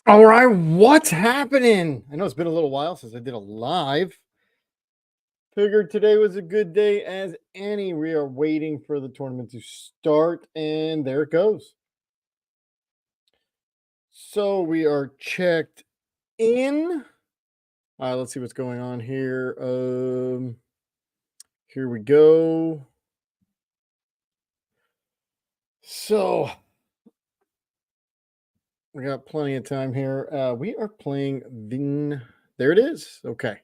All right, what's happening? I know it's been a little while since I did a live. Figured today was a good day as any. We are waiting for the tournament to start, and there it goes. So we are checked in. All right, let's see what's going on here. Here we go. So we got plenty of time here. We are playing Vin. There it is. Okay.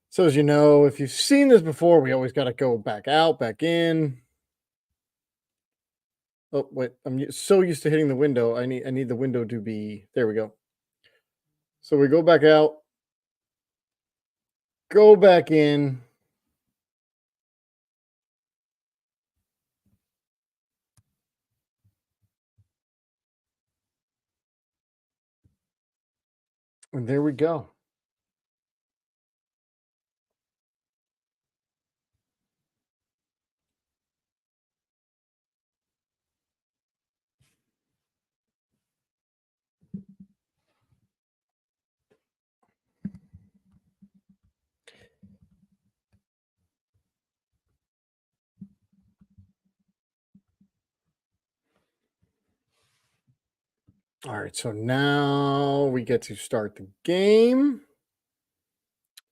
So as you know, if you've seen this before, we always got to go back out, back in. Oh, wait, I'm so used to hitting the window. I need the window to be, there we go. So we go back out, go back in. And there we go. All right, so now we get to start the game.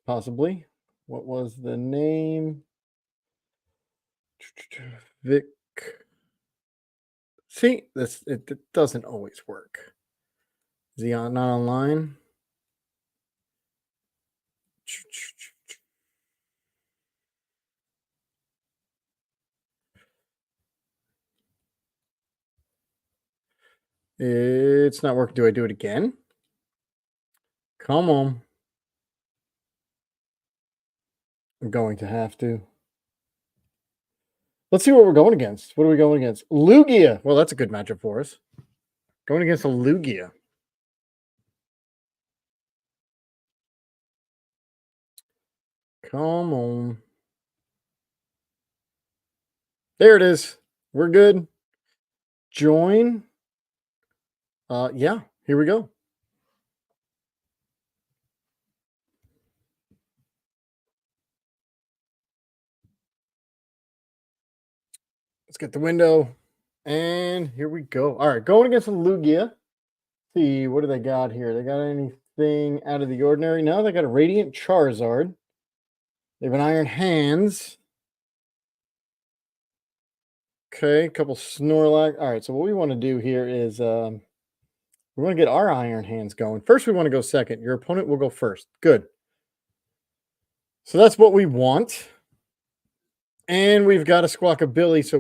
Possibly. What was the name? Vic. See, it doesn't always work. Is he not online? It's not working. Do I do it again? Come on. I'm going to have to. Let's see what we're going against. What are we going against? Lugia. Well, that's a good matchup for us. Going against a Lugia. Come on. There it is. We're good. Join. Yeah, here we go. Let's get the window. And here we go. All right, going against a Lugia. See, what do they got here? They got anything out of the ordinary? No, they got a Radiant Charizard. They have an Iron Hands. Okay, a couple Snorlax. All right, so what we want to do here is we want to get our Iron Hands going. First, we want to go second. Your opponent will go first. Good. So that's what we want. And we've got a Squawkabilly, so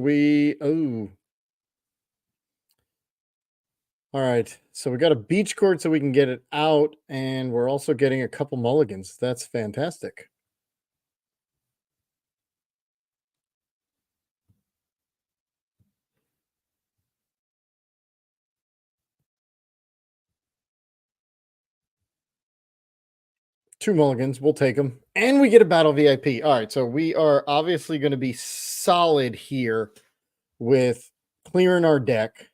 all right. So we got a Beach Court so we can get it out, and we're also getting a couple mulligans. That's fantastic. Two mulligans. We'll take them. And we get a Battle VIP. All right. So we are obviously going to be solid here with clearing our deck.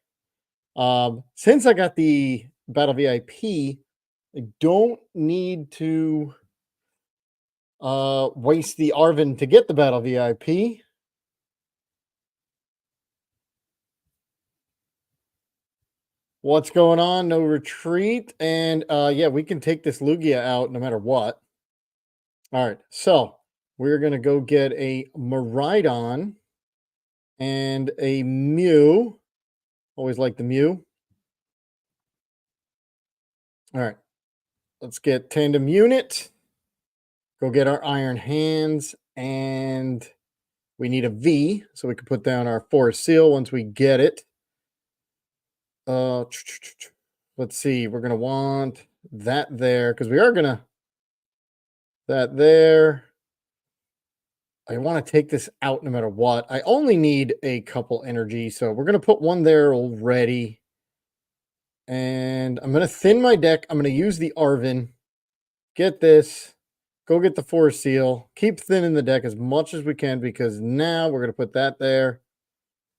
Since I got the Battle VIP, I don't need to waste the Arvin to get the Battle VIP. What's going on? No retreat. And yeah, we can take this Lugia out no matter what. All right, so we're going to go get a Miraidon and a Mew. Always like the Mew. All right, let's get Tandem Unit. Go get our Iron Hands, and we need a V so we can put down our Forest Seal once we get it. Let's see. We're going to want that there because we are going to that there. I want to take this out no matter what. I only need a couple energy, so we're going to put one there already. And I'm going to thin my deck. I'm going to use the Arvin. Get this. Go get the Forest Seal. Keep thinning the deck as much as we can because now we're going to put that there.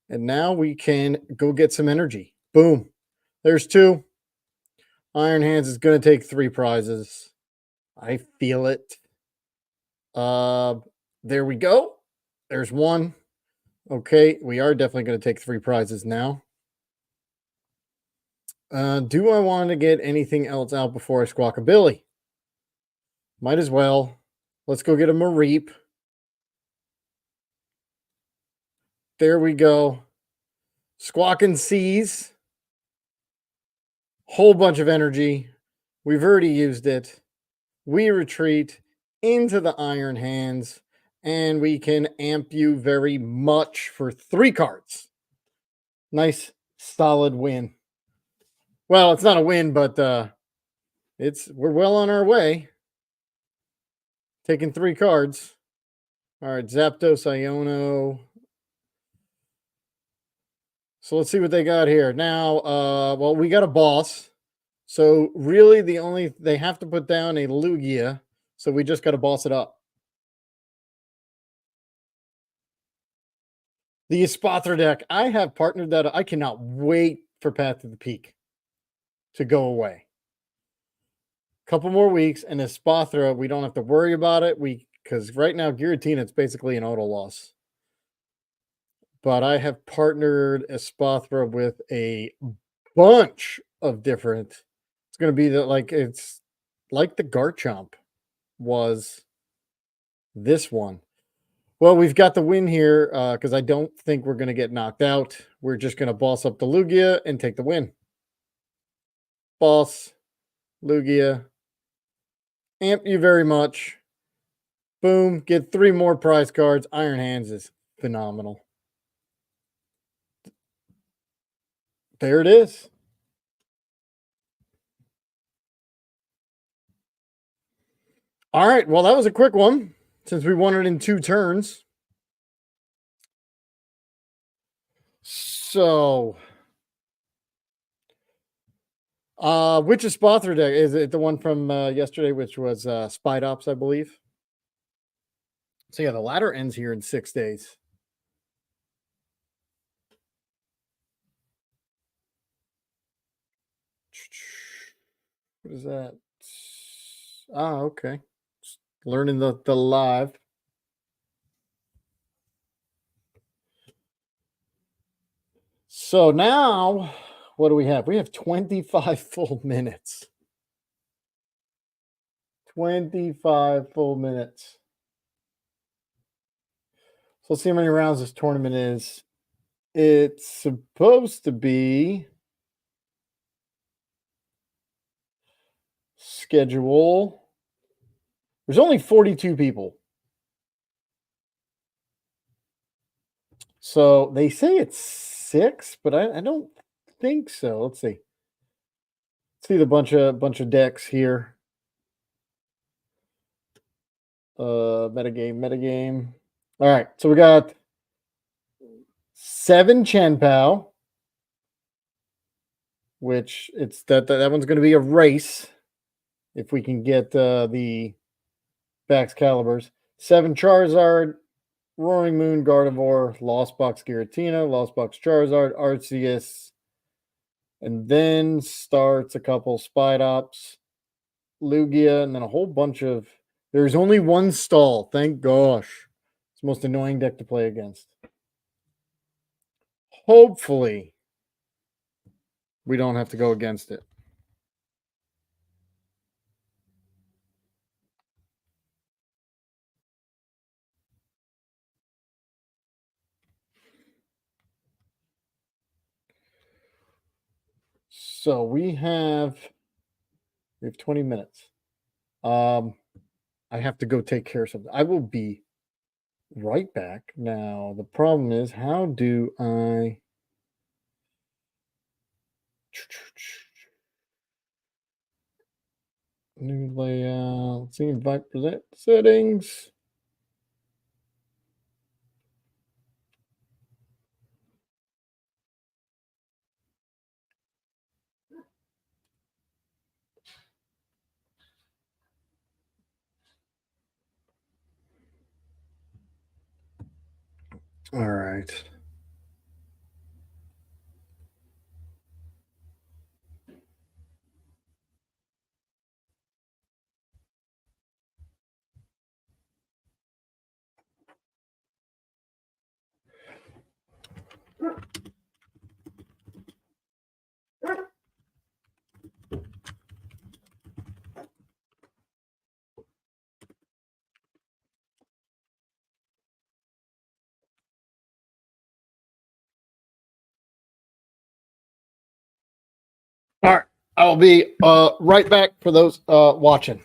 And now we can go get some energy. Boom. There's two. Iron Hands is going to take 3 prizes. I feel it. There we go. There's one. Okay, we are definitely going to take 3 prizes now. Do I want to get anything else out before I squawk a Billy? Might as well. Let's go get a Mareep. There we go. Squawking Seas. Whole bunch of energy. We've already used it. We retreat into the Iron Hands, and we can amp you very much for 3 cards. Nice, solid win. Well, it's not a win, but we're well on our way. Taking 3 cards. All right, Zapdos, Iono. So let's see what they got here. Now, well, we got a boss. So really they have to put down a Lugia. So we just got to boss it up. The Espathra deck. I have partnered that. I cannot wait for Path to the Peak to go away. Couple more weeks, and Espathra, we don't have to worry about it. Because right now, Giratina, it's basically an auto loss. But I have partnered Espathra with a bunch of different. It's going to be it's like the Garchomp was this one. Well, we've got the win here because I don't think we're going to get knocked out. We're just going to boss up the Lugia and take the win. Boss, Lugia, amp you very much. Boom, get 3 more prize cards. Iron Hands is phenomenal. There it is. All right, well, that was a quick one since we won it in 2 turns. So, which is Spothra deck? Is it the one from yesterday, which was Spide Ops, I believe? So yeah, the ladder ends here in 6 days. What is that? Ah, okay. Just learning the live. So now, what do we have? We have 25 full minutes. 25 full minutes. So let's see how many rounds this tournament is. It's supposed to be schedule. There's only 42 people. So they say it's 6, but I don't think so. Let's see. Let's see the bunch of decks here. Metagame. All right, so we got 7 Chenpao, which it's that one's going to be a race if we can get the Bax Calibers. 7 Charizard, Roaring Moon, Gardevoir, Lost Box Giratina, Lost Box Charizard, Arceus, and then starts a couple Spide Ops, Lugia, and then a whole bunch of. There's only 1 stall. Thank gosh. It's the most annoying deck to play against. Hopefully, we don't have to go against it. So we have 20 minutes. I have to go take care of something. I will be right back. Now, the problem is, how do I new layout? Let's see, invite present settings. All right. All right, I'll be right back for those watching.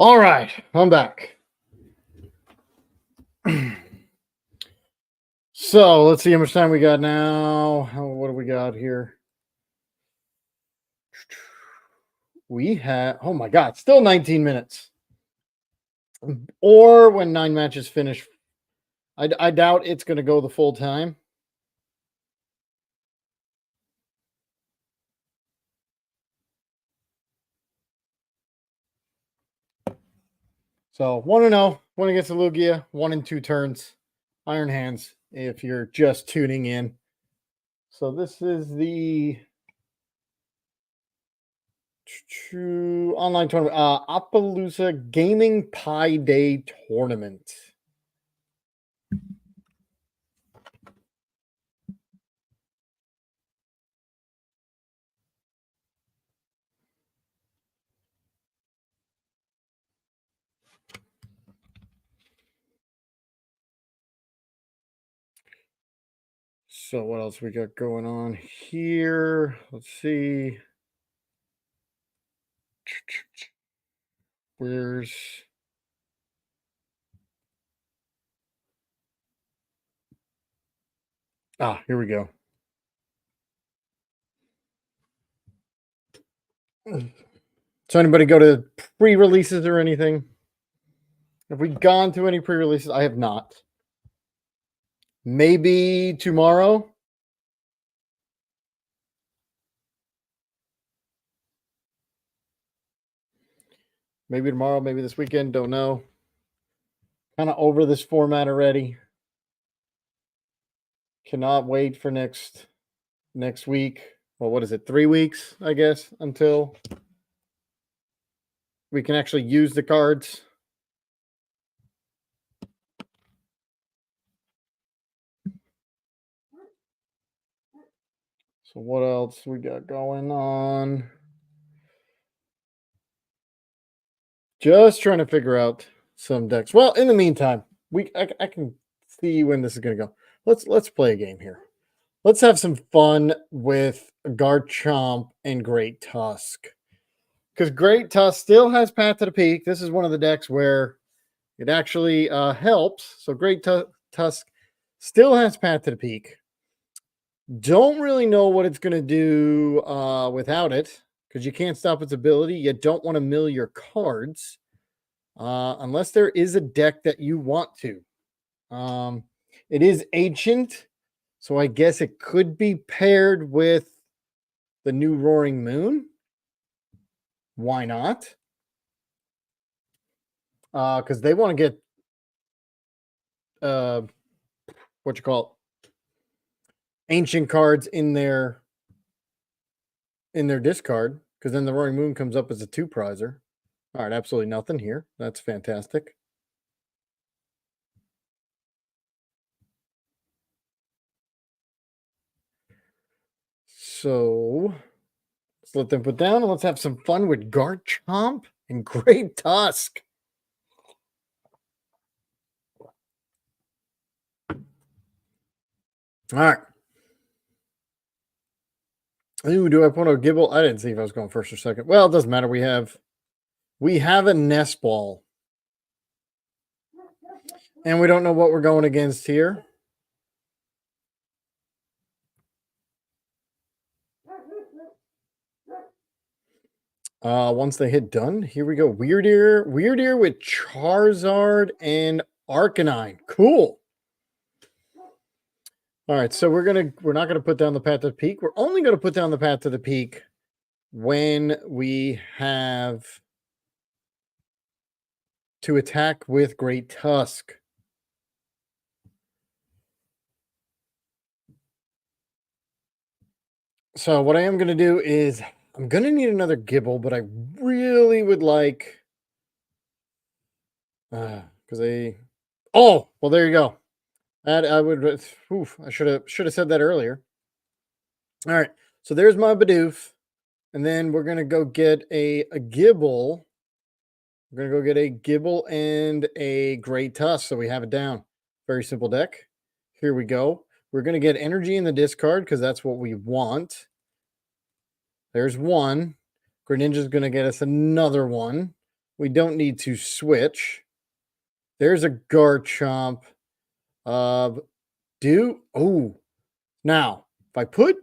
All right, I'm back. So let's see how much time we got now. What do we got here? We have, oh my God, still 19 minutes. Or when 9 matches finish, I doubt it's going to go the full time. So 1-0, win against the Lugia, 1 in 2 turns. Iron Hands, if you're just tuning in. So this is the online tournament, Appaloosa Gaming Pie Day Tournament. So what else we got going on here? Let's see. Where's here we go. So anybody go to pre-releases or anything? Have we gone to any pre-releases? I have not. Maybe tomorrow. Maybe tomorrow, maybe this weekend. Don't know. Kind of over this format already. Cannot wait for next week. Well, what is it? 3 weeks, I guess, until we can actually use the cards. So what else we got going on? Just trying to figure out some decks. Well, in the meantime, I can see when this is going to go. Let's play a game here. Let's have some fun with Garchomp and Great Tusk. Because Great Tusk still has Path to the Peak. This is one of the decks where it actually helps. So Great Tusk still has Path to the Peak. Don't really know what it's going to do without it, because you can't stop its ability. You don't want to mill your cards unless there is a deck that you want to. It is ancient, so I guess it could be paired with the new Roaring Moon. Why not? Because they want to get what you call it, ancient cards in their discard, because then the Roaring Moon comes up as a 2-prizer. All right, absolutely nothing here. That's fantastic. So let's let them put down, and let's have some fun with Garchomp and Great Tusk. All right. Ooh, do I want to Gibble? I didn't see if I was going first or second. Well, it doesn't matter. We have a nest ball. And we don't know what we're going against here. Once they hit done, here we go. Weird Ear with Charizard and Arcanine. Cool. All right, so we're not gonna put down the Path to the Peak. We're only gonna put down the Path to the Peak when we have to attack with Great Tusk. So what I am gonna do is I'm gonna need another Gibble, but I really would like because oh, well, there you go. That I would. Oof, I should have said that earlier. All right, so there's my Bidoof, and then we're gonna go get a Gibble. We're gonna go get a Gibble and a Great Tusk, so we have it down. Very simple deck. Here we go. We're gonna get energy in the discard because that's what we want. There's one. Greninja's gonna get us another one. We don't need to switch. There's a Garchomp. Oh, now if I put,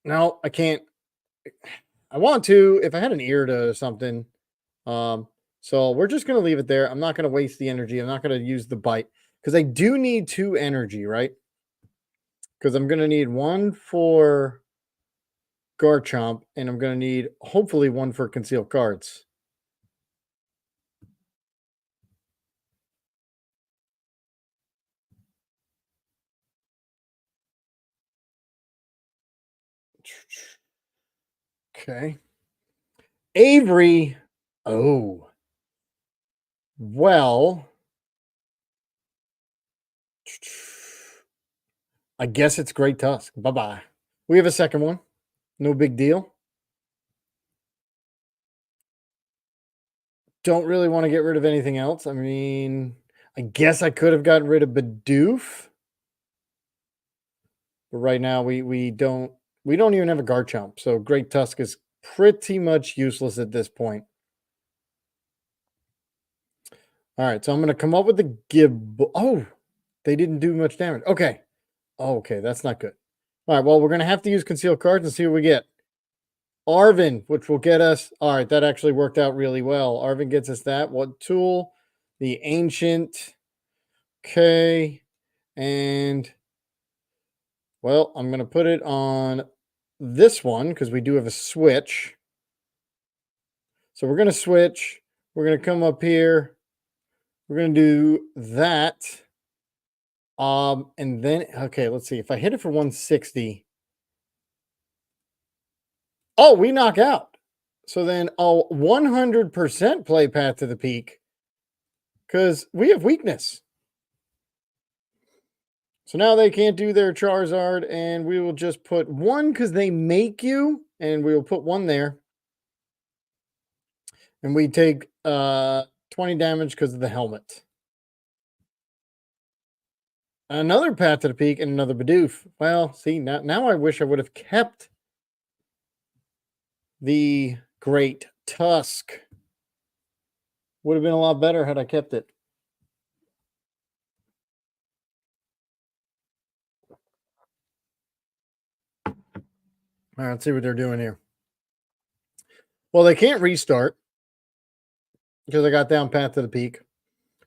no, I can't. I want to if I had an ear to something. So we're just gonna leave it there. I'm not gonna waste the energy. I'm not gonna use the bite because I do need 2 energy, right? Because I'm gonna need 1 for Garchomp, and I'm gonna need hopefully 1 for concealed cards. Okay. Avery. Oh. Well, I guess it's Great Tusk. Bye-bye. We have a second one. No big deal. Don't really want to get rid of anything else. I mean, I guess I could have gotten rid of Bidoof. But right now we don't even have a Garchomp. So Great Tusk is pretty much useless at this point. All right, so I'm going to come up with the Gibble. Oh, they didn't do much damage. Okay. Oh, okay, that's not good. All right, well, we're going to have to use concealed cards and see what we get. Arvin, which will get us. All right, that actually worked out really well. Arvin gets us that. What tool? The ancient. Okay. And, well, I'm going to put it on this one because we do have a switch. So we're going to switch. We're going to come up here. We're going to do that. And then, okay, let's see. If I hit it for 160. Oh, we knock out. So then I'll 100% play Path to the Peak because we have weakness. So now they can't do their Charizard, and we will just put one because they make you, and we will put one there. And we take 20 damage because of the helmet. Another Path to the Peak and another Bidoof. Well, see, now I wish I would have kept the Great Tusk. Would have been a lot better had I kept it. All right, let's see what they're doing here. Well, they can't restart because I got down Path to the Peak.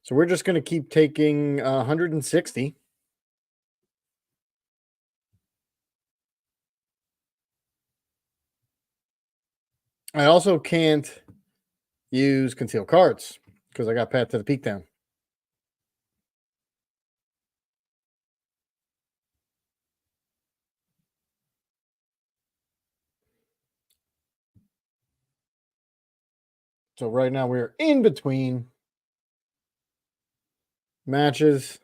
So we're just going to keep taking 160. I also can't use conceal cards because I got Path to the Peak down. So right now we're in between matches.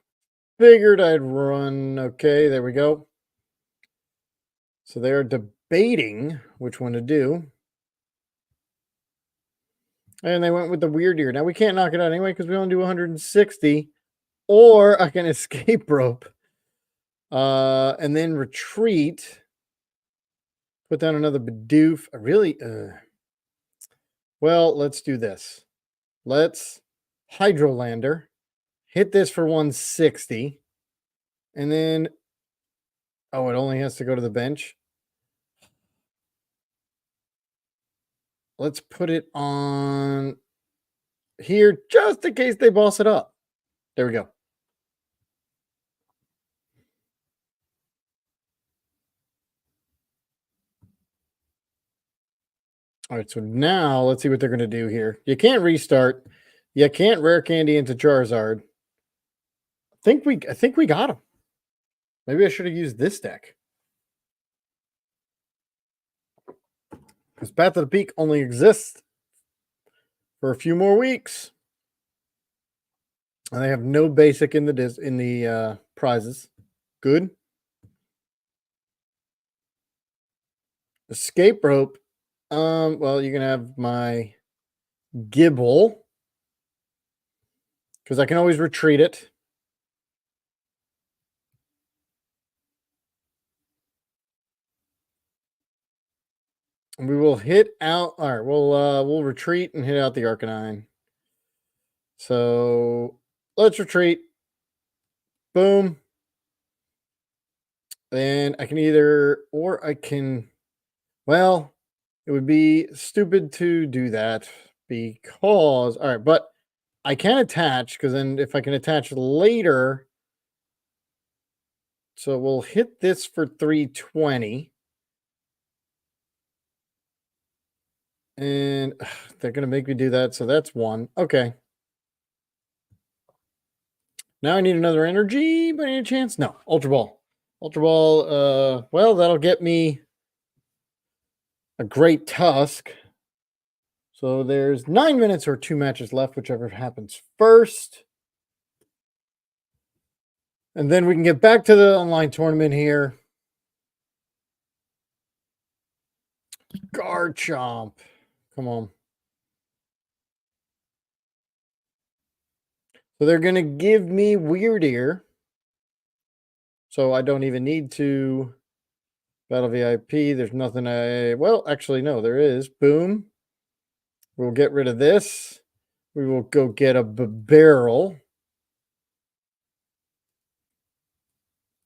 Figured I'd run. Okay, there we go. So they're debating which one to do. And they went with the weird ear. Now we can't knock it out anyway because we only do 160. Or I can escape rope. And then retreat. Put down another Bidoof. I really... Well, let's do this. Let's Hydrolander. Hit this for 160. And then... Oh, it only has to go to the bench. Let's put it on here just in case they boss it up. There we go. All right, so now let's see what they're going to do here. You can't restart. You can't rare candy into Charizard. I think we got him. Maybe I should have used this deck. Because Path to the Peak only exists for a few more weeks. And they have no basic in the prizes. Good. Escape rope. Well, you can have my Gibble. Because I can always retreat it. And we will hit out. All right, we'll retreat and hit out the Arcanine. So let's retreat. Boom. And I can well, it would be stupid to do that because, all right, but I can attach because then if I can attach later, so we'll hit this for 320. And they're going to make me do that. So that's one. Okay. Now I need another energy by any chance? No. Ultra Ball. Ultra Ball, well, that'll get me a Great Tusk. So there's 9 minutes or 2 matches left, whichever happens first. And then we can get back to the online tournament here. Garchomp. Come on. So they're going to give me Weird Ear. So I don't even need to battle VIP. There's nothing well, actually, no, there is. Boom. We'll get rid of this. We will go get a barrel.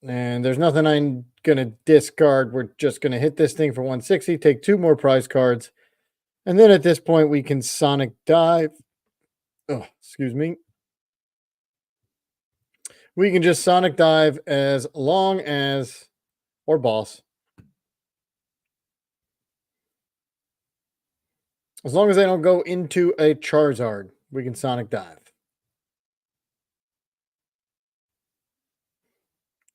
And there's nothing I'm going to discard. We're just going to hit this thing for 160, take 2 more prize cards. And then at this point, we can Sonic Dive. Oh, excuse me. We can just Sonic Dive as long as, or boss. As long as they don't go into a Charizard, we can Sonic Dive.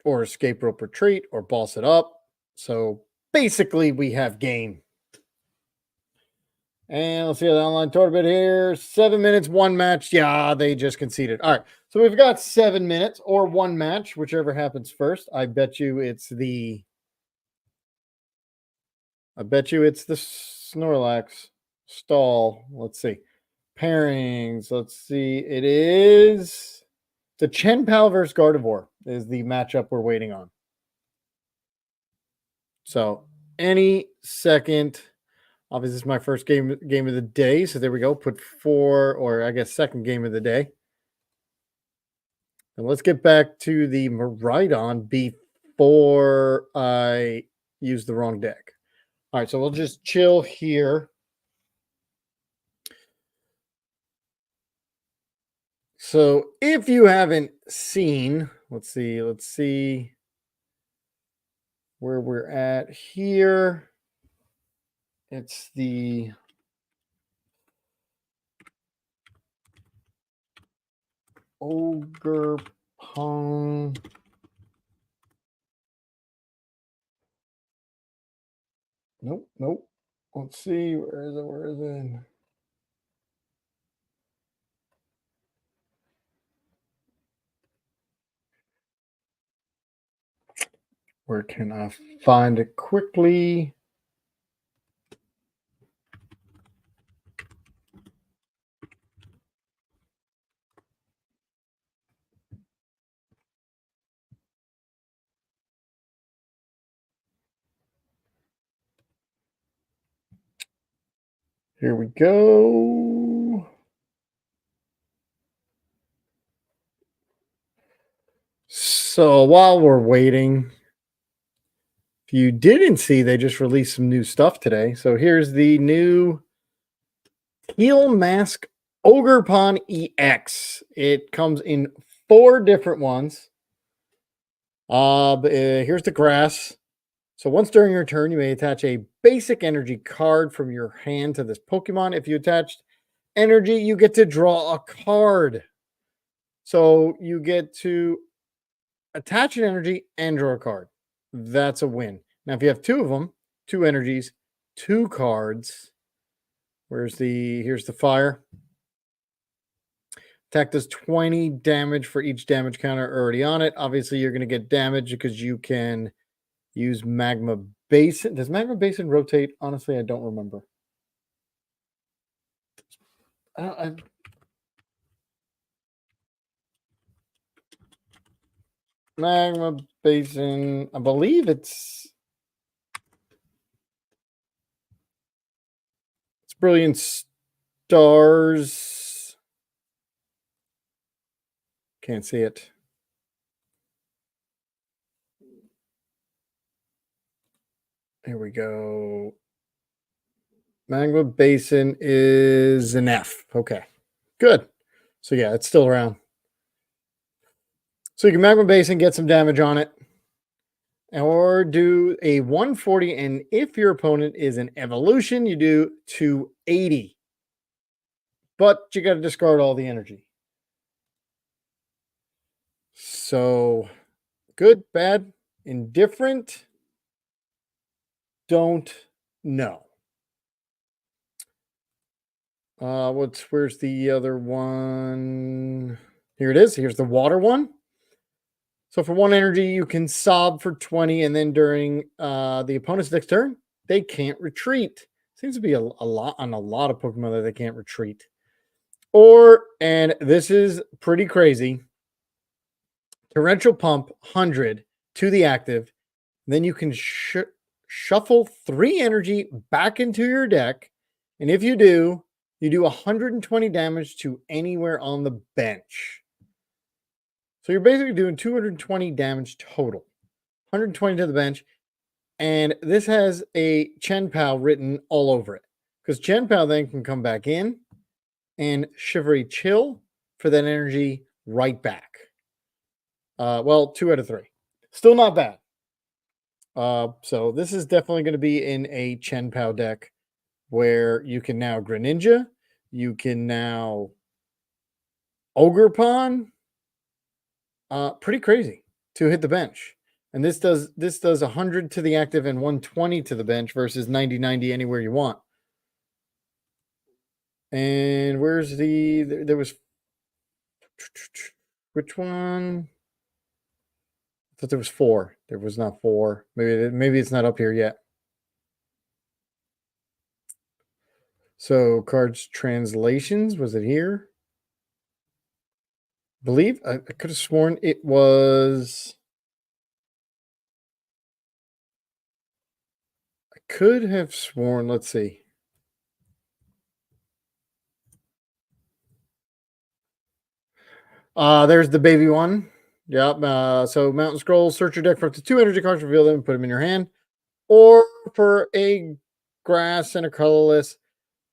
Or Escape Rope Retreat, or boss it up. So basically, we have game. And let's see the online tournament here. 7 minutes, 1 match. Yeah, they just conceded. All right. So we've got 7 minutes or 1 match, whichever happens first. I bet you it's the Snorlax stall. Let's see. Pairings. Let's see. It is the Chenpal versus Gardevoir is the matchup we're waiting on. So any second. Obviously, this is my first game of the day. So there we go. Put 4, or I guess second game of the day. And let's get back to the Miraidon before I use the wrong deck. All right, so we'll just chill here. So if you haven't seen, let's see where we're at here. It's the Ogre Pong. Nope. Let's see. Where is it? Where can I find it quickly? Here we go. So while we're waiting, if you didn't see, they just released some new stuff today. So here's the new Heel Mask Ogre Pond EX. It comes in 4 different ones. Here's the grass. So once during your turn, you may attach a basic energy card from your hand to this Pokemon. If you attached energy, you get to draw a card. So you get to attach an energy and draw a card. That's a win. Now, if you have 2 of them, 2 energies, 2 cards. Here's the fire. Attack does 20 damage for each damage counter already on it. Obviously, you're going to get damage because you can use Magma Basin. Does Magma Basin rotate? Honestly, I don't remember. Magma Basin, I believe it's Brilliant Stars. Can't see it. Here we go. Magma Basin is an F. Okay, good. So yeah, it's still around. So you can Magma Basin, get some damage on it, or do a 140. And if your opponent is an evolution, you do 280. But you got to discard all the energy. So good, bad, indifferent. Don't know. Where's the other one? Here it is. Here's the water one. So for 1 energy, you can sob for 20, and then during the opponent's next turn, they can't retreat. Seems to be a lot on a lot of Pokemon that they can't retreat. Or, and this is pretty crazy, Torrential Pump 100 to the active. Then you can shuffle 3 energy back into your deck. And if you do, you do 120 damage to anywhere on the bench. So you're basically doing 220 damage total. 120 to the bench. And this has a Chen Pao written all over it. Because Chen Pao then can come back in and Chivalry Chill for that energy right back. Well, 2 out of 3. Still not bad. So this is definitely going to be in a Chen Pao deck where you can now Greninja, you can now Ogre Pawn. Pretty crazy to hit the bench. And this does 100 to the active and 120 to the bench versus 90 anywhere you want. And where's there was which one? I thought there was 4. There was not 4. Maybe it's not up here yet. So cards translations, was it here? I believe I could have sworn it was. I could have sworn, let's see. There's the baby one. Yep. So Mountain Scroll, search your deck for up to 2 energy cards, reveal them, and put them in your hand. Or for a grass and a colorless,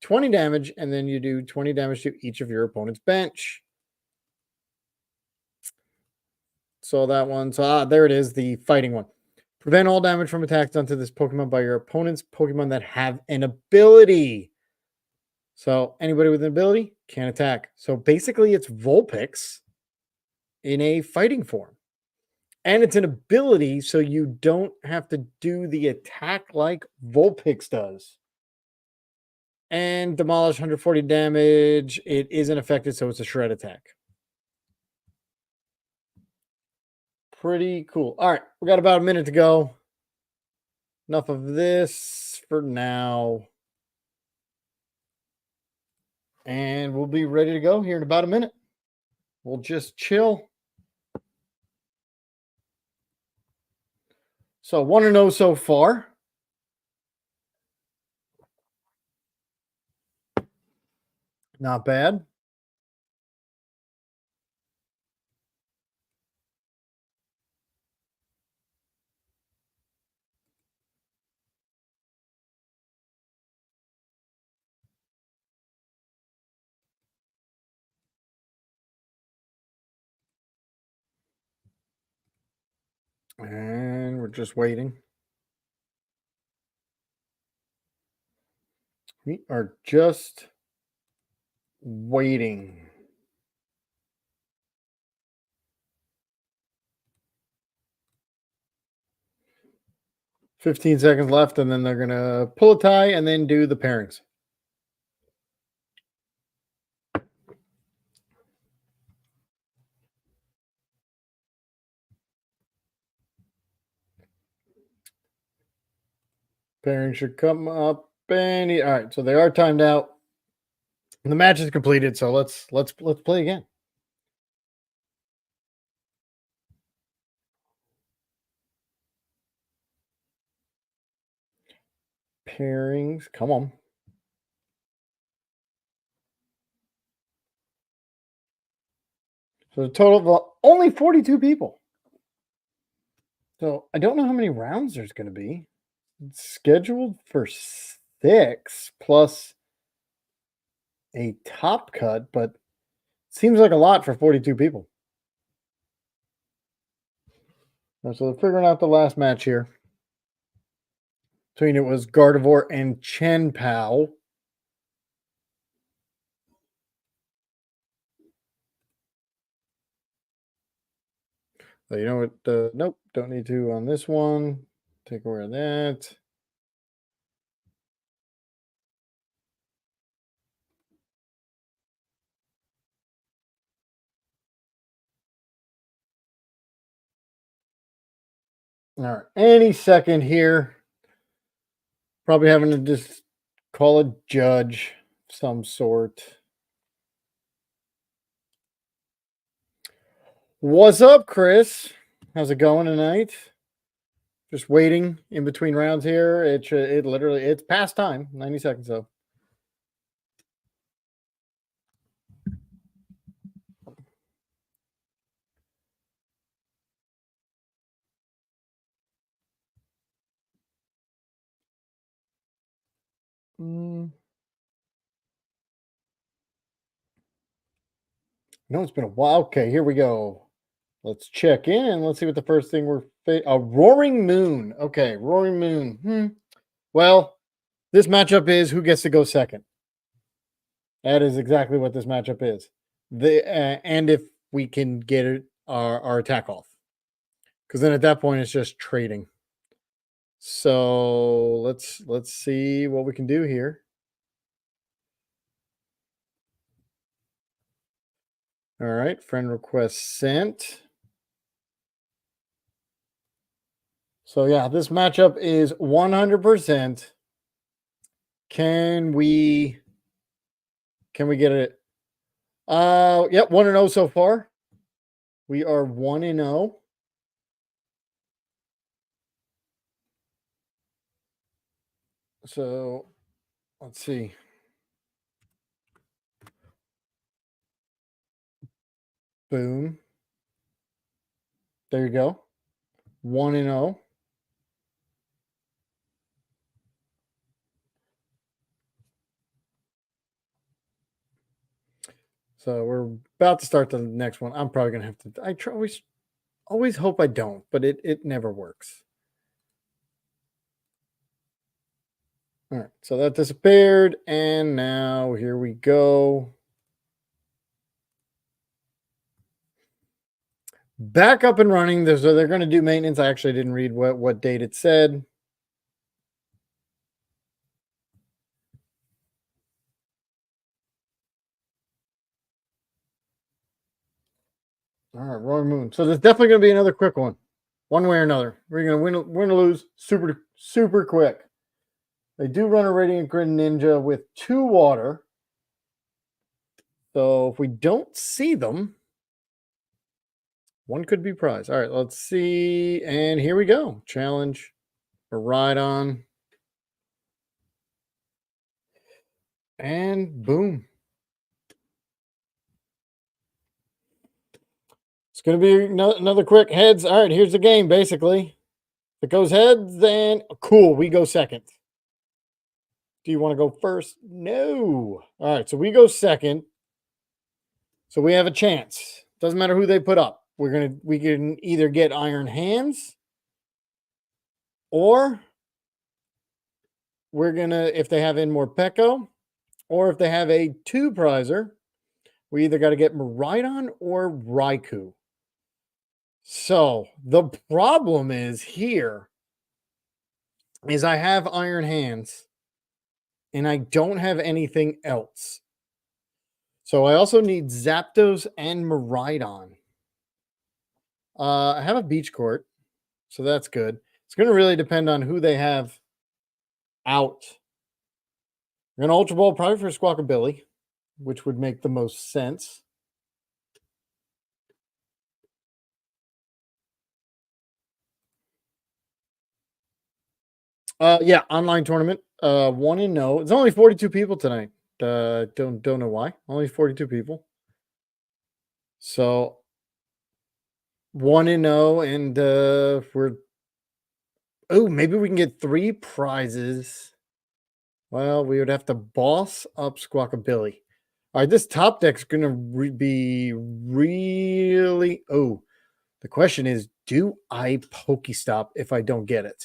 20 damage, and then you do 20 damage to each of your opponent's bench. So that one. So there it is, the fighting one. Prevent all damage from attacks done to this Pokemon by your opponent's Pokemon that have an ability. So anybody with an ability can attack. So basically it's Vulpix in a fighting form. And it's an ability, so you don't have to do the attack like Vulpix does. And demolish 140 damage. It isn't affected, so it's a shred attack. Pretty cool. All right, we got about a minute to go. Enough of this for now. And we'll be ready to go here in about a minute. We'll just chill. So 1-0 so far. Not bad. And we're just waiting. We are just waiting. $15 seconds left, and then they're going to pull a tie and then do the pairings. Pairing should come up any. All right, so they are timed out. The match is completed, so let's play again. Pairings, come on. So a total of only 42 people. So I don't know how many rounds there's going to be. It's scheduled for 6 plus a top cut, but it seems like a lot for 42 people. So they're figuring out the last match here. Between it was Gardevoir and Chen Pao. So you know what? Nope, don't need to on this one. Take away that. All right, any second here. Probably having to just call a judge of some sort. What's up, Chris? How's it going tonight? Just waiting in between rounds here. It literally, it's past time. 90 seconds though. No, it's been a while. Okay, here we go. Let's check in and let's see what the first thing we're a Roaring Moon. Okay, Roaring Moon. Well, this matchup is who gets to go second. That is exactly what this matchup is. And if we can get our attack off, because then at that point it's just trading. So let's see what we can do here. All right, friend request sent. So yeah, this matchup is 100%. Can we get it? Yep, 1-0 so far. We are 1-0. So let's see. Boom. There you go. 1-0. So we're about to start the next one. I'm probably gonna have to. I try, always hope I don't, but it never works. All right, so that disappeared, and now here we go. Back up and running. So they're going to do maintenance. I actually didn't read what date it said. All right, Roaring Moon. So there's definitely going to be another quick one way or another. We're going to win or lose super quick. They do run a Radiant Greninja with 2 water. So if we don't see them, one could be prize. All right, let's see. And here we go. Challenge. Miraidon. And boom. It's going to be another quick heads. All right, here's the game, basically. If it goes heads, then cool, we go second. Do you want to go first? No. All right, so we go second. So we have a chance. Doesn't matter who they put up. We can either get Iron Hands, or we're gonna, if they have in more Pekko, or if they have a 2-prizer, we either got to get Miraidon or Raikou. So the problem is here is I have Iron Hands and I don't have anything else. So I also need Zapdos and Miraidon. I have a Beach Court, so that's good. It's going to really depend on who they have out. I'm going to Ultra Ball probably for Squawkabilly, which would make the most sense. Yeah, online tournament. 1-0. It's only 42 people tonight. Don't know why. Only 42 people. So 1-0, and we're. Oh, maybe we can get 3 prizes. Well, we would have to boss up Squawkabilly. All right, this top deck's going to be really. Oh, the question is, do I Pokestop if I don't get it?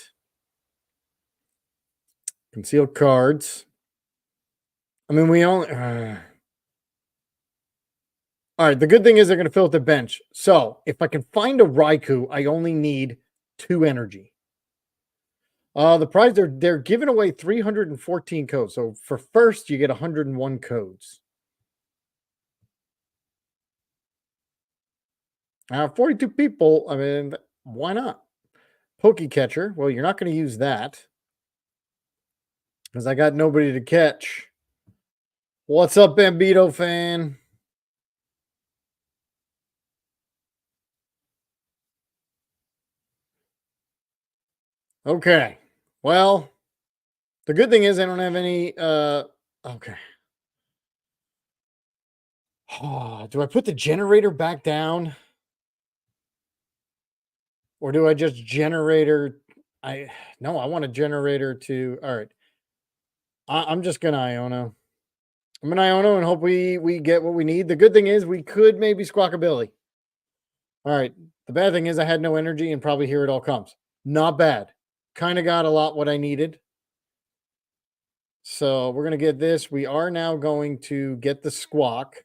Concealed cards. I mean, we only. All right, the good thing is they're going to fill out the bench. So if I can find a Raikou, I only need 2 energy. The prize, they're giving away 314 codes. So for first, you get 101 codes. 42 people. I mean, why not? Pokecatcher. Well, you're not going to use that because I got nobody to catch. What's up, Bambito fan? Okay. Well, the good thing is I don't have any. Okay. Oh, do I put the generator back down? Or do I just generator? No, I want a generator to. All right. I'm just gonna Iono. I'm gonna Iono and hope we get what we need. The good thing is we could maybe Squawkabilly. All right. The bad thing is I had no energy and probably here it all comes. Not bad. Kind of got a lot what I needed. So we're gonna get this. We are now going to get the Squawk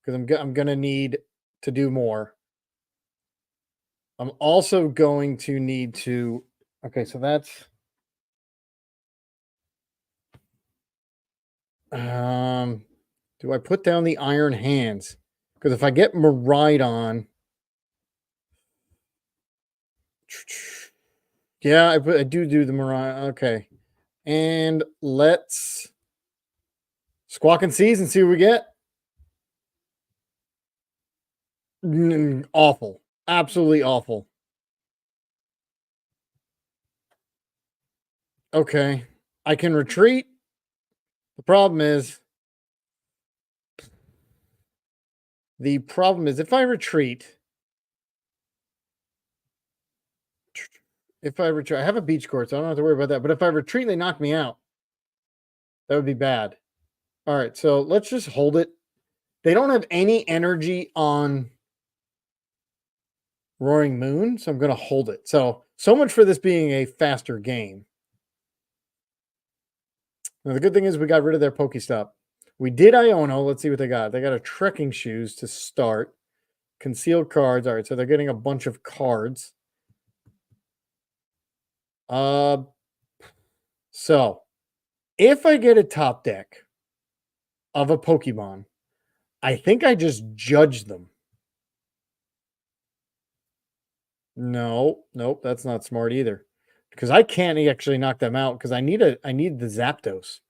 because I'm gonna need to do more. I'm also going to need to. Okay, so that's. Do I put down the Iron Hands? Because if I get Miraidon, yeah, I do the Miraidon. Okay, and let's Squawk and Seize and see what we get. Awful, absolutely awful. Okay, I can retreat. The problem is if I retreat, I have a beach court, so I don't have to worry about that. But if I retreat and they knock me out, that would be bad. All right, so let's just hold it. They don't have any energy on Roaring Moon, so I'm going to hold it. So much for this being a faster game. Now, the good thing is we got rid of their Pokestop. We did Iono. Let's see what they got. They got a trekking shoes to start. Concealed cards. All right, so they're getting a bunch of cards. So if I get a top deck of a Pokemon, I think I just judge them. No, nope, that's not smart either. Because I can't actually knock them out because I need the Zapdos.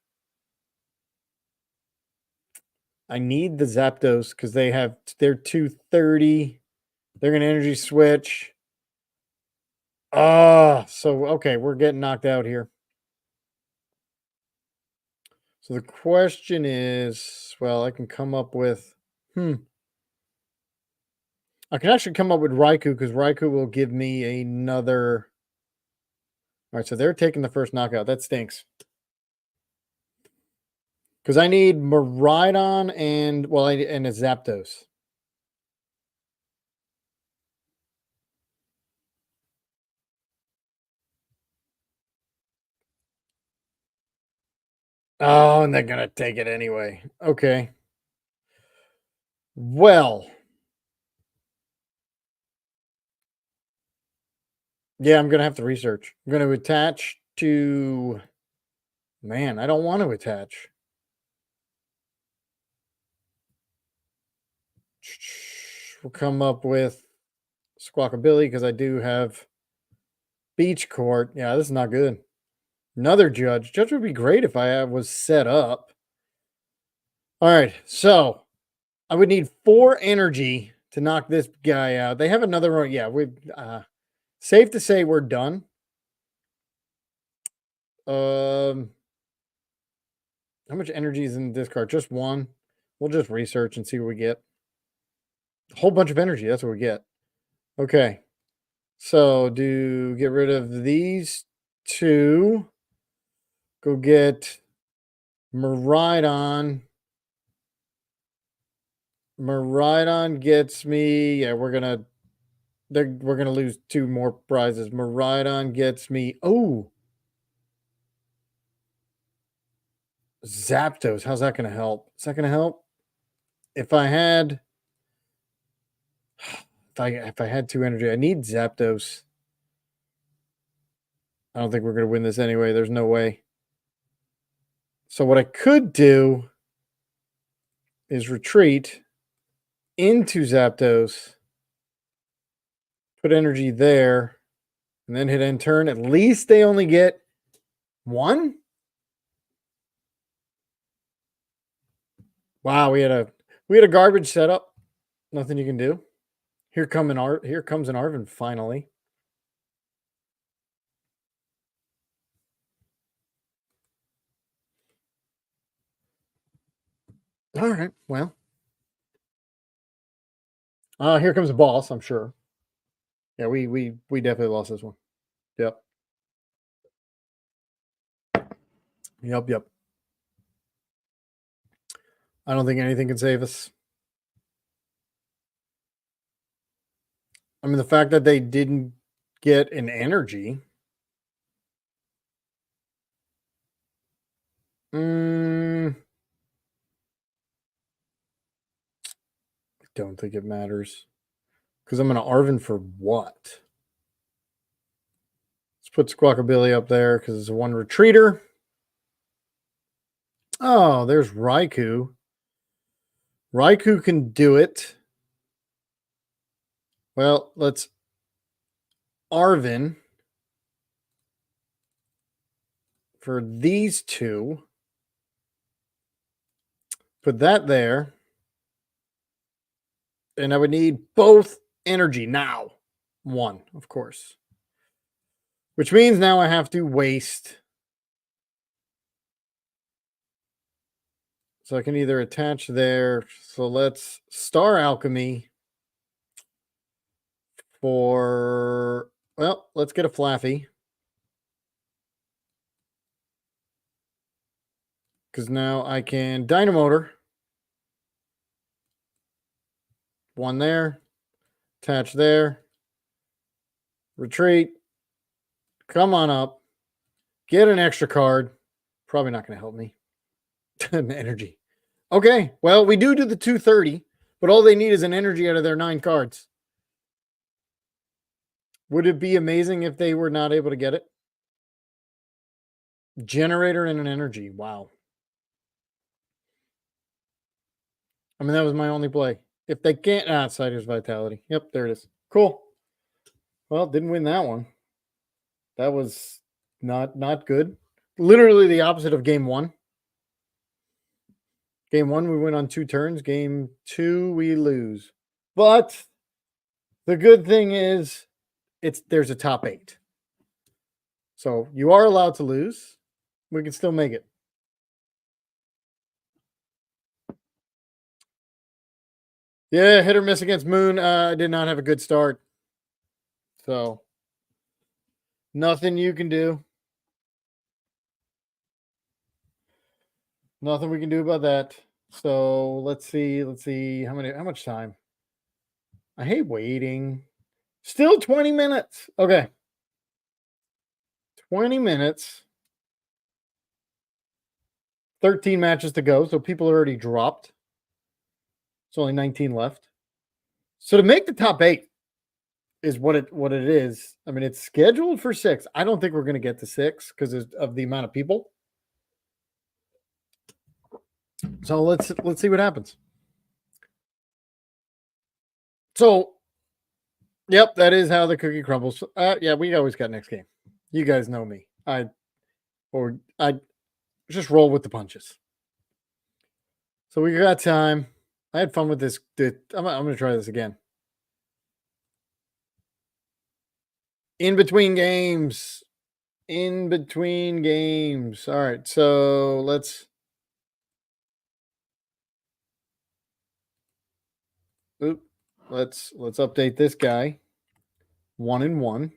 I need the Zapdos because they're 230. They're gonna energy switch. So okay, we're getting knocked out here. So the question is, well, I can come up with I can actually come up with Raikou because Raikou will give me another. All right, so they're taking the first knockout. That stinks. Because I need Miraidon and a Zapdos. Oh, and they're gonna take it anyway. Okay. Well. Yeah, I'm gonna have to research. I'm gonna attach to. Man, I don't want to attach. We'll come up with Squawkabilly because I do have Beach Court. Yeah, this is not good. Another Judge. Judge would be great if I was set up. All right, so I would need 4 energy to knock this guy out. They have another one. Yeah, we safe to say we're done. How much energy is in this card? Just 1. We'll just research and see what we get. A whole bunch of energy. That's what we get. Okay. So get rid of these 2. Go get Miraidon. Miraidon gets me. Yeah, we're gonna lose 2 more prizes. Miraidon gets me. Oh, Zapdos. How's that gonna help? Is that gonna help? If I had 2 energy, I need Zapdos. I don't think we're gonna win this anyway. There's no way. So what I could do is retreat into Zapdos, put energy there, and then hit end turn. At least they only get 1. Wow, we had a garbage setup. Nothing you can do. Here comes an Arvin finally. All right. Well. Here comes a boss, I'm sure. Yeah, we definitely lost this one. Yep. Yep. I don't think anything can save us. I mean, the fact that they didn't get an energy. I don't think it matters. Because I'm going to Arven for what? Let's put Squawkabilly up there because it's a one retreater. Oh, there's Raikou. Raikou can do it. Well, let's Arven for these two. Put that there. And I would need both energy now. One, of course. Which means now I have to waste. So I can either attach there. So let's Star Alchemy for, well, let's get a Flaffy. Because now I can Dynamotor. One there. Attach there. Retreat. Come on up. Get an extra card. Probably not going to help me. Energy. Okay. Well, we do the 230, but all they need is an energy out of their 9 cards. Would it be amazing if they were not able to get it? Generator and an energy. Wow. I mean, that was my only play. If they can't, Outsiders Vitality. Yep, there it is. Cool. Well, didn't win that one. That was not good. Literally the opposite of game 1. Game 1, we win on 2 turns. Game 2, we lose. But the good thing is there's a top 8. So you are allowed to lose. We can still make it. Yeah, hit or miss against Moon. I did not have a good start. So nothing you can do. Nothing we can do about that. So let's see. How much time? I hate waiting. Still 20 minutes. Okay. 20 minutes. 13 matches to go. So people are already dropped. It's only 19 left. So to make the top 8 is what it is. I mean, it's scheduled for 6. I don't think we're going to get to 6 because of the amount of people. So let's see what happens. So, yep, that is how the cookie crumbles. Yeah, we always got next game. You guys know me. I just roll with the punches. So we got time. I had fun with this. I'm going to try this again. In between games. All right, so let's update this guy. 1-1.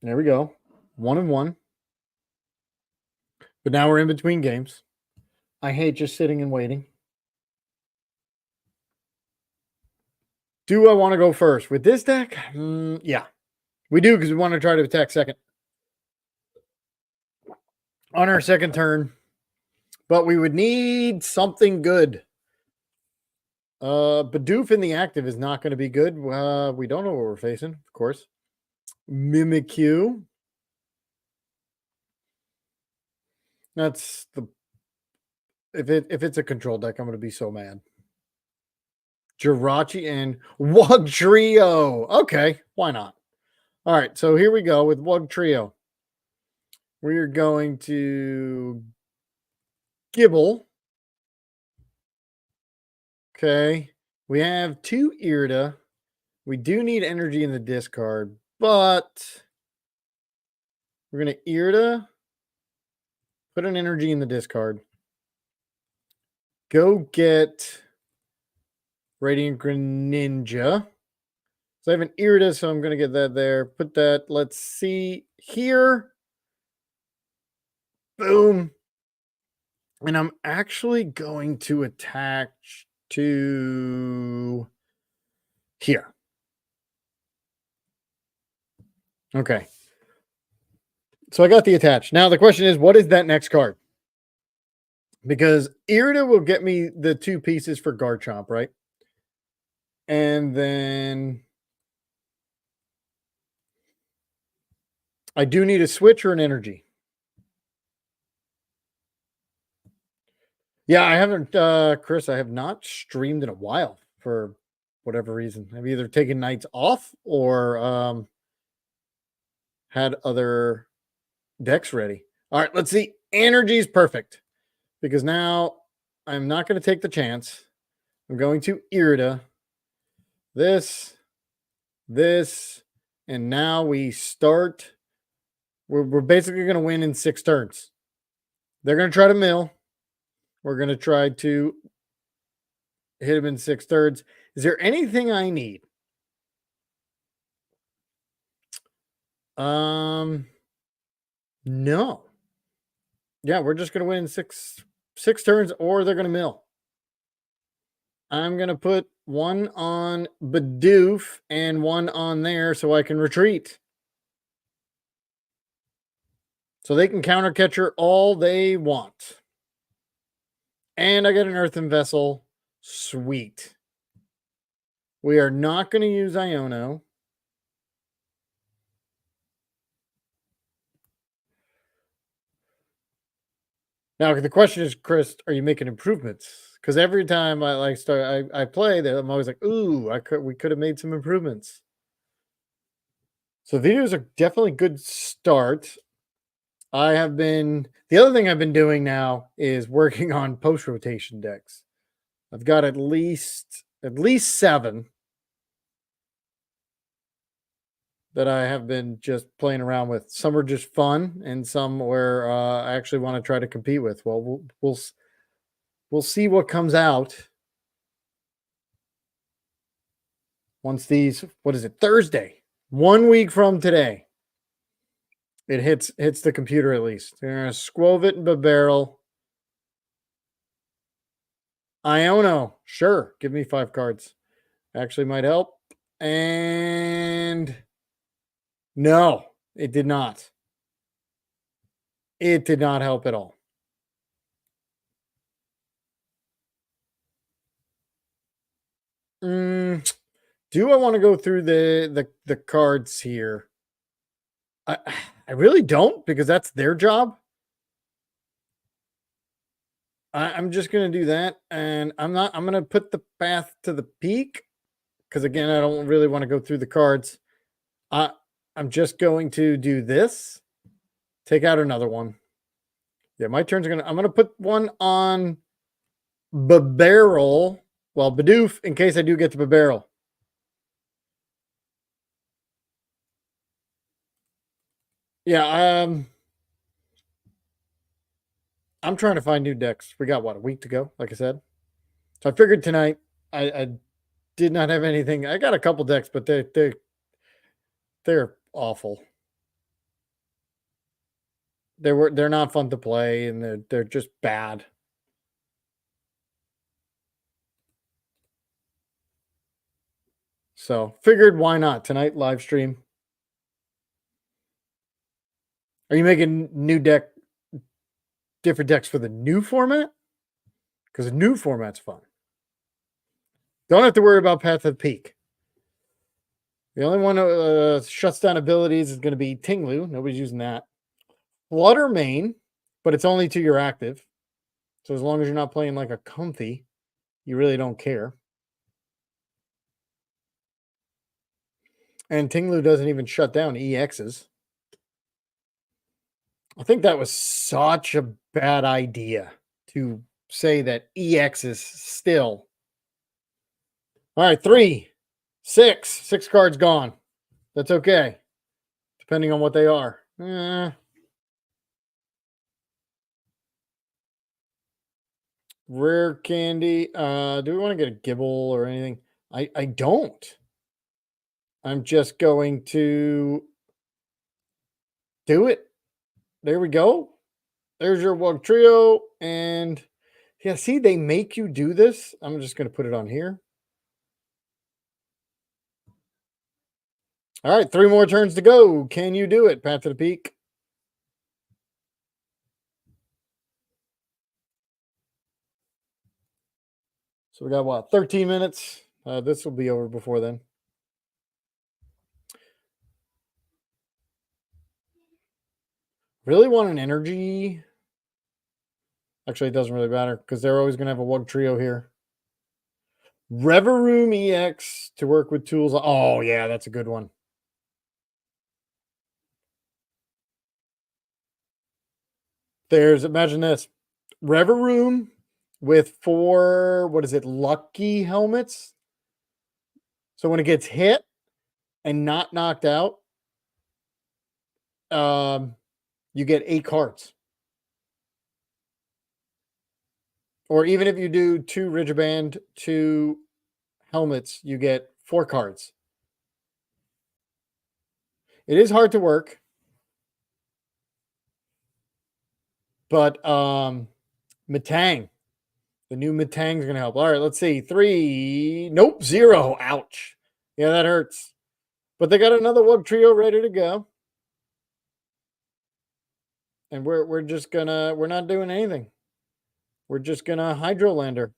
There we go. 1-1. But now we're in between games. I hate just sitting and waiting. Do I want to go first with this deck? Yeah, we do because we want to try to attack second on our second turn. But we would need something good. Bidoof in the active is not going to be good. We don't know what we're facing, of course. Mimikyu. That's the if it's a control deck, I'm going to be so mad. Jirachi and Wug Trio. Okay, why not? All right, so here we go with Wug Trio. We're going to Gibble. Okay, we have 2 Irida. We do need energy in the discard, but we're going to Irida, put an energy in the discard. Go get Radiant Greninja. So I have an Irida, so I'm going to get that there. Put that. Let's see. here. Boom. And I'm actually going to attach to here. Okay. So I got the attach. Now the question is, what is that next card? Because Irida will get me the 2 pieces for Garchomp, right? And then I do need a switch or an energy. Yeah, I haven't, Chris, I have not streamed in a while for whatever reason. I've either taken nights off or had other decks ready. All right, let's see. Energy is perfect because now I'm not going to take the chance. I'm going to Irida. This, and now we start. We're basically going to win in 6 turns. They're going to try to mill. We're going to try to hit him in 6 thirds. Is there anything I need? No. Yeah, we're just going to win in six turns, or they're going to mill. I'm going to put one on Bidoof and one on there so I can retreat. So they can counter catcher all they want. And I get an Earthen Vessel. Sweet. We are not going to use Iono. Now, the question is, Chris, are you making improvements? Because every time I play, I'm always like, ooh, we could have made some improvements. So videos are definitely a good start. The other thing I've been doing now is working on post-rotation decks. I've got at least 7 that I have been just playing around with. Some are just fun, and some where I actually want to try to compete with. Well, we'll see what comes out once these. What is it? Thursday, 1 week from today. It hits the computer at least. They're gonna Squovit and Barrel. Iono, sure. Give me 5 cards. Actually might help. And no, it did not. It did not help at all. Do I want to go through the cards here? I really don't, because that's their job. I'm just gonna do that, and I'm gonna put the path to the peak, because again, I don't really want to go through the cards. I'm just going to do this. Take out another one. Yeah, my turn's I'm gonna put one on Barrel. Well, Bidoof, in case I do get to Barrel. Yeah, I'm trying to find new decks. We got what, a week to go, like I said. So I figured tonight I did not have anything. I got a couple decks, but they're awful. They're not fun to play, and they're just bad. So figured, why not tonight live stream? Are you making different decks for the new format? Because the new format's fun. Don't have to worry about Path of Peak. The only one that shuts down abilities is going to be Tinglu. Nobody's using that. Flutter Mane, but it's only to your active. So as long as you're not playing like a Comfy, you really don't care. And Tinglu doesn't even shut down EXs. I think that was such a bad idea to say that EXs still. All right, 3, 6. 6 cards gone. That's okay, depending on what they are. Rare candy. Do we want to get a Gibble or anything? I don't. I'm just going to Do it. There we go. There's your Wug Trio. And yeah, see, they make you do this. I'm just going to put it on here. All right, 3 more turns to go. Can you do it, Pat to the Peak? So we got what, 13 minutes? This will be over before then. Really want an energy? Actually, it doesn't really matter because they're always going to have a Wug Trio here. Reveroom EX to work with tools. Oh, yeah, that's a good one. Imagine this. Reveroom with 4, what is it, lucky helmets? So when it gets hit and not knocked out, you get 8 cards. Or even if you do 2 Ridgeband, 2 helmets, you get 4 cards. It is hard to work. But Metang. The new Metang is going to help. All right, let's see. 3. Nope, 0. Ouch. Yeah, that hurts. But they got another Wug Trio ready to go. And we're just gonna, we're not doing anything. We're just gonna Hydrolander.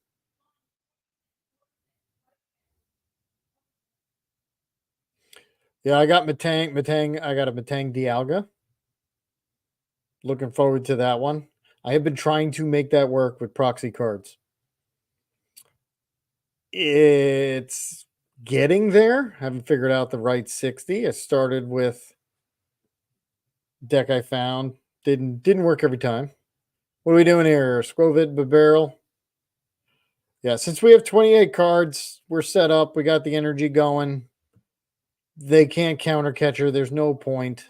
Yeah, I got Metang. I got a Metang Dialga. Looking forward to that one. I have been trying to make that work with proxy cards. It's getting there. Haven't figured out the right 60. I started with deck I found. Didn't work every time. What are we doing here? Scrovid, Barrel. Yeah, since we have 28 cards, we're set up. We got the energy going. They can't counter catcher. There's no point.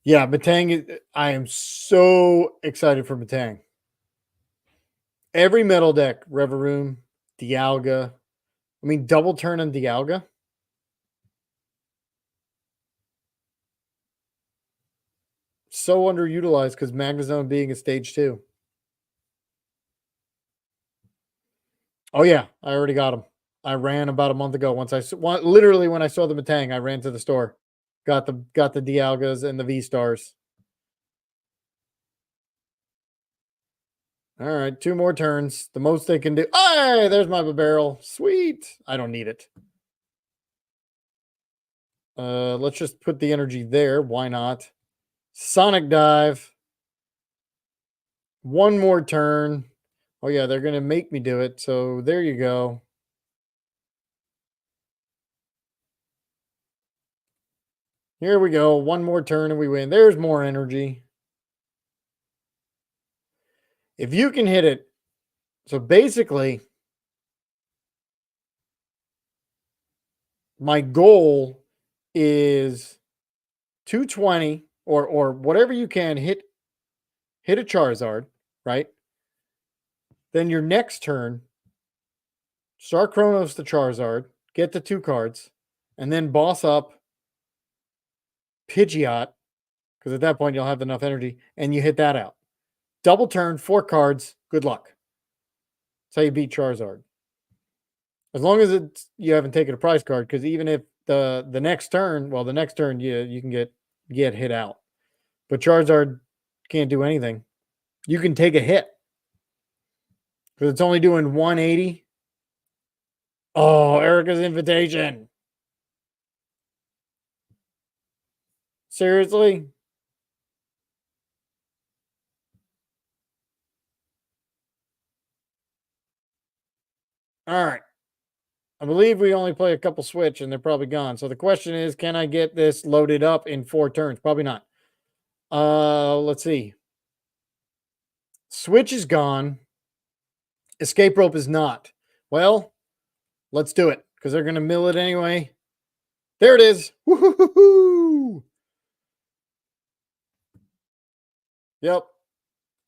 Yeah, Metang. I am so excited for Metang. Every metal deck, Reveroom, Dialga. I mean, double turn on Dialga. So underutilized because Magnezone being a stage 2. Oh yeah, I already got them. I ran about a month ago. Literally when I saw the Metang, I ran to the store, got the Dialgas and the V Stars. All right, 2 more turns. The most they can do. Hey, there's my barrel. Sweet. I don't need it. Let's just put the energy there. Why not? Sonic Dive. 1 more turn. Oh yeah, they're gonna make me do it. So there you go. Here we go. 1 more turn and we win. There's more energy. If you can hit it. So basically, my goal is 220 or whatever you can hit a Charizard, right? Then your next turn, start Chronos the Charizard, get the 2 cards, and then boss up Pidgeot, because at that point you'll have enough energy, and you hit that out. Double turn, 4 cards, good luck. That's how you beat Charizard. As long as you haven't taken a prize card, because even if the next turn, well, the next turn you can get hit out. But Charizard can't do anything. You can take a hit. Because it's only doing 180. Oh, Erica's invitation. Seriously? All right. I believe we only play a couple switch and they're probably gone. So the question is, can I get this loaded up in 4 turns? Probably not. Let's see. Switch is gone. Escape rope is not. Well, let's do it because they're going to mill it anyway. There it is. Woo-hoo-hoo-hoo. Yep.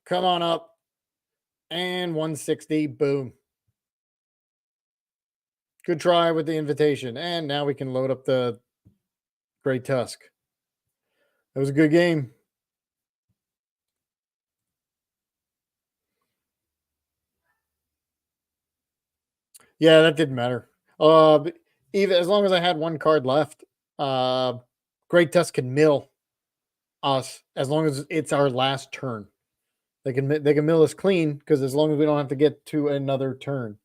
Come on up. And 160. Boom. Good try with the invitation. And now we can load up the Great Tusk. That was a good game. Yeah, that didn't matter. Even as long as I had one card left, Great Tusk can mill us as long as it's our last turn. They can mill us clean because as long as we don't have to get to another turn.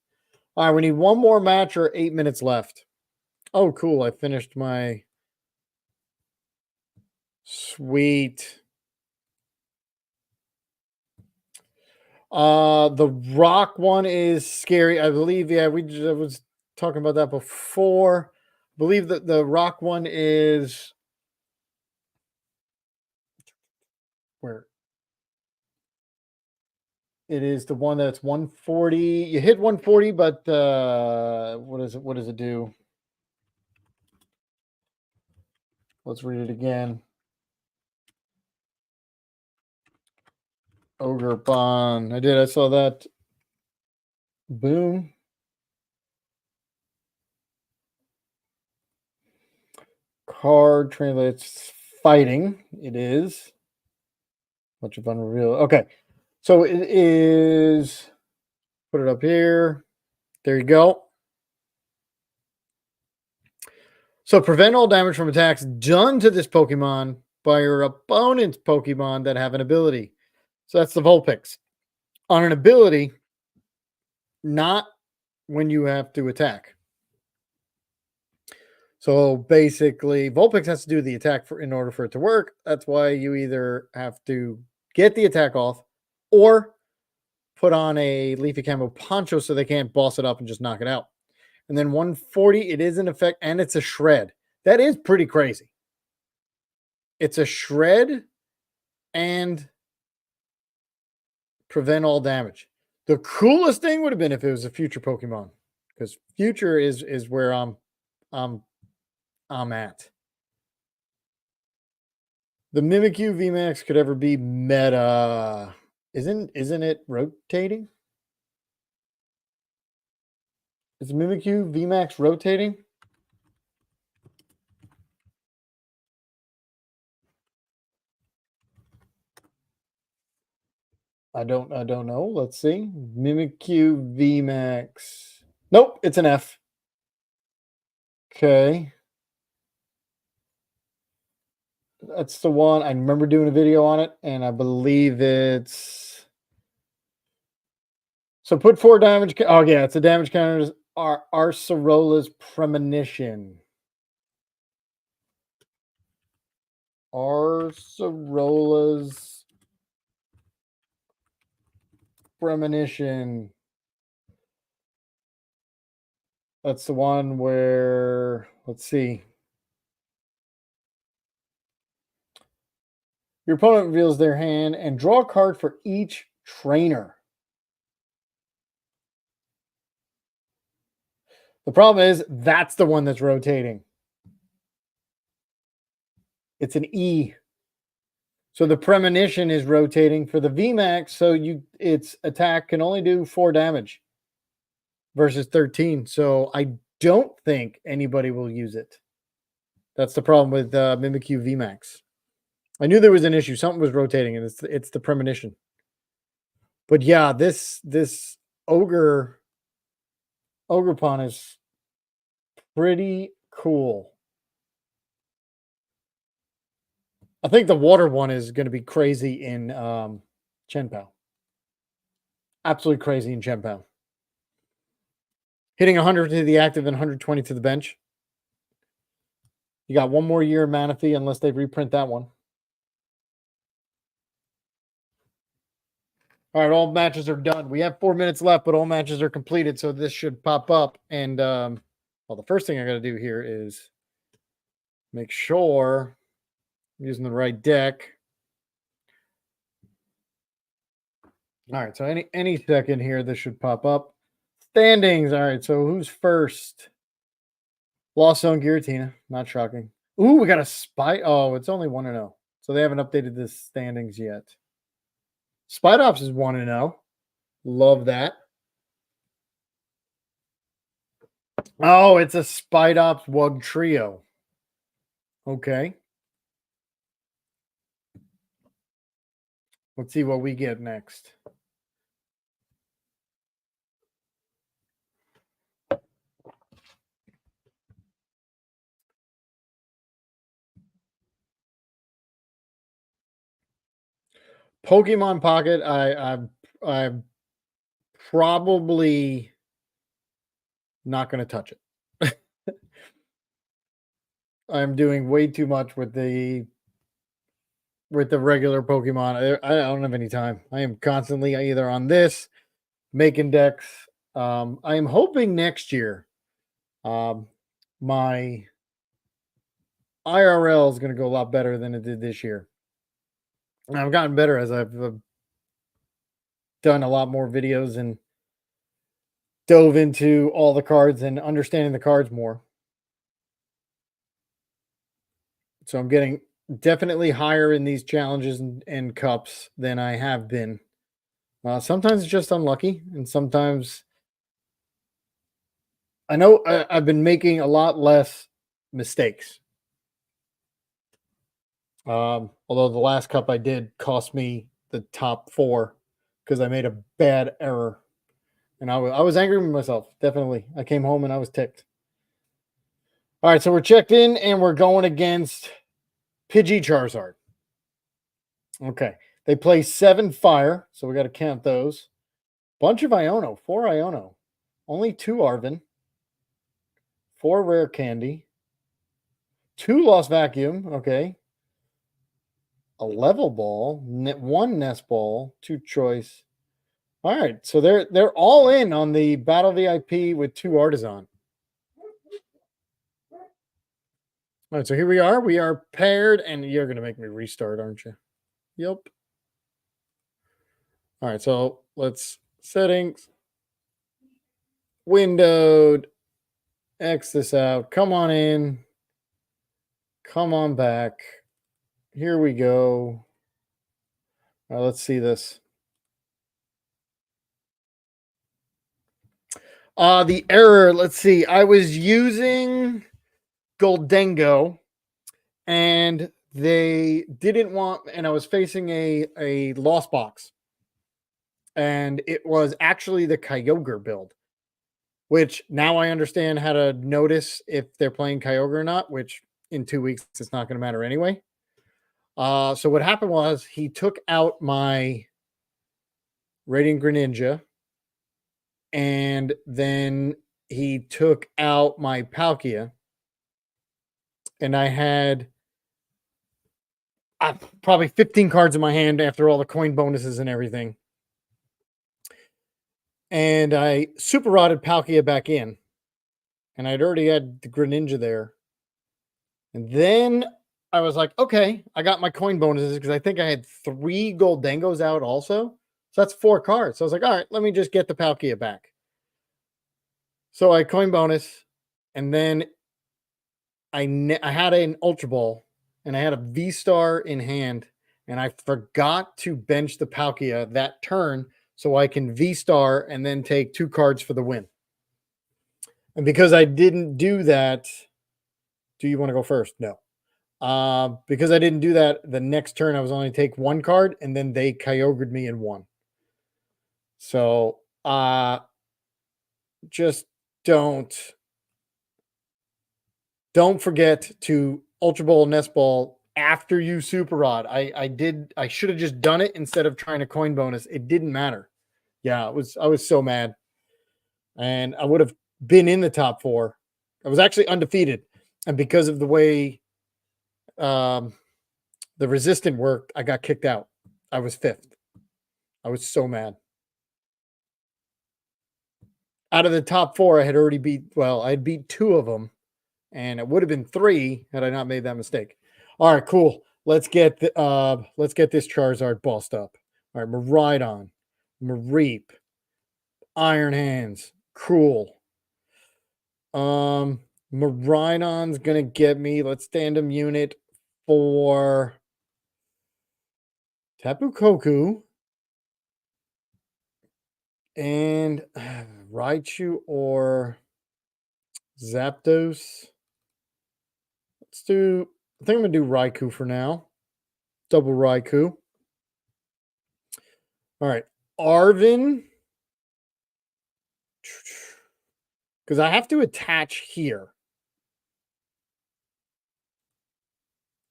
All right, we need one more match or 8 minutes left. Oh, cool! I finished my sweet. The rock one is scary. I believe. Yeah, I was talking about that before. I believe that the rock one is where it is the one that's 140. You hit 140, but what is it? What does it do? Let's read it again. Ogre Bond. I did. I saw that. Boom. Card translates fighting. It is. Much of unreal. Okay. So it is. Put it up here. There you go. So prevent all damage from attacks done to this Pokemon by your opponent's Pokemon that have an ability. So that's the Vulpix. On an ability, not when you have to attack. So basically, Vulpix has to do the attack in order for it to work. That's why you either have to get the attack off or put on a Leafy Camo Poncho so they can't boss it up and just knock it out. And then 140, it is in effect, and it's a shred. That is pretty crazy. It's a shred and prevent all damage. The coolest thing would have been if it was a future Pokemon, because future is where I'm at. The Mimikyu VMAX could ever be meta. Isn't it rotating? Is Mimikyu VMAX rotating? I don't know. Let's see. Mimikyu VMAX. Nope, it's an F. Okay. That's the one. I remember doing a video on it, and I believe it's. So put 4 damage. Oh, yeah, it's a damage counter. Arcerola's Premonition. Arcerola's Premonition. That's the one where, let's see. Your opponent reveals their hand and draw a card for each trainer. The problem is that's the one that's rotating. It's an E. So the Premonition is rotating for the VMAX. So its attack can only do 4 damage versus 13. So I don't think anybody will use it. That's the problem with Mimikyu VMAX. I knew there was an issue. Something was rotating, and it's the Premonition. But yeah, this Ogre Pond is pretty cool. I think the water one is going to be crazy in Chenpao. Absolutely crazy in Chenpao. Hitting 100 to the active and 120 to the bench. You got 1 more year of Manaphy unless they reprint that one. All right, all matches are done. We have 4 minutes left, but all matches are completed, so this should pop up. And well, the first thing I got to do here is make sure I'm using the right deck. All right, so any second here, this should pop up. Standings. All right, so who's first? Lost Zone Giratina. Not shocking. Ooh, we got a spy. Oh, it's only 1-0. So they haven't updated the standings yet. Spidops is 1-0. Love that. Oh, it's a Spidops Wug Trio. Okay. Let's see what we get next. Pokemon Pocket. I'm probably not going to touch it. I'm doing way too much with the regular Pokemon. I don't have any time. I am constantly either on this making decks. I am hoping next year, um, my IRL is going to go a lot better than it did this year. And I've gotten better as I've done a lot more videos and dove into all the cards and understanding the cards more. So I'm getting definitely higher in these challenges and cups than I have been. Sometimes it's just unlucky, and sometimes I know I've been making a lot less mistakes. Although the last cup I did cost me the top 4 because I made a bad error, and I was angry with myself. Definitely, I came home and I was ticked. All right, so we're checked in, and we're going against Pidgey Charizard. Okay, they play 7 fire, so we got to count those. Bunch of Iono, 4 Iono, only 2 Arvin, 4 rare candy, 2 lost vacuum. Okay, a level ball, 1 nest ball, 2 choice. All right, so they're all in on the battle VIP with 2 artisan. All right, so here we are. We are paired, and you're gonna make me restart, aren't you? Yep. All right, so let's settings, windowed, X this out. Come on in. Come on back. Here we go. All right, let's see this. The error, let's see. I was using Goldengo, and they didn't want, and I was facing a lost box. And it was actually the Kyogre build, which now I understand how to notice if they're playing Kyogre or not, which in 2 weeks it's not going to matter anyway. So what happened was he took out my Radiant Greninja, and then he took out my Palkia, and I had probably 15 cards in my hand after all the coin bonuses and everything. And I super rotted Palkia back in, and I'd already had the Greninja there. And then I was like, okay, I got my coin bonuses because I think I had 3 Goldengos out also. So that's 4 cards. So I was like, all right, let me just get the Palkia back. So I coin bonus, and then I had an Ultra Ball, and I had a V-Star in hand, and I forgot to bench the Palkia that turn so I can V-Star and then take 2 cards for the win. And because I didn't do that, do you want to go first? No. Because I didn't do that, the next turn I was only take 1 card, and then they Kyogre'd me and won. So just don't forget to Ultra Ball, Nest Ball after you Super Rod. I should have just done it instead of trying to coin bonus. It didn't matter. Yeah, I was so mad. And I would have been in the top 4. I was actually undefeated. And because of the way the resistant worked, I got kicked out. I was 5th. I was so mad. Out of the top 4, I had already I'd beat 2 of them, and it would have been 3 had I not made that mistake. All right, cool. Let's get this Charizard bossed up. All right, Miraidon, Mareep, Iron Hands, Cruel. Miraidon's gonna get me. Let's stand unit for Tapu Koku and Raichu or Zapdos. I think I'm going to do Raikou for now. Double Raikou. All right. Arvin. Because I have to attach here.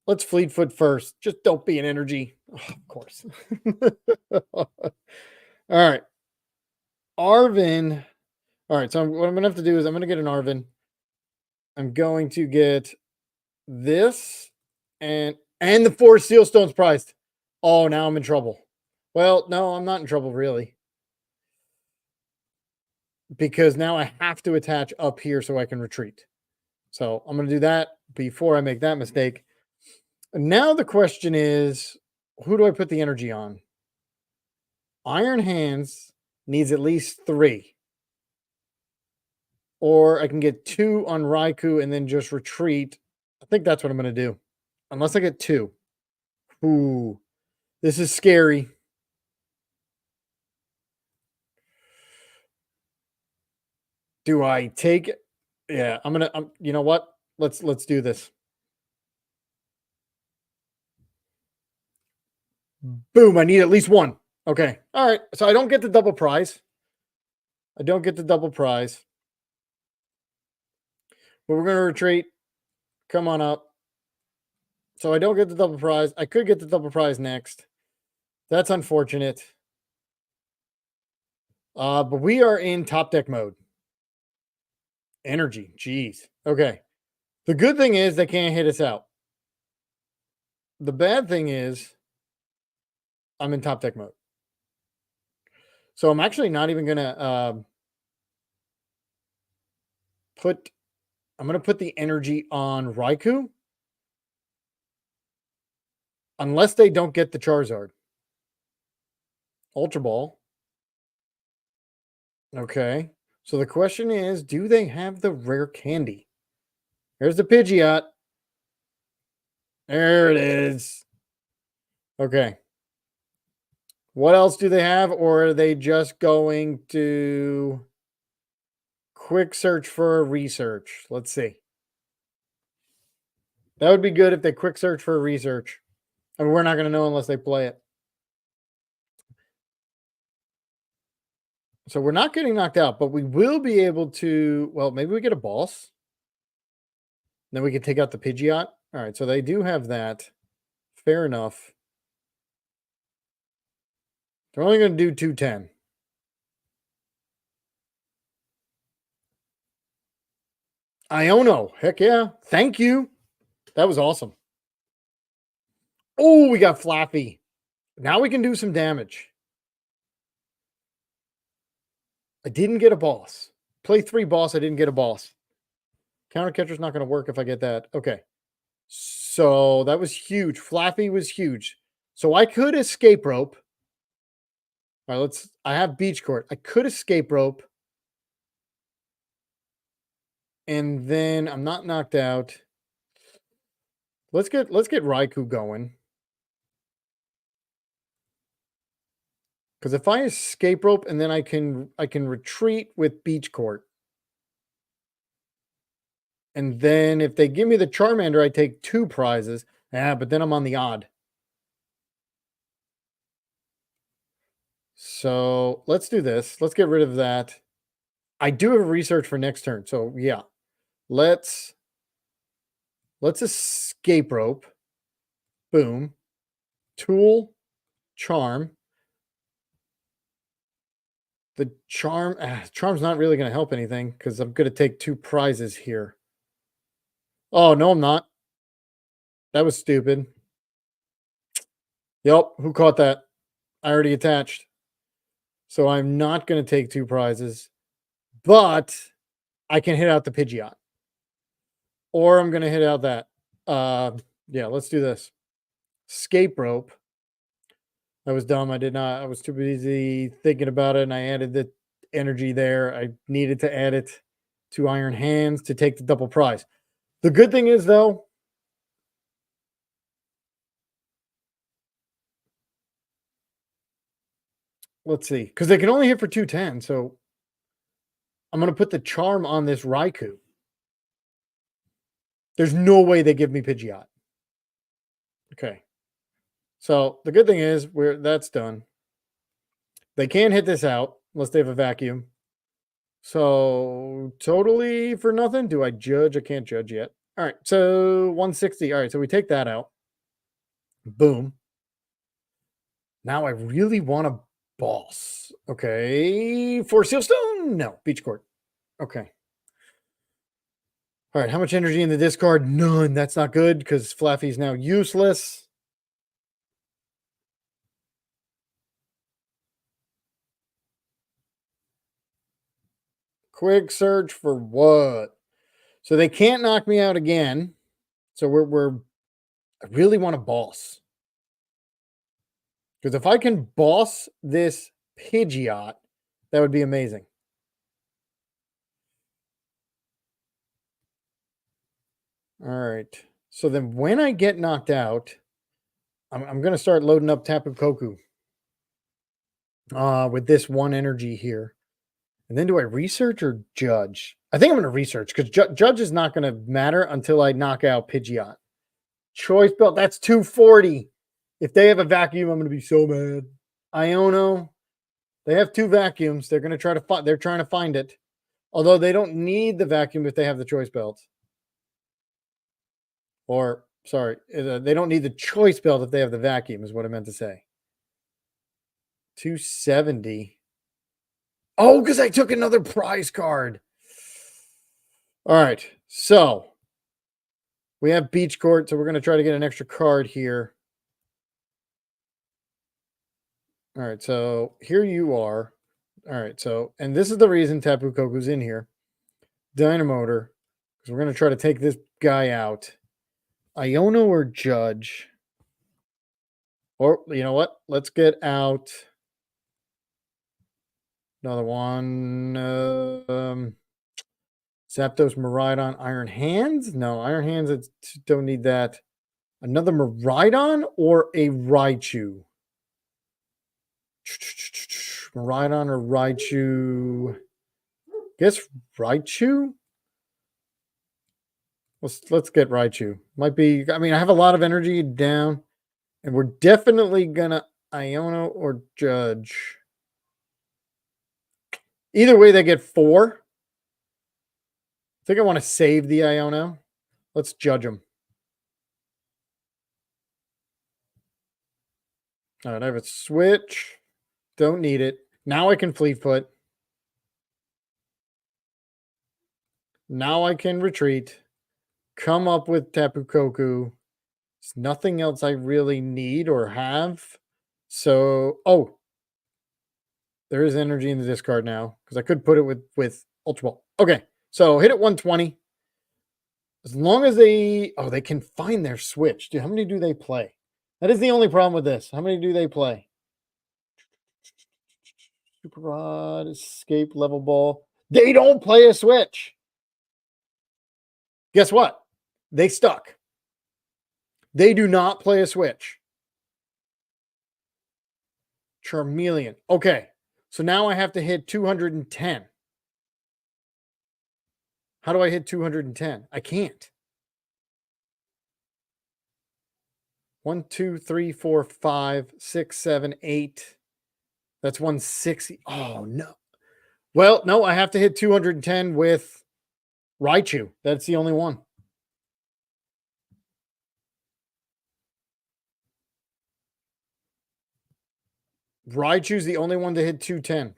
Let's Fleetfoot first. Just don't be an energy. Oh, of course. All right. Arvin. All right. So what I'm going to have to do is I'm going to get an Arvin. I'm going to get this and the 4 Seal Stones prized. Oh, now I'm in trouble. Well, no, I'm not in trouble really. Because now I have to attach up here so I can retreat. So I'm going to do that before I make that mistake. Now the question is, who do I put the energy on? Iron Hands needs at least 3. Or I can get 2 on Raikou and then just retreat. I think that's what I'm going to do. Unless I get 2. Ooh, this is scary. Do I take it? Yeah, you know what? Let's do this. Boom, I need at least 1. Okay. All right. So I don't get the double prize. I don't get the double prize. But we're going to retreat. Come on up. So I don't get the double prize. I could get the double prize next. That's unfortunate. But we are in top deck mode. Energy. Jeez. Okay. The good thing is they can't hit us out. The bad thing is I'm in top deck mode. So I'm actually not even going to put the energy on Raikou. Unless they don't get the Charizard. Ultra Ball. Okay. So the question is, do they have the rare candy? There's the Pidgeot. There it is. Okay. What else do they have? Or are they just going to quick search for a research? Let's see. That would be good if they quick search for a research. I mean, we're not going to know unless they play it. So we're not getting knocked out, but we will be able to, well, maybe we get a boss. Then we can take out the Pidgeot. All right, so they do have that. Fair enough. They're only going to do 210. Iono. Heck yeah. Thank you. That was awesome. Oh, we got Flappy. Now we can do some damage. I didn't get a boss. Play 3 boss. I didn't get a boss. Counter catcher's not going to work if I get that. Okay. So that was huge. Flappy was huge. So I could escape rope. All right, I have beach court. I could escape rope. And then I'm not knocked out. Let's get Raikou going. Because if I escape rope and then I can retreat with beach court. And then if they give me the Charmander, I take 2 prizes. Yeah, but then I'm on the odd. So let's do this. Let's get rid of that. I do have a research for next turn. So yeah, let's escape rope. Boom. Tool. Charm. The charm's not really going to help anything because I'm going to take 2 prizes here. Oh, no, I'm not. That was stupid. Yep, who caught that? I already attached. So I'm not going to take 2 prizes, but I can hit out the Pidgeot. Or I'm going to hit out that. Yeah, let's do this. Escape rope. That was dumb. I was too busy thinking about it, and I added the energy there. I needed to add it to Iron Hands to take the double prize. The good thing is, though, let's see, because they can only hit for 210, so I'm going to put the charm on this Raikou. There's no way they give me Pidgeot. Okay. So the good thing is that's done. They can't hit this out unless they have a vacuum. So totally for nothing. Do I judge? I can't judge yet. All right. So 160. All right. So we take that out. Boom. Now I really want a boss. Okay. For Sealstone? No. Beach Court. Okay. All right. How much energy in the discard? None. That's not good because Flaffy's now useless. Quick search for what? So they can't knock me out again. So I really want a boss. Because if I can boss this Pidgeot, that would be amazing. All right. So then when I get knocked out, I'm going to start loading up Tapu Koku with this one energy here. And then do I research or judge? I think I'm going to research because judge is not going to matter until I knock out Pidgeot. Choice belt, that's 240. If they have a vacuum, I'm going to be so mad. Iono, they have 2 vacuums. They're going to try to find. They're trying to find it. Although they don't need the vacuum if they have the choice belt. Or, sorry, they don't need the choice belt if they have the vacuum, is what I meant to say. 270. Oh, because I took another prize card. All right. So we have Beach Court. So we're going to try to get an extra card here. All right. So here you are. All right. So, and this is the reason Tapu Koku's in here. Dynamotor. Because we're going to try to take this guy out. Iono or Judge? Or, you know what? Let's get out another one. Zapdos, Miraidon, Iron Hands? No, Iron Hands, don't need that. Another Miraidon or a Raichu? Miraidon or Raichu? Guess Raichu? Let's get Raichu. Might be, I mean, I have a lot of energy down, and we're definitely gonna Iono or Judge. Either way, they get 4. I think I want to save the Iono. Let's judge them. All right, I have a switch. Don't need it. Now I can Fleet Foot. Now I can retreat. Come up with Tapu Koku. There's nothing else I really need or have. So, oh. There is energy in the discard now. Because I could put it with Ultra Ball. Okay. So hit it 120. As long as they can find their switch. Dude, how many do they play? That is the only problem with this. How many do they play? Super Rod, Escape, Level Ball. They don't play a switch. Guess what? They stuck. They do not play a switch. Charmeleon. Okay. So now I have to hit 210. How do I hit 210? I can't. 1, 2, 3, 4, 5, 6, 7, 8. That's 160. Oh, no. Well, no, I have to hit 210 with Raichu. That's the only one. Raichu's the only one to hit 210.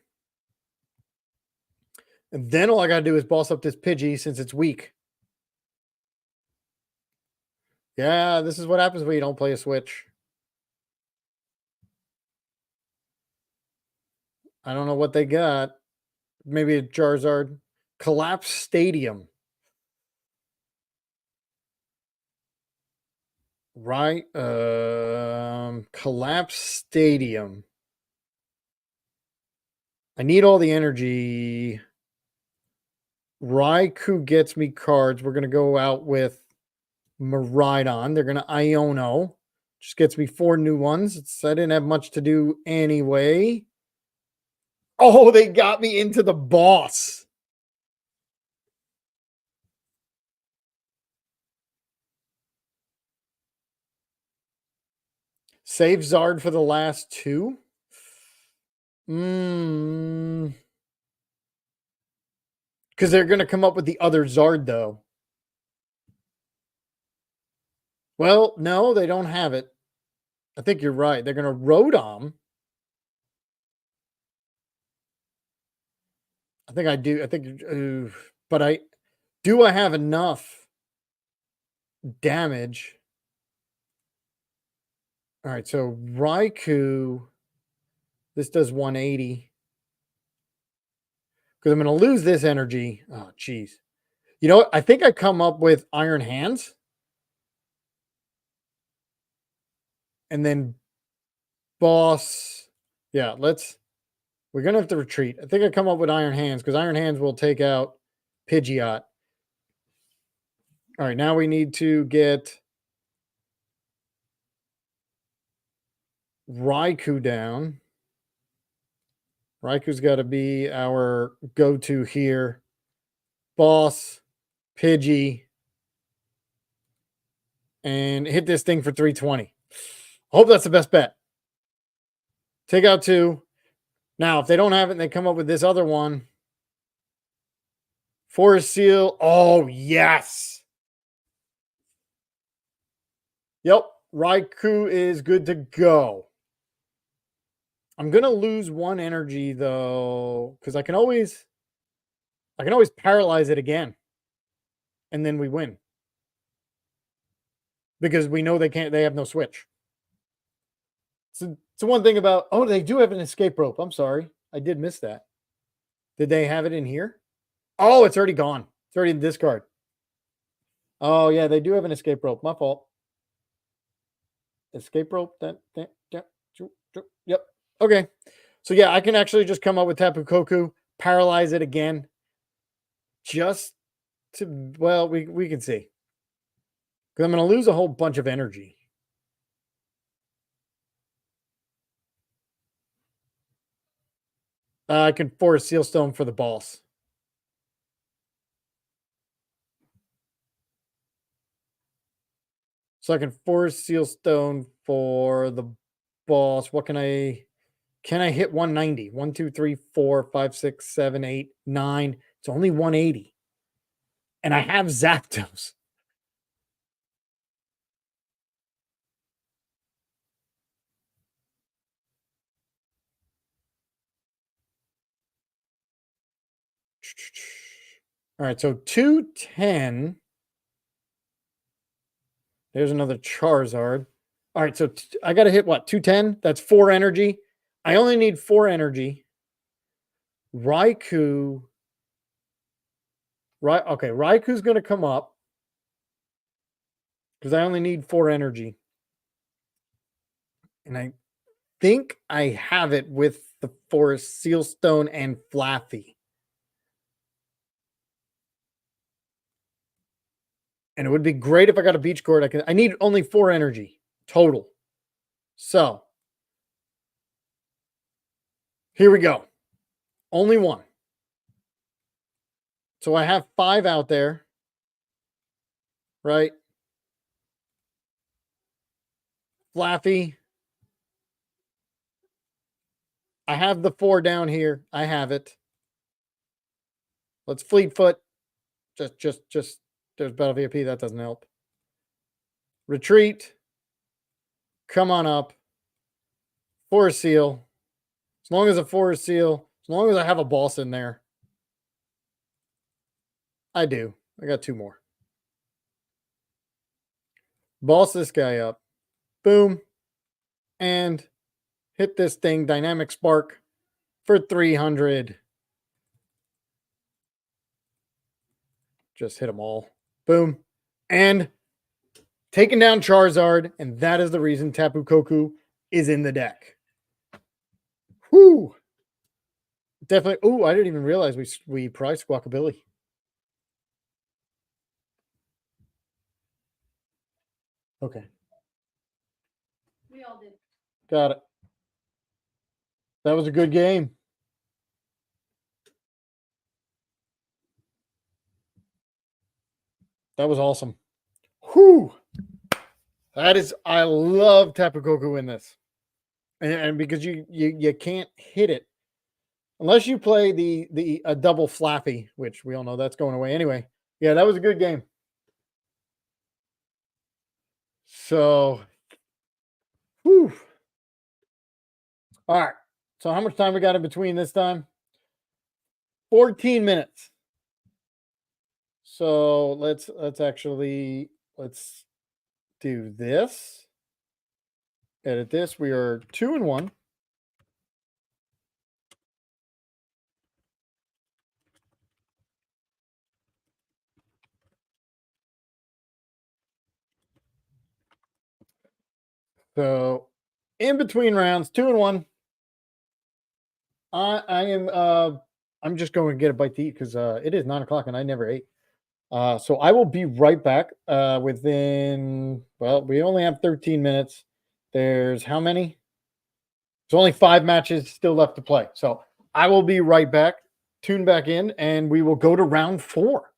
And then all I got to do is boss up this Pidgey since it's weak. Yeah, this is what happens when you don't play a switch. I don't know what they got. Maybe a Charizard. Collapse Stadium. Right. Collapse Stadium. I need all the energy. Raikou gets me cards. We're going to go out with Miraidon. They're going to Iono. Just gets me 4 new ones. I didn't have much to do anyway. Oh, they got me into the boss. Save Zard for the last two. Because they're going to come up with the other Zard, though. Well, no, they don't have it. I think you're right. They're going to Rotom. I think I do. I think, but I have enough damage? All right, so Raikou, this does 180. Because I'm going to lose this energy. Oh, geez. You know what? I think I come up with Iron Hands. And then Boss. Yeah, we're going to have to retreat. I think I come up with Iron Hands because Iron Hands will take out Pidgeot. All right, now we need to get Raikou down. Raikou's got to be our go-to here. Boss, Pidgey, and hit this thing for 320. Hope that's the best bet. Take out two. Now, if they don't have it and they come up with this other one, Forest Seal. Oh, yes. Yep. Raikou is good to go. I'm going to lose one energy, though, because I can always paralyze it again. And then we win. Because we know they have no switch. So one thing about, oh, they do have an escape rope. I'm sorry. I did miss that. Did they have it in here? Oh, it's already gone. It's already in the discard. Oh, yeah, they do have an escape rope. My fault. Escape rope. Yep. Okay. So, yeah, I can actually just come up with Tapu Koko, paralyze it again. Just to, well, we can see. Because I'm going to lose a whole bunch of energy. I can force Seal Stone for the boss. So I can force Seal Stone for the boss. What can I hit 190? 1, 2, 3, 4, 5, 6, 7, 8, 9. It's only 180. And I have Zapdos. All right, so 210. There's another Charizard. All right, so I got to hit what? 210? That's 4 energy. I only need 4 energy. Raikou. Right, okay, Raikou's going to come up because I only need 4 energy. And I think I have it with the Forest Seal Stone and Flaffy. And it would be great if I got a Beach Gourd. I need only 4 energy total. So here we go. Only 1. So I have 5 out there. Right? Flaffy. I have the 4 down here. I have it. Let's Fleetfoot. Just there's Battle VIP. That doesn't help. Retreat. Come on up. Forest Seal. As long as a Forest Seal. As long as I have a boss in there. I do. I got 2 more. Boss this guy up. Boom. And hit this thing. Dynamic Spark for 300. Just hit them all. Boom. And taking down Charizard. And that is the reason Tapu Koko is in the deck. Whoo. Definitely. Oh, I didn't even realize we priced Squawkabilly. Okay. We all did. Got it. That was a good game. That was awesome. Whoo. That is, I love Tapu Koko in this, and because you can't hit it unless you play the double Flappy, which we all know that's going away anyway. Yeah, that was a good game. So, whew. All right. So how much time we got in between this time? 14 minutes. So let's do this. Edit this. We are 2-1. So in between rounds, 2-1. I'm just going to get a bite to eat because it is 9 o'clock and I never ate. So I will be right back within, well, we only have 13 minutes. There's how many? There's only 5 matches still left to play. So I will be right back. Tune back in and we will go to round 4.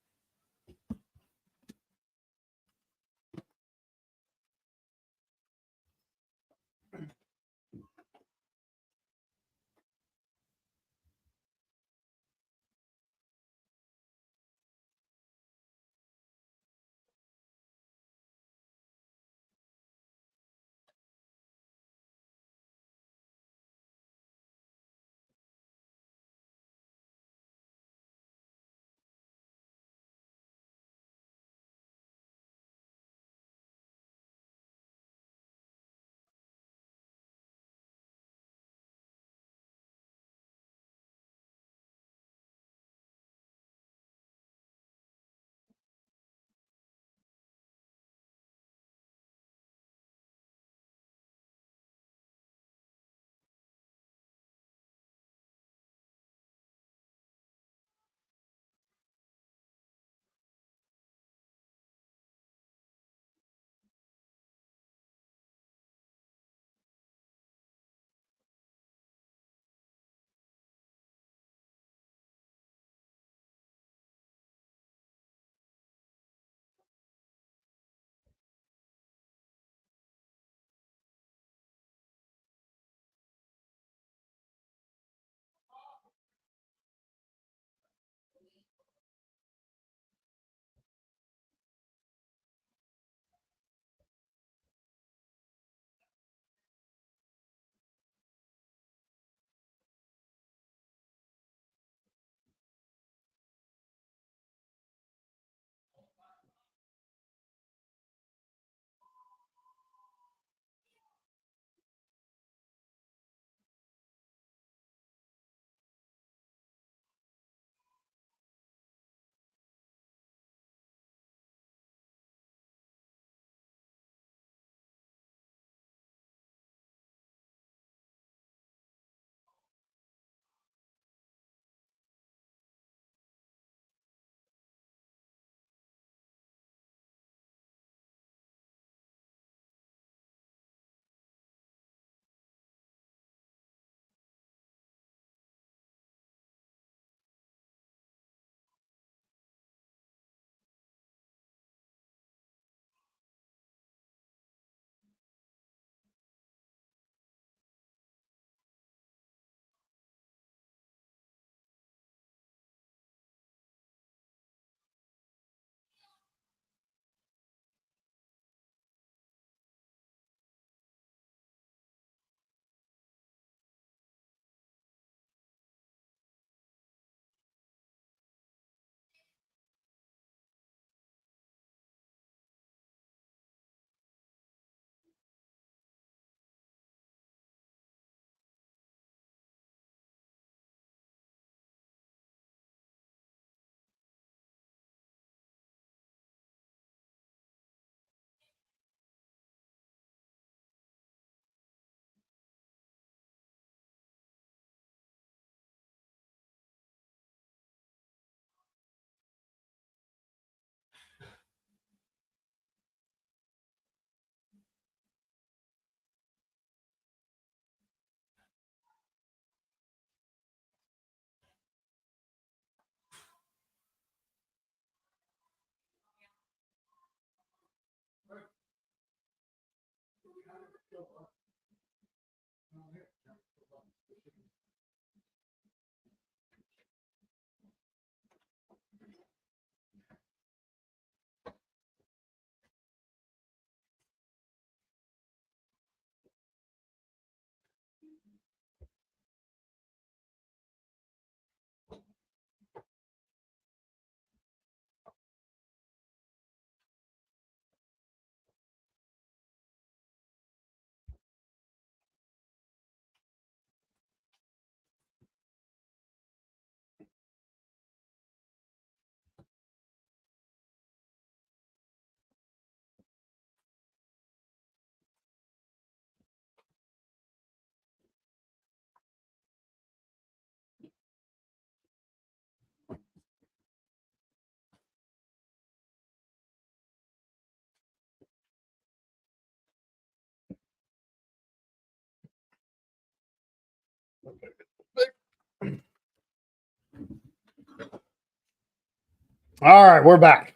All right, we're back.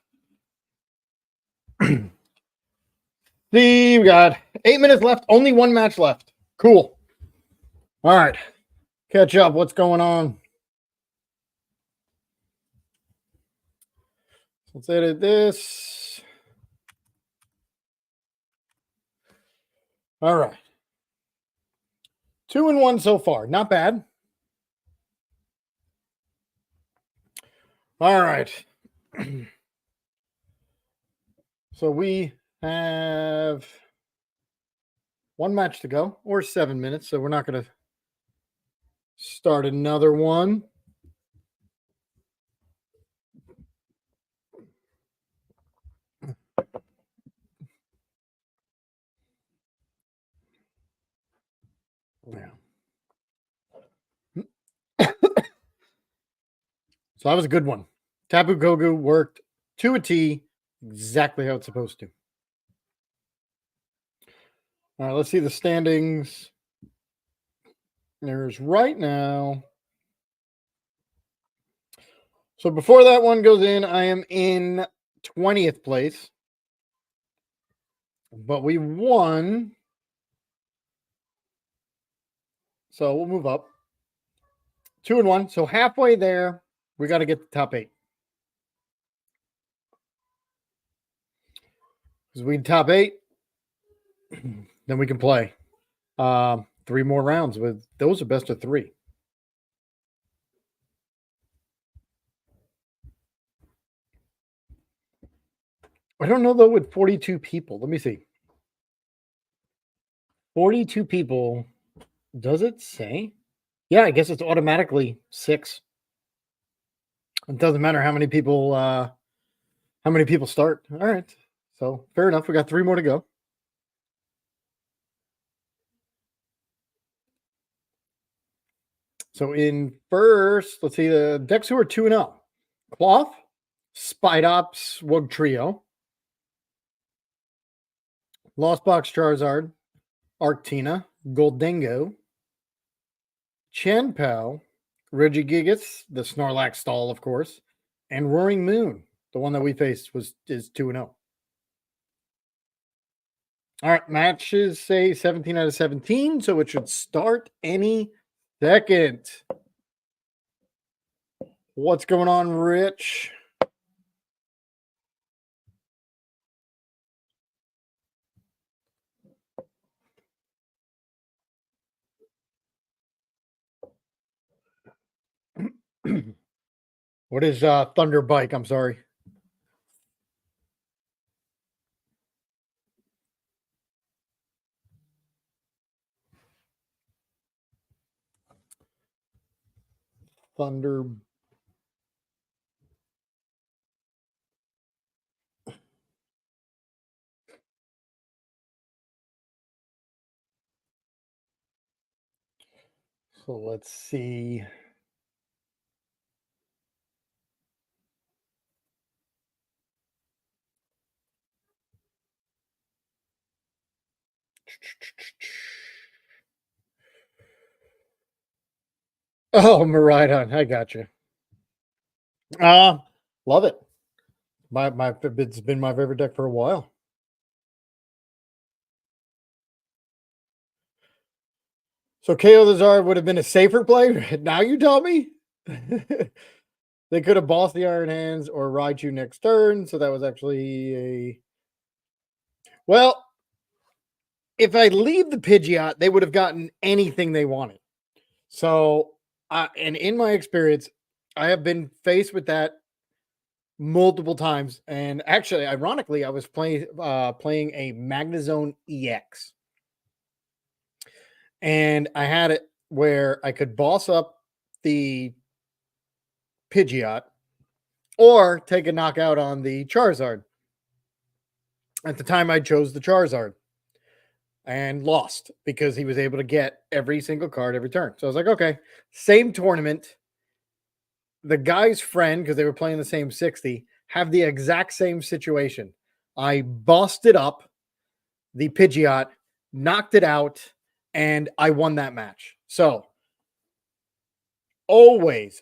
See, we got 8 minutes left. Only one match left. Cool. All right. Catch up. What's going on? Let's edit this. All right. 2-1 so far. Not bad. All right. So we have one match to go, or 7 minutes. So we're not going to start another one. Yeah. So that was a good one. Tapu Kogu worked to a T, exactly how it's supposed to. All right, let's see the standings. There's right now. So before that one goes in, I am in 20th place. But we won. So we'll move up. 2-1. So halfway there, we got to get the top 8. Because we top 8, then we can play 3 more rounds with those are best of 3. I don't know though with 42 people. Let me see. 42 people. Does it say? Yeah, I guess it's automatically 6. It doesn't matter how many people start. All right. So fair enough. We got 3 more to go. So in first, let's see the decks who are 2-0. Cloth, Spidops, Wug Trio, Lost Box Charizard, Arctina, Goldengo, Chanpao, Regigigas, the Snorlax stall, of course, and Roaring Moon. The one that we faced is 2-0. All right, matches say 17 out of 17, so it should start any second. What's going on, Rich? What is Thunder Bike? I'm sorry. Thunder. So let's see. Oh, Miraidon. I got you. Love it. It's been my favorite deck for a while. So KO the Zard would have been a safer play. Now you tell me. They could have bossed the Iron Hands or Raichu next turn. So that was actually a... Well, if I leave the Pidgeot, they would have gotten anything they wanted. So, and in my experience, I have been faced with that multiple times. And actually, ironically, I was playing a Magnezone EX. And I had it where I could boss up the Pidgeot or take a knockout on the Charizard. At the time, I chose the Charizard and lost because he was able to get every single card every turn. So I was like, okay, same tournament. The guy's friend, because they were playing the same 60, have the exact same situation. I bossed it up, the Pidgeot, knocked it out, and I won that match. So always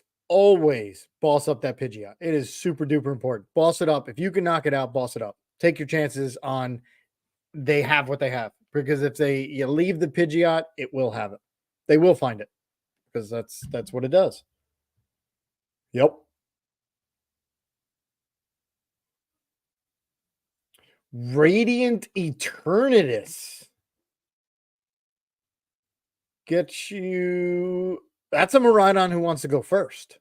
boss up that Pidgeot. It is super duper important. Boss it up. If you can knock it out, boss it up. Take your chances on they have what they have. Because if you leave the Pidgeot, it will have it. They will find it. Because that's what it does. Yep. Radiant Eternatus. Get you... That's a Miraidon who wants to go first.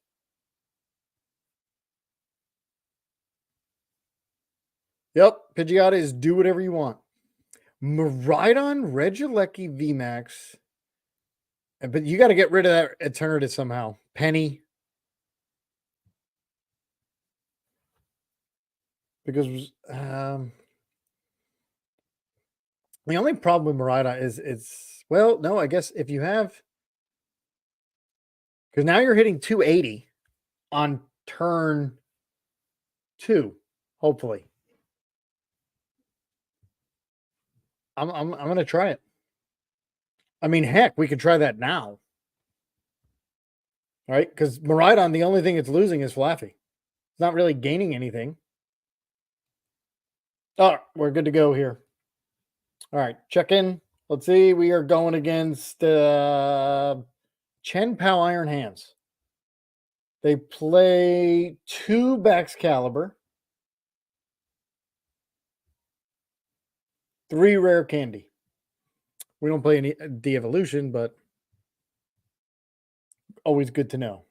Yep. Pidgeot is do whatever you want. Miraidon, Regieleki, VMAX. But you got to get rid of that Eternatus somehow. Penny. Because the only problem with Miraidon is it's... Well, no, I guess if you have... Because now you're hitting 280 on turn 2, hopefully. I'm going to try it. I mean, heck, we could try that now. Right? Because Miraidon, the only thing it's losing is Flaffy. It's not really gaining anything. Oh, we're good to go here. All right, check in. Let's see. We are going against Chen Pao Iron Hands. They play 2 Baxcalibur, 3 Rare Candy. We don't play any De-Evolution, but always good to know.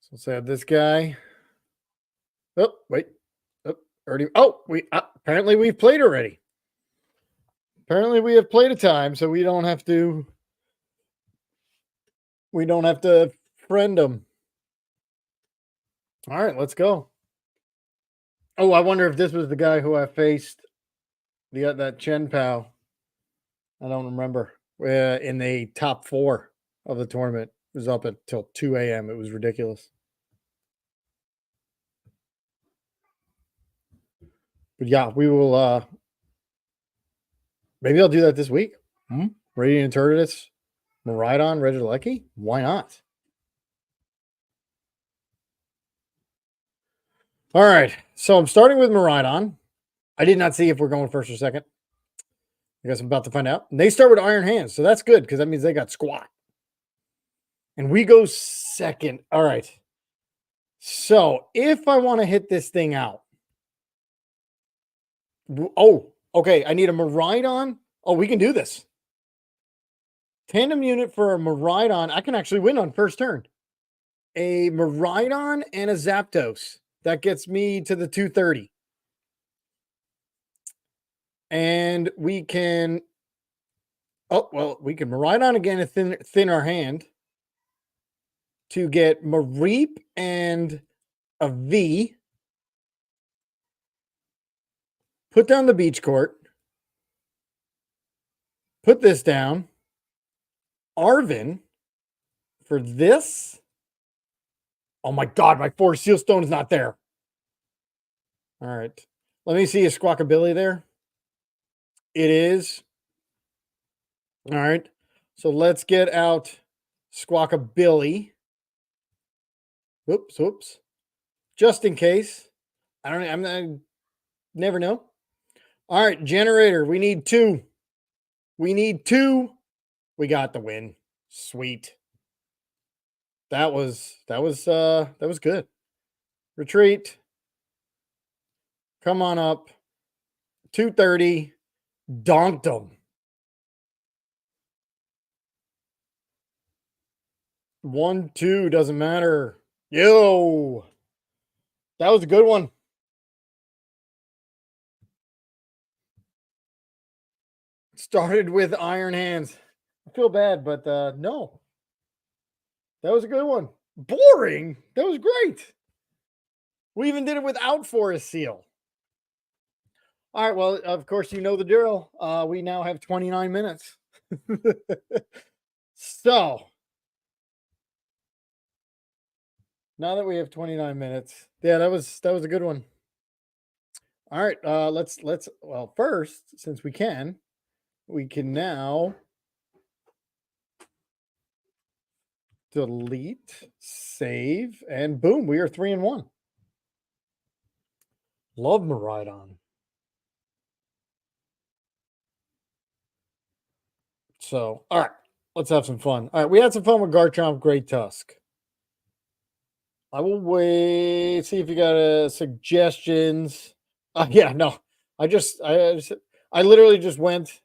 So let's add this guy. Oh, wait. Oh, already. Oh, apparently we've played already. Apparently we have played a time, so we don't have to friend them. All right, let's go. Oh, I wonder if this was the guy who I faced that Chen Pao. I don't remember. In the top 4 of the tournament. It was up until 2 a.m. It was ridiculous. But yeah, we will maybe I'll do that this week. Radiant Eternatus, Miraidon, Regieleki. Why not? All right. So I'm starting with Miraidon. I did not see if we're going first or second. I guess I'm about to find out. And they start with Iron Hands, so that's good because that means they got squat. And we go second. All right. So if I want to hit this thing out. Oh, okay. I need a Miraidon. Oh, we can do this. Tandem unit for a Miraidon. I can actually win on first turn. A Miraidon and a Zapdos. That gets me to the 230. And we can... Oh, well, we can Miraidon again and thin our hand to get Mareep and a V. Put down the beach court. Put this down. Arvin for this. Oh my God, my 4 Seal Stone is not there. All right. Let me see a Squawkabilly there. It is. All right. So let's get out Squawkabilly. Whoops. Just in case. I never know. All right, generator. We need 2. We need 2. We got the win. Sweet. That was good. Retreat. Come on up. 230. Donked them. 1, 2 doesn't matter. Yo. That was a good one. Started with iron hands. I feel bad, but no. That was a good one. Boring. That was great. We even did it without Forest Seal. All right. Well, of course, you know the drill. We now have 29 minutes. So now that we have 29 minutes, yeah, that was a good one. All right. Let's well, first, since we can now delete, save, and boom, we are 3-1. Love Miraidon. So, all right, let's have some fun. All right, we had some fun with Garchomp Great Tusk. I will wait, see if you got suggestions. Yeah, no, I literally just went,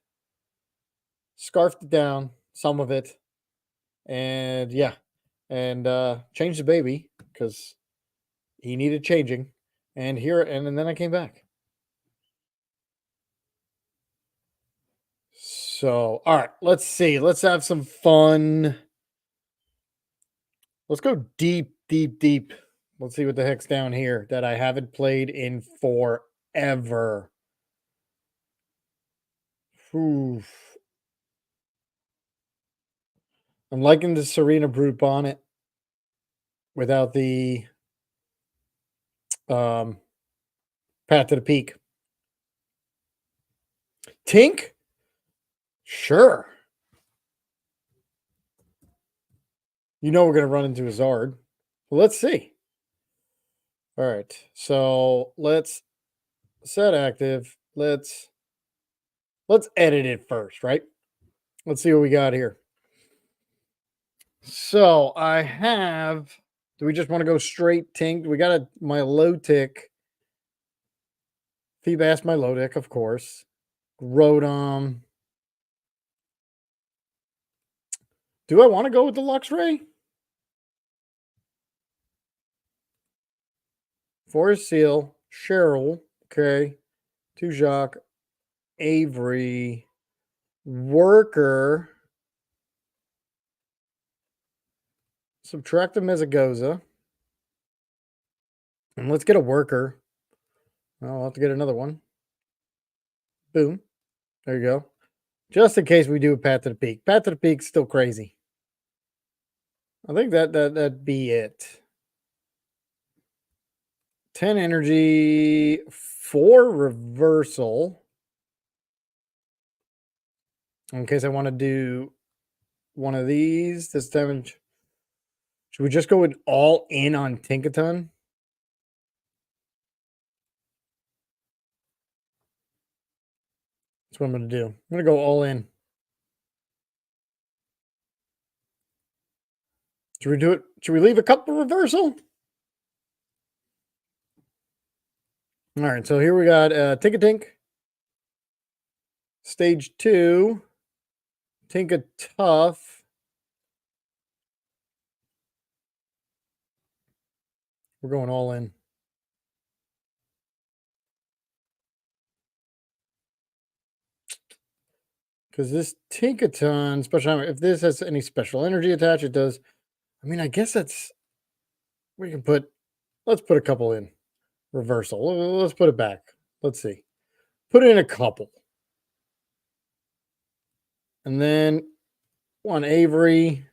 scarfed it down, some of it, and yeah, and changed the baby because he needed changing, and then I came back. So, all right, let's see. Let's have some fun. Let's go deep, deep, deep. Let's see what the heck's down here that I haven't played in forever. Oof. I'm liking the Serena Brute Bonnet without the Path to the Peak. Tink? Sure. You know we're going to run into a Zard. Well, let's see. All right. So let's set active. Let's edit it first, right? Let's see what we got here. So I have. Do we just want to go straight Tink? We got my low tick. Feebas, my low tick, of course. Rotom. Do I want to go with the Luxray? Forest Seal, Cheryl, okay. Tujac, Avery, Worker. Subtract the Mezagoza. And let's get a Worker. I'll have to get another one. Boom. There you go. Just in case we do a Path to the Peak. Path to the Peak's still crazy. I think that'd be it. 10 energy, 4 reversal. In case I want to do one of these, this damage. Should we just go with all in on Tinkaton? That's what I'm going to do. I'm going to go all in. Should we do it? Should we leave a couple reversal? All right, so here we got Tinkatink. Stage 2. Tinkatuff. We're going all in. Because this Tinkaton, especially if this has any special energy attached, it does. I mean, I guess that's. We can put. Let's put a couple in. Reversal. Let's put it back. Let's see. Put in a couple. And then one Avery.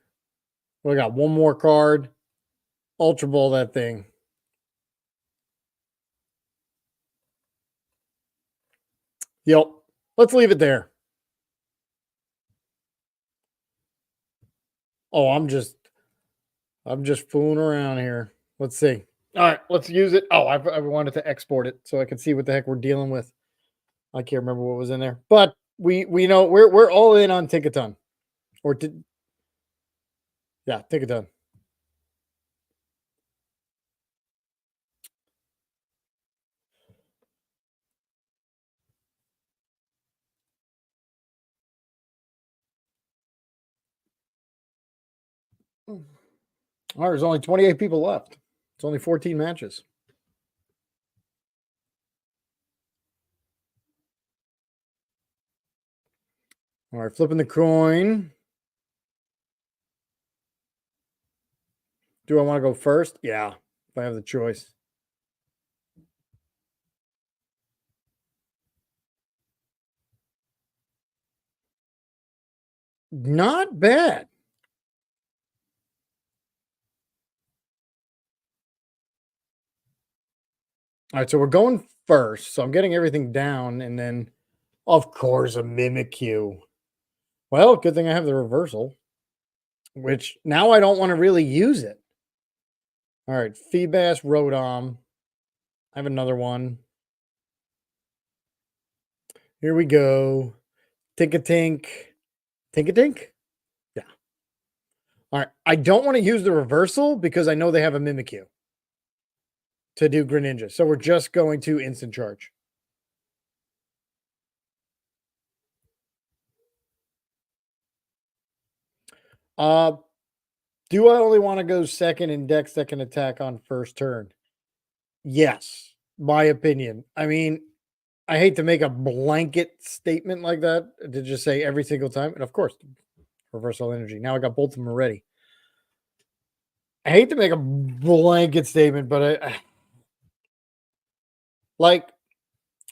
We got one more card. Ultra Ball that thing. Yep. Let's leave it there. Oh, I'm just fooling around here. Let's see. All right, let's use it. Oh, I wanted to export it so I can see what the heck we're dealing with. I can't remember what was in there, but we know we're all in on Tinkaton. Or did yeah, Tinkaton. All right, there's only 28 people left. It's only 14 matches. All right, flipping the coin. Do I want to go first? Yeah, if I have the choice. Not bad. All right, so we're going first. So I'm getting everything down, and then, of course, a Mimikyu. Well, good thing I have the reversal, which now I don't want to really use it. All right, Feebas, Rodom. I have another one. Here we go. Tinkatink. Tinkatink? Yeah. All right. I don't want to use the reversal because I know they have a Mimikyu to do Greninja. So we're just going to instant charge. Do I only want to go second in deck, second attack on first turn? Yes, my opinion. I mean, I hate to make a blanket statement like that to just say every single time. And of course, reversal energy. Now I got both of them already. I hate to make a blanket statement, but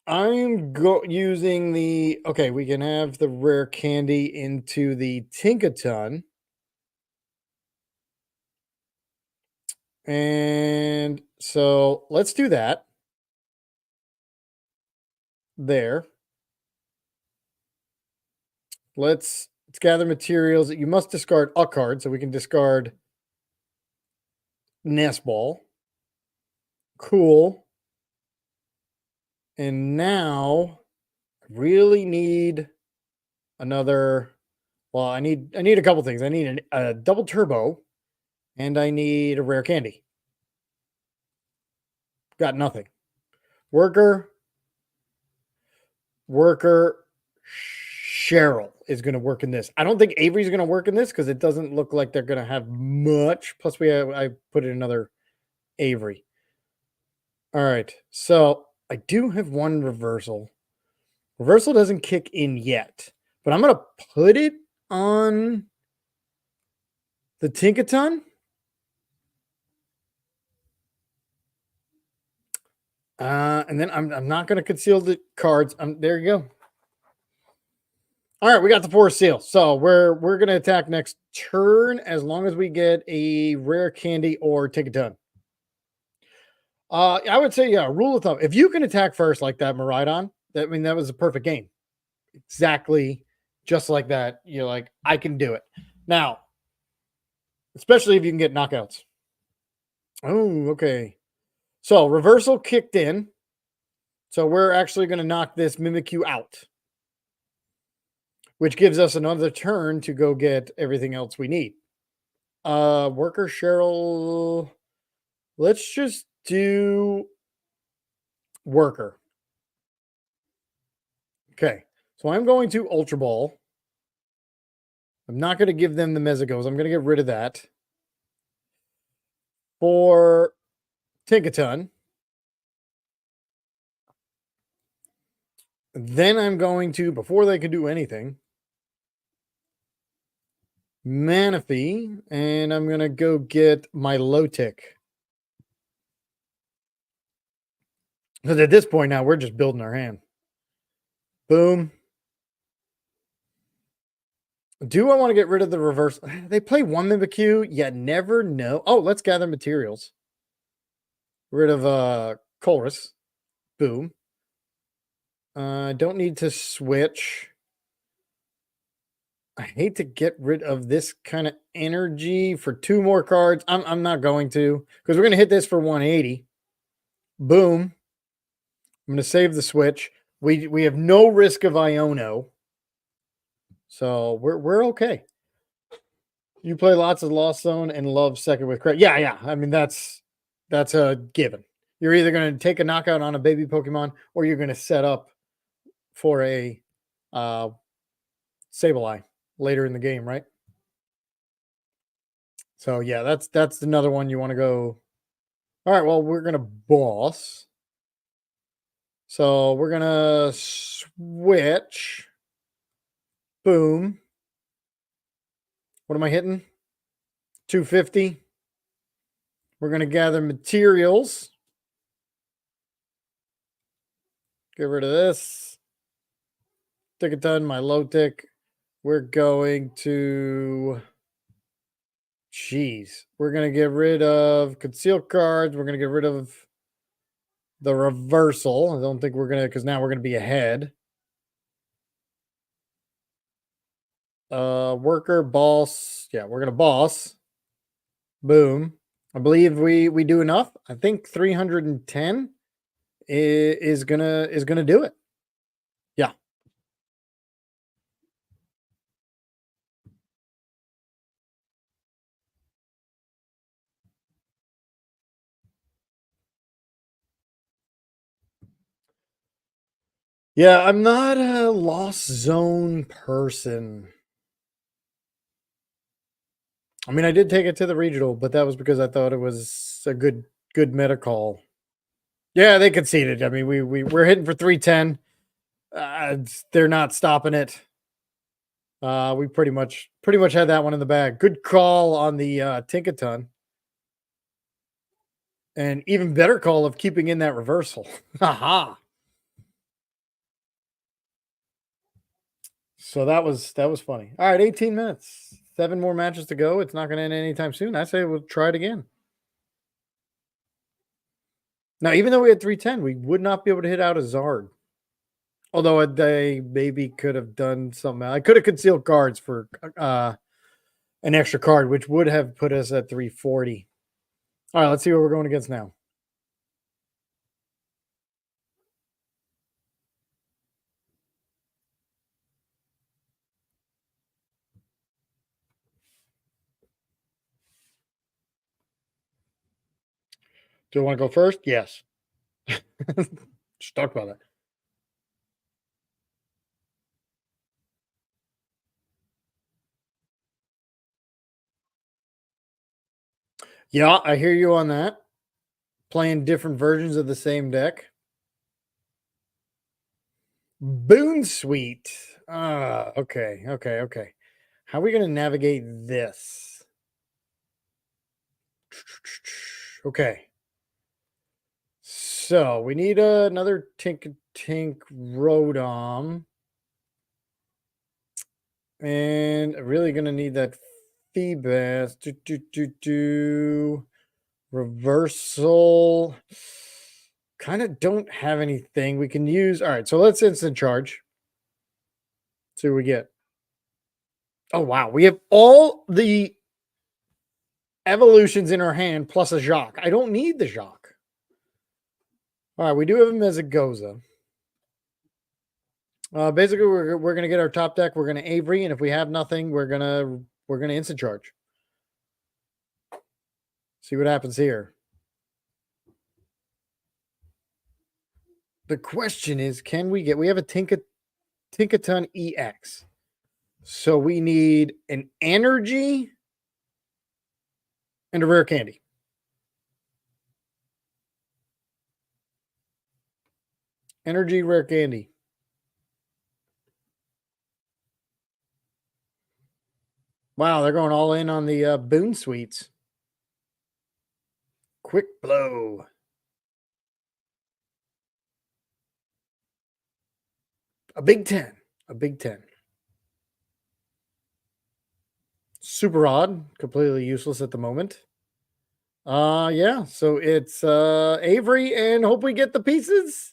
I'm using the okay. We can have the rare candy into the Tinkaton, and so let's do that. There. Let's gather materials. You must discard a card, so we can discard Nest Ball. Cool. And now I really need another. Well, I need a couple things. I need a double turbo, and I need a rare candy. Got nothing. Worker, Cheryl is going to work in this. I don't think Avery's going to work in this because it doesn't look like they're going to have much. Plus, I put in another Avery. All right, so I do have one reversal. Reversal doesn't kick in yet, but I'm going to put it on the Tinkaton. And then I'm not going to conceal the cards. There you go. All right, we got the force seal. So we're going to attack next turn as long as we get a rare candy or Tinkaton. I would say, yeah, rule of thumb. If you can attack first like that, Miraidon, that was a perfect game. Exactly just like that. You're like, I can do it. Now, especially if you can get knockouts. Oh, okay. So reversal kicked in. So we're actually going to knock this Mimikyu out, which gives us another turn to go get everything else we need. Worker Cheryl. Let's just do Worker. Okay. So I'm going to Ultra Ball. I'm not going to give them the Mezigos. I'm going to get rid of that. For Tinkaton. Then I'm going to, before they can do anything, Manaphy, and I'm going to go get my low tick. Because at this point now, we're just building our hand. Boom. Do I want to get rid of the reverse? They play one Mimikyu. You never know. Oh, let's gather materials. Rid of Chorus. Boom. Don't need to switch. I hate to get rid of this kind of energy for two more cards. I'm not going to because we're going to hit this for 180. Boom. I'm going to save the switch. We have no risk of Iono. So we're okay. You play lots of Lost Zone and love Second with Credit. Yeah. I mean, that's a given. You're either going to take a knockout on a baby Pokemon or you're going to set up for a Sableye later in the game, right? So yeah, that's another one you want to go. All right, well, we're gonna boss. So we're gonna switch. Boom. What am I hitting? 250. We're gonna gather materials. Get rid of this. Tick a ton, my low tick. We're going to. Jeez. We're gonna get rid of concealed cards. We're gonna get rid of the reversal. I don't think we're gonna, because now we're gonna be ahead. Worker, boss. Yeah, we're gonna boss. Boom. I believe we do enough. I think 310 is gonna do it. Yeah. Yeah, I'm not a Lost Zone person. I mean, I did take it to the regional, but that was because I thought it was a good meta call. Yeah, they conceded. I mean, we're hitting for 310. They're not stopping it. We pretty much had that one in the bag. Good call on the Tinkaton. And even better call of keeping in that reversal. Haha. So that was funny. All right, 18 minutes. 7 more matches to go. It's not going to end anytime soon. I say we'll try it again. Now, even though we had 310, we would not be able to hit out a Zard. Although they maybe could have done something. I could have concealed cards for an extra card, which would have put us at 340. All right, let's see what we're going against now. Do you want to go first? Yes. Just talk about that. Yeah, I hear you on that. Playing different versions of the same deck. Boon Suite. Okay. How are we going to navigate this? Okay. So we need another Tink Rodom. And really going to need that Feebas. Reversal. Kind of don't have anything we can use. All right, so let's instant charge. See what we get. Oh, wow. We have all the evolutions in our hand plus a Jacques. I don't need the Jacques. All right, we do have him as a Goza. Basically, we're gonna get our top deck. We're gonna Avery, and if we have nothing, we're gonna instant charge. See what happens here. The question is, can we get? We have a Tinkaton EX, so we need an energy and a rare candy. Energy, rare candy. Wow, they're going all in on the Boon Suites. Quick blow. A Big 10. A Big 10. Super odd. Completely useless at the moment. Yeah. So it's Avery and hope we get the pieces.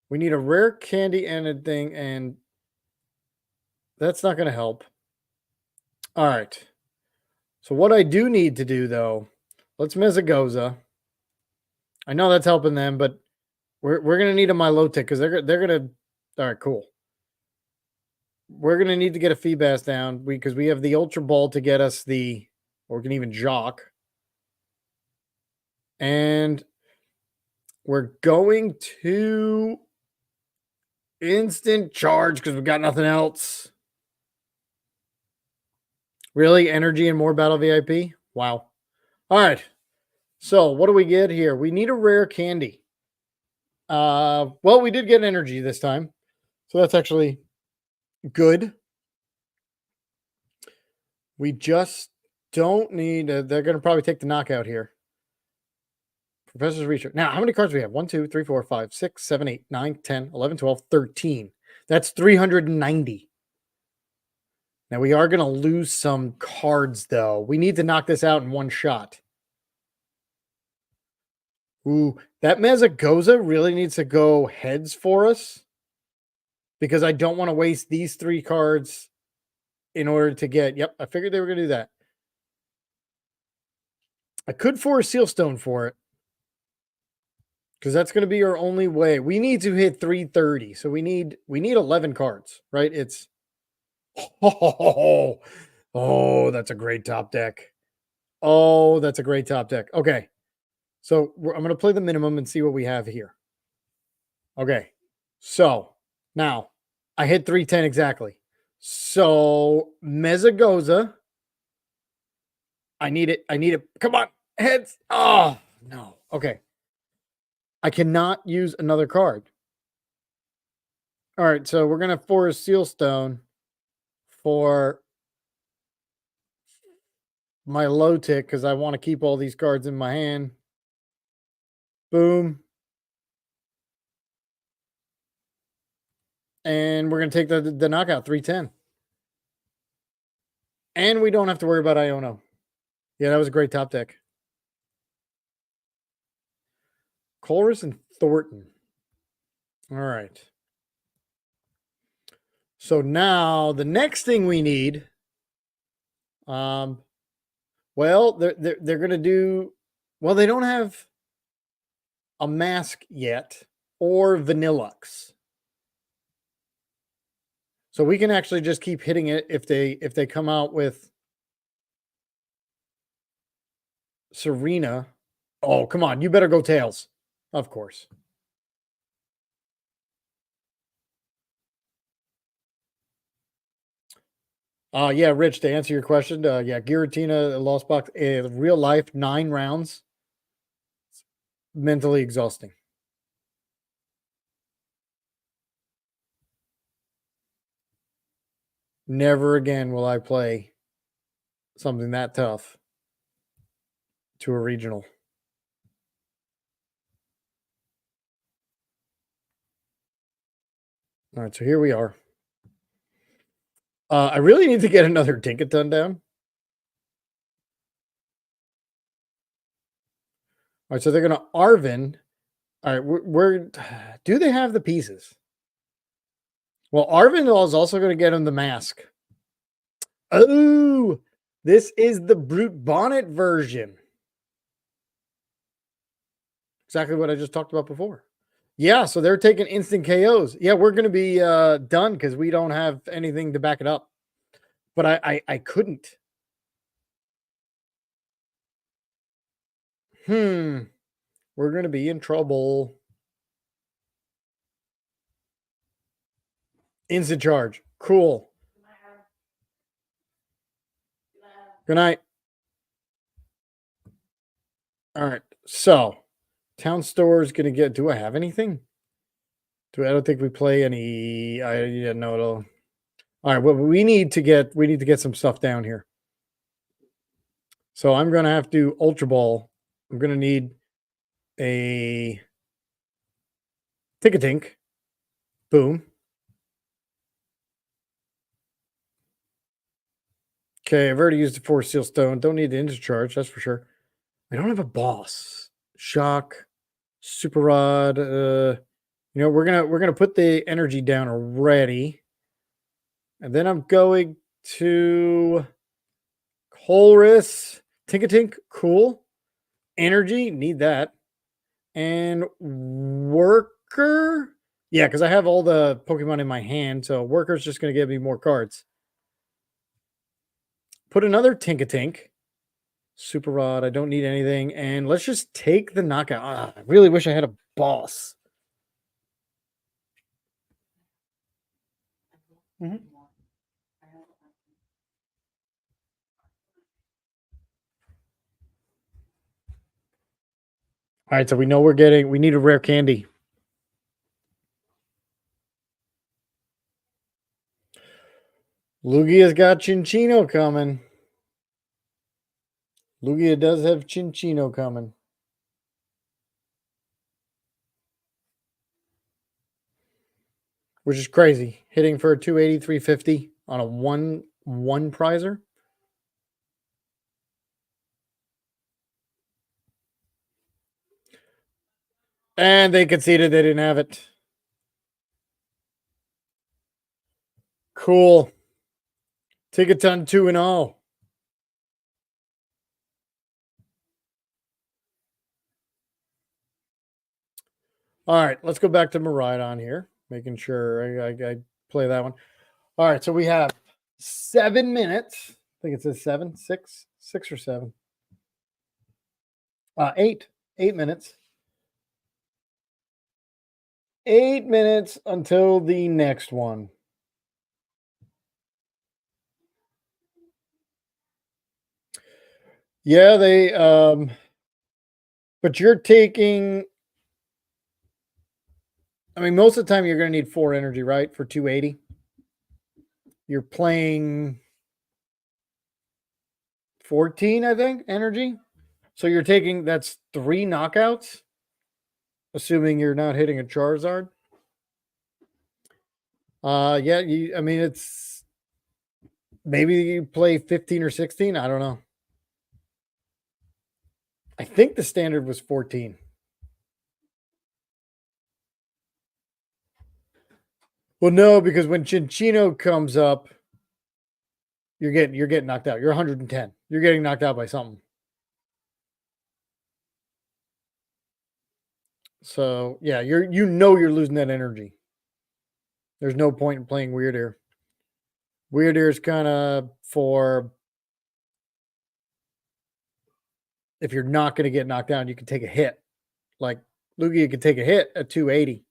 We need a rare candy and a thing, and that's not going to help. All right. So what I do need to do, though, let's Mezagoza. I know that's helping them, but we're gonna need a Milotic because they're gonna. All right, cool. We're gonna need to get a Feebas down because we have the Ultra Ball to get us the, or we can even Jock, and we're going to instant charge because we've got nothing else. Really, energy and more battle VIP. Wow. All right. So what do we get here? We need a rare candy. Well, we did get energy this time, so that's actually good. We just don't need. They're going to probably take the knockout here. Professor's Research. Now, how many cards do we have? 1, 2, 3, 4, 5, 6, 7, 8, 9, 10, 11, 12, 13. That's 390. Now, we are going to lose some cards, though. We need to knock this out in one shot. Ooh, that Mezagoza really needs to go heads for us because I don't want to waste these 3 cards in order to get. Yep, I figured they were going to do that. I could force Sealstone for it because that's going to be our only way. We need to hit 330, so we need 11 cards, right? It's oh, that's a great top deck. Oh, that's a great top deck. Okay, so I'm going to play the minimum and see what we have here. Okay, so now I hit 310 exactly. So Mezagoza, I need it. I need it. Come on, heads. Oh no. Okay, I cannot use another card. All right, so we're gonna force Sealstone for my low tick because I want to keep all these cards in my hand. Boom. And we're going to take the knockout, 310. And we don't have to worry about Iono. Yeah, that was a great top deck. Colress and Thornton. All right. So now the next thing we need, well, they're going to do, well, they don't have a mask yet or Vanillux. So we can actually just keep hitting it if they come out with Serena. Oh, come on. You better go Tails. Of course. Yeah, Rich, to answer your question, yeah, Giratina Lost Box, real life, 9 rounds. Mentally exhausting. Never again will I play something that tough to a regional. All right, so here we are. I really need to get another Dinkaton down. All right, so they're going to Arvin. All right, we're do they have the pieces? Well, Arvin is also going to get him the mask. Oh, this is the Brute Bonnet version. Exactly what I just talked about before. Yeah, so they're taking instant KOs. Yeah, we're going to be done because we don't have anything to back it up. But I couldn't. We're going to be in trouble. Instant charge. Cool. Good night. All right. So, Town Store is going to get. Do I have anything? I don't think we play any. I didn't know it all. All right. Well, we need to get some stuff down here. So I'm going to have to Ultra Ball. I'm going to need a Tick-a-Tink. Boom. Okay, I've already used the 4 Seal Stone. Don't need the Intercharge, that's for sure. I don't have a boss. Shock, Super Rod. We're gonna put the energy down already. And then I'm going to Colress. Tink-a-Tink, cool. Energy, need that. And Worker. Yeah, because I have all the Pokemon in my hand, so Worker's just going to give me more cards. Put another Tink-a-Tink. Super Rod. I don't need anything. And let's just take the knockout. I really wish I had a boss. Mhm. All right, so we know we need a rare candy. Lugia's got Chinchino coming. Lugia does have Chinchino coming. Which is crazy. Hitting for a 280, 350 on a one prizer. And they conceded they didn't have it. Cool. Take a ton 2-0. All right, let's go back to Miraidon here, making sure I play that one. All right, so we have 7 minutes. I think it says 7, 6 or 7. 8 minutes. 8 minutes until the next one. Yeah, they but you're taking, I mean, most of the time you're going to need 4 energy, right? For 280. You're playing 14, I think, energy. So you're taking, that's 3 knockouts, assuming you're not hitting a Charizard. Yeah, I mean, it's maybe you play 15 or 16. I don't know. I think the standard was 14. Well, no, because when Chinchino comes up, you're getting knocked out. You're 110. You're getting knocked out by something. So yeah, you're losing that energy. There's no point in playing Weird Ear. Weird Ear is kind of for if you're not going to get knocked down, you can take a hit. Like Lugia could take a hit at 280,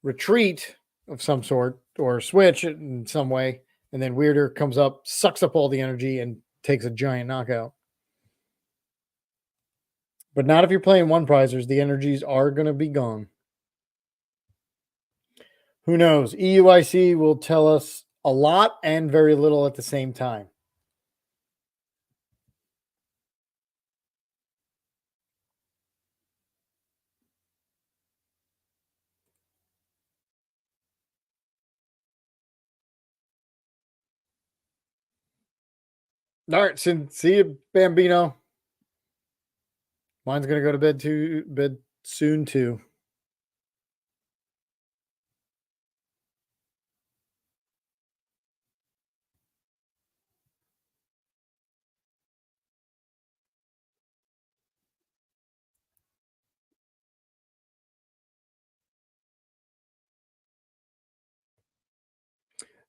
retreat of some sort, or switch it in some way, and then Weird Ear comes up, sucks up all the energy, and takes a giant knockout. But not if you're playing one prizers. The energies are going to be gone. Who knows? EUIC will tell us a lot and very little at the same time. All right, see you, Bambino. Mine's gonna go to bed soon too.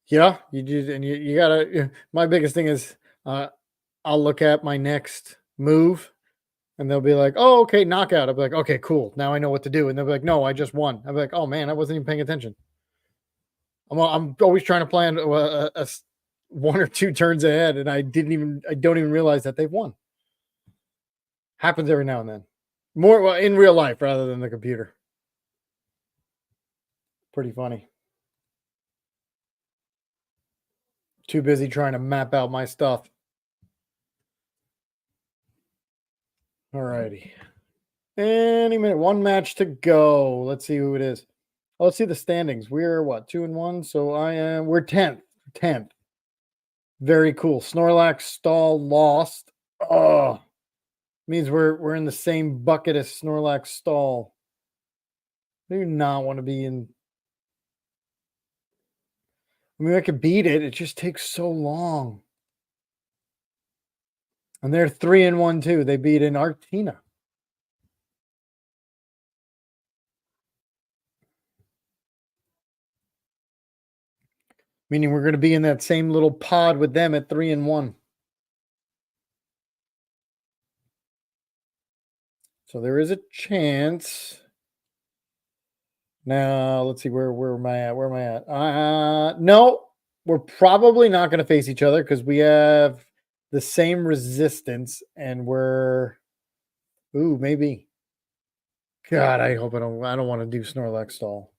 Yeah, you did, and you gotta. My biggest thing is, I'll look at my next move, and they'll be like, "Oh, okay, knockout." I'll be like, "Okay, cool. Now I know what to do." And they'll be like, "No, I just won." I'll be like, "Oh man, I wasn't even paying attention." I'm always trying to plan a 1 or 2 turns ahead, and I don't even realize that they've won. Happens every now and then. More well, in real life rather than the computer. Pretty funny. Too busy trying to map out my stuff. All righty. Any minute. 1 match to go. Let's see who it is. Oh, let's see the standings. We're what, 2-1? So we're 10th. 10th. Very cool. Snorlax, Stall, lost. Oh, means we're in the same bucket as Snorlax, Stall. I do not want to be in. I mean, I could beat it. It just takes so long. And they're 3-1 too. They beat in Arctina. Meaning we're going to be in that same little pod with them at 3-1. So there is a chance. Now, let's see, where am I at? Where am I at? No, we're probably not going to face each other because we have the same resistance and we're, ooh, maybe. God, I hope I don't want to do Snorlax Stall.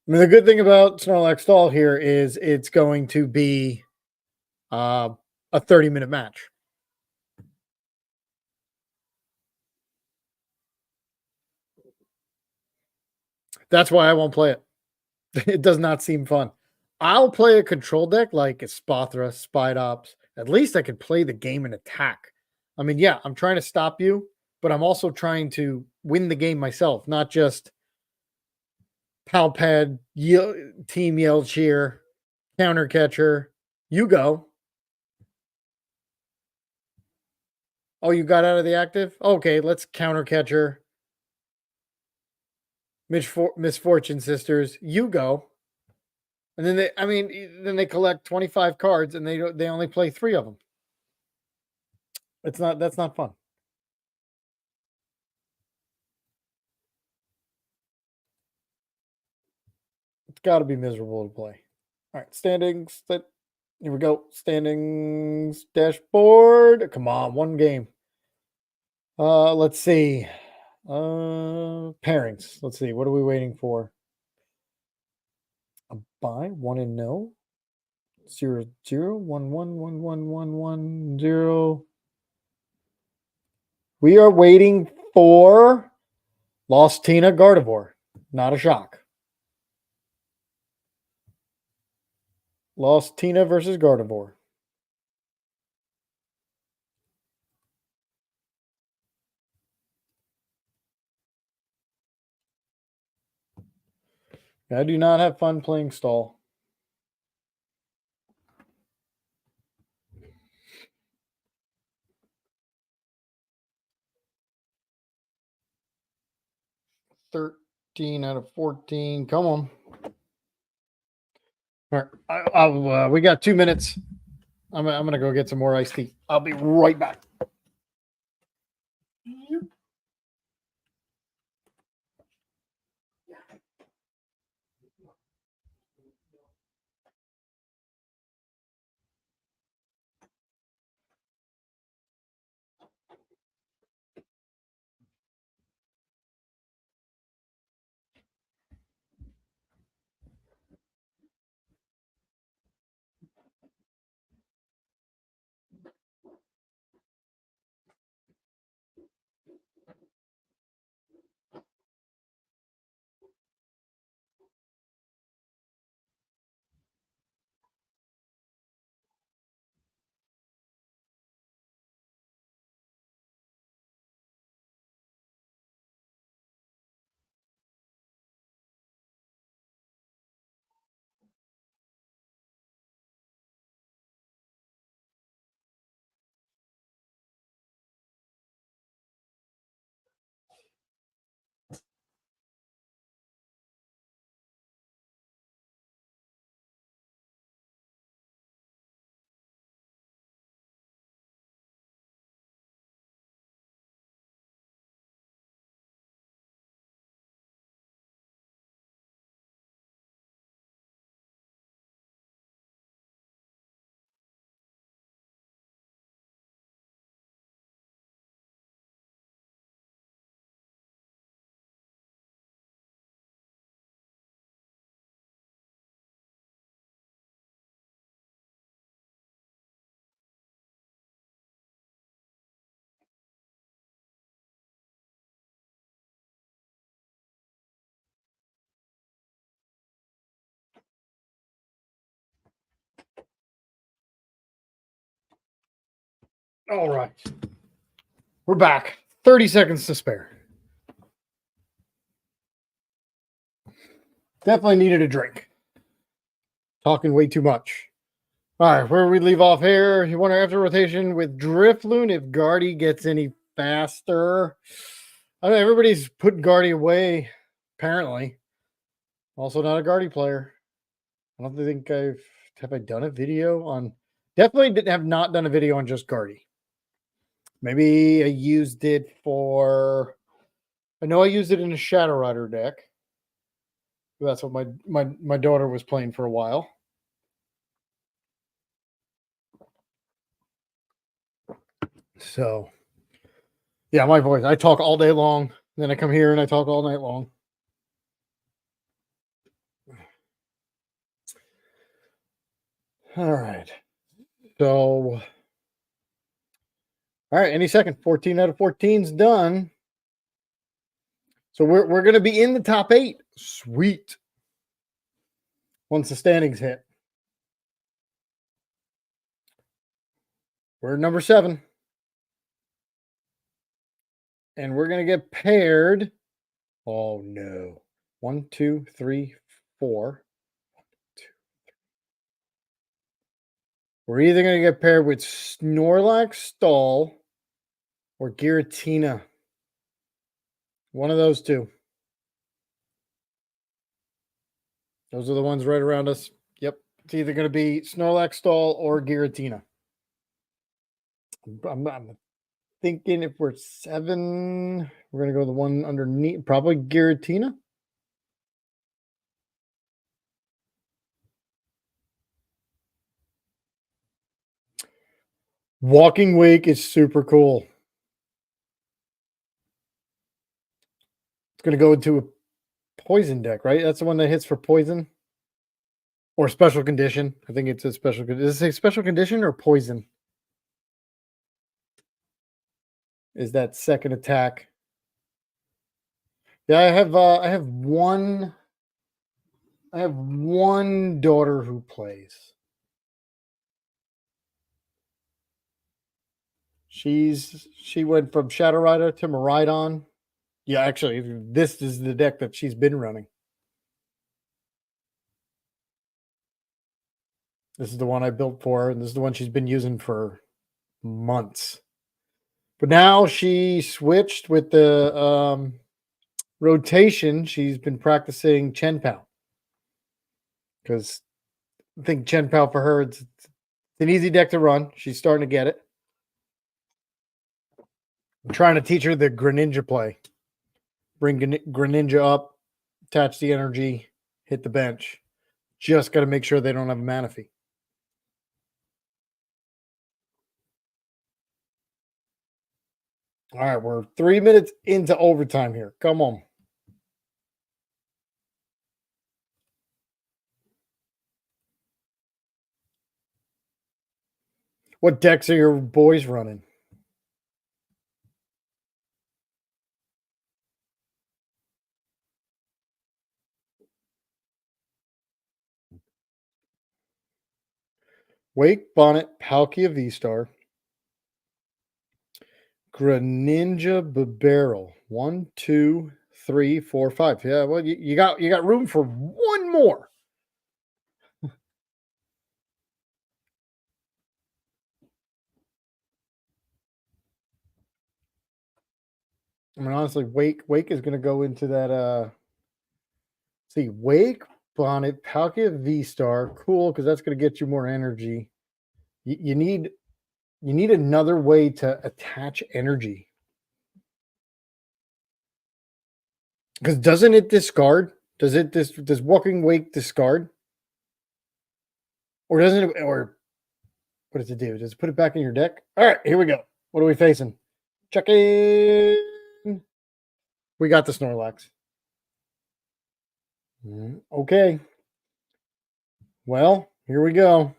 I mean, the good thing about Snorlax Stall here is it's going to be a 30-minute match. That's why I won't play it. It does not seem fun. I'll play a control deck like a Spothra, Spidops. At least I could play the game and attack. I mean, yeah, I'm trying to stop you, but I'm also trying to win the game myself, not just Palpad, Team Yell Cheer, Counter Catcher. You go. Oh, you got out of the active? Okay, let's Counter Catcher. Misfortune Sisters, you go. And then then they collect 25 cards and they only play 3 of them. That's not fun. It's got to be miserable to play. All right, standings. Here we go. Standings dashboard. Come on, one game. Let's see. Pairings. Let's see. What are we waiting for? A buy, 1 and no. 0 0 1 1 1 1 1 1 0. We are waiting for Lost Tina Gardevoir. Not a shock. Lost Tina versus Gardevoir. I do not have fun playing stall. $13 out of 14. Come on. All right. We got 2 minutes. I'm going to go get some more iced tea. I'll be right back. All right. We're back. 30 seconds to spare. Definitely needed a drink. Talking way too much. All right, where we leave off here, you want our after rotation with Drifloon if Guardy gets any faster. I know everybody's putting Guardy away, apparently. Also not a Guardy player. I don't think have I done a video on. Definitely didn't have not done a video on just Guardy. Maybe I used it for. I know I used it in a Shadow Rider deck. That's what my daughter was playing for a while. So, yeah, my voice. I talk all day long. Then I come here and I talk all night long. All right. So, all right. Any second, 14 out of 14's done. So we're going to be in the top 8. Sweet. Once the standings hit. We're number 7. And we're going to get paired. Oh, no. 1, 2, 3, 4. We're either going to get paired with Snorlax, Stall, or Giratina. One of those two. Those are the ones right around us. Yep. It's either going to be Snorlax, Stall, or Giratina. I'm thinking if we're 7, we're going to go the one underneath. Probably Giratina. Walking Wake is super cool. It's going to go into a poison deck, right? That's the one that hits for poison or special condition. I think it's a special. Does it say special condition or poison? Is that second attack? Yeah, I have one daughter who plays. She went from Shadow Rider to Miraidon. Yeah, actually, this is the deck that she's been running. This is the one I built for her, and this is the one she's been using for months. But now she switched with the rotation. She's been practicing Chen Pao. Because I think Chen Pao for her, it's an easy deck to run. She's starting to get it. I'm trying to teach her the Greninja play. Bring Greninja up, attach the energy, hit the bench. Just got to make sure they don't have a Manaphy. All right, we're 3 minutes into overtime here. Come on. What decks are your boys running? Wake, Bonnet, Palkia V-Star, Greninja, Barrel. 1, 2, 3, 4, 5. Yeah, well, you got room for one more. I mean, honestly, Wake is going to go into that. See, Wake, Bonnet, Palkia, V-Star. Cool, because that's going to get you more energy. You need another way to attach energy. Because doesn't it discard? Does Walking Wake discard? Or doesn't it? Or what does it do? Does it put it back in your deck? All right, here we go. What are we facing? Check in. We got the Snorlax. Okay. Well, here we go.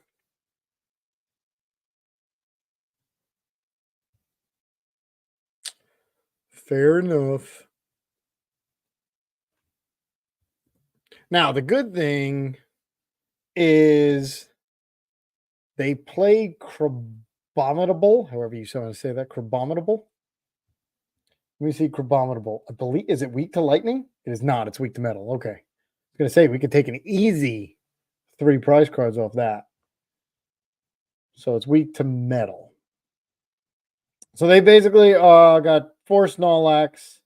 Fair enough. Now, the good thing is they play Crabominable, however you want to say that, Crabominable. Let me see Crabominable. I believe, is it weak to lightning? It is not. It's weak to metal. Okay. I was going to say, we could take an easy 3 prize cards off that. So it's weak to metal. So they basically got 4 Snorlax,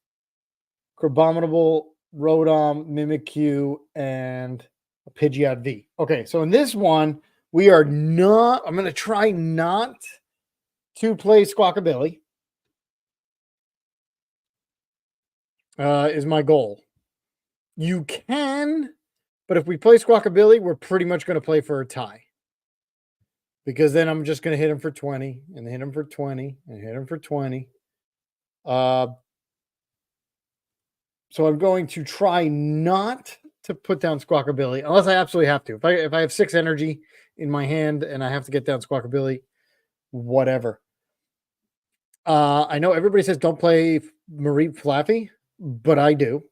Crabominable, Rotom, Mimikyu, and a Pidgeot V. Okay, so in this one, we are not, I'm going to try not to play Squawkabilly. Is my goal. You can, but if we play Squawkabilly, we're pretty much going to play for a tie. Because then I'm just going to hit him for 20 and hit him for 20 and hit him for 20. So I'm going to try not to put down Squawkabilly unless I absolutely have to. If I have 6 energy in my hand and I have to get down Squawkabilly, whatever. I know everybody says don't play Marie Flaffy, but I do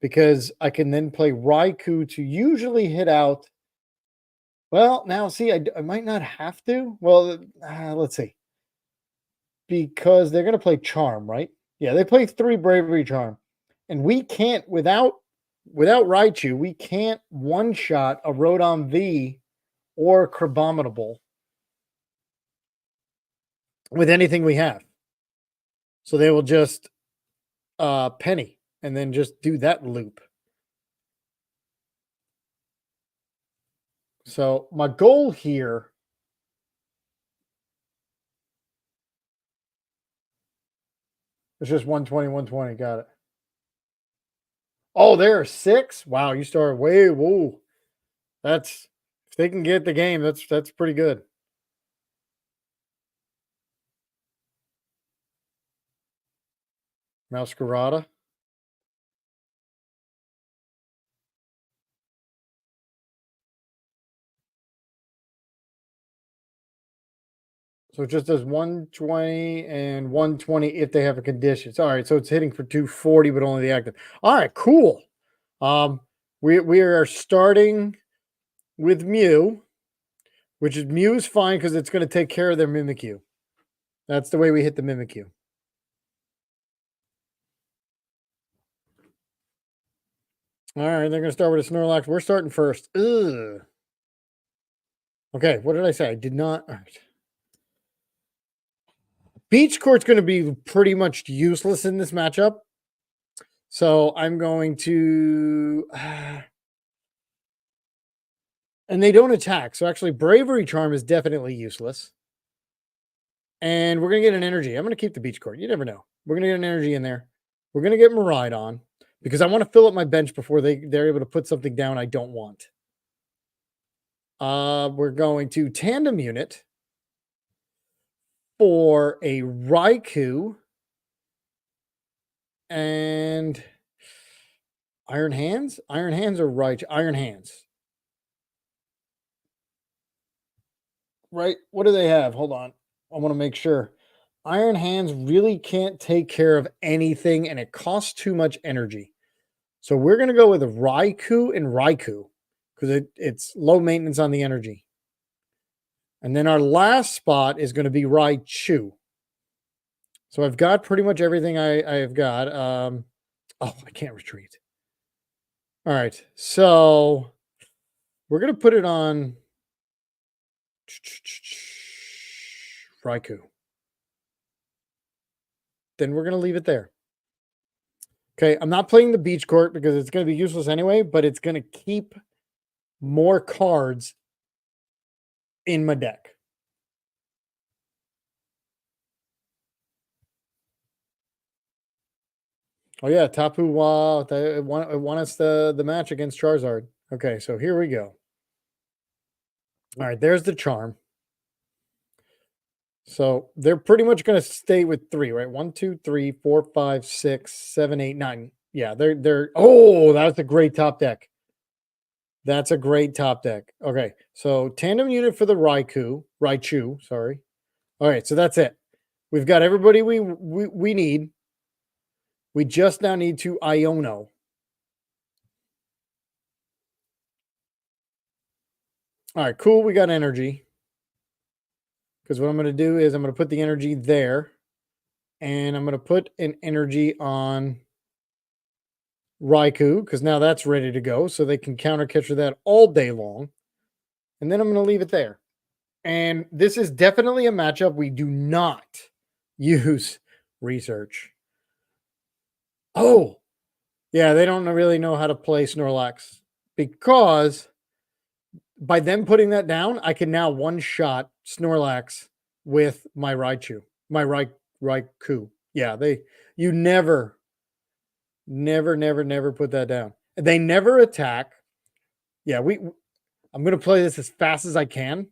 because I can then play Raikou to usually hit out. Well, now see, I might not have to. Well, let's see. Because they're going to play Charm, right? Yeah, they play 3 Bravery Charm. And we can't, without Raichu, we can't one-shot a Rodon V or Crabominable with anything we have. So they will just penny and then just do that loop. So my goal here is just 120, 120. Got it. Oh, there are 6? Wow, you started way, whoa. That's, if they can get the game, that's pretty good. Masquerada. So it just does 120 and 120 if they have a condition. All right, so it's hitting for 240, but only the active. All right, cool. We are starting with Mew, which is Mew's fine because it's going to take care of their Mimikyu. That's the way we hit the Mimikyu. All right, they're going to start with a Snorlax. We're starting first. Ugh. Okay, what did I say? I did not. All right. Beach Court's going to be pretty much useless in this matchup. So I'm going to... and they don't attack. So actually, Bravery Charm is definitely useless. And we're going to get an energy. I'm going to keep the Beach Court. You never know. We're going to get an energy in there. We're going to get Miraidon because I want to fill up my bench before they're able to put something down I don't want. We're going to Tandem Unit for a Raikou and Iron Hands? Iron Hands or Raichu? Iron Hands. Right? What do they have? Hold on. I want to make sure. Iron Hands really can't take care of anything, and it costs too much energy. So we're going to go with Raikou and Raikou because it's low maintenance on the energy. And then our last spot is going to be Raichu. So I've got pretty much everything I have got. Oh, I can't retreat. All right. So we're going to put it on Raikou. Then we're going to leave it there. Okay, I'm not playing the Beach Court because it's going to be useless anyway, but it's going to keep more cards in my deck. Oh yeah, Tapu won us the match against Charizard. Okay, so here we go. All right, there's the charm. So they're pretty much going to stay with 3, right? 1, 2, 3, 4, 5, 6, 7, 8, 9. Yeah, they're. Oh, that's a great top deck. That's a great top deck. Okay, so Tandem Unit for the Raichu. Sorry. All right, so that's it. We've got everybody we need. We just now need to Iono. All right, cool. We got energy. Because what I'm going to do is I'm going to put the energy there. And I'm going to put an energy on Raikou. Because now that's ready to go. So they can counter catcher that all day long. And then I'm going to leave it there. And this is definitely a matchup we do not use research. Oh, yeah, they don't really know how to play Snorlax because by them putting that down, I can now one-shot Snorlax with my Raichu, my Raikou. Yeah, you never put that down. They never attack. Yeah, I'm going to play this as fast as I can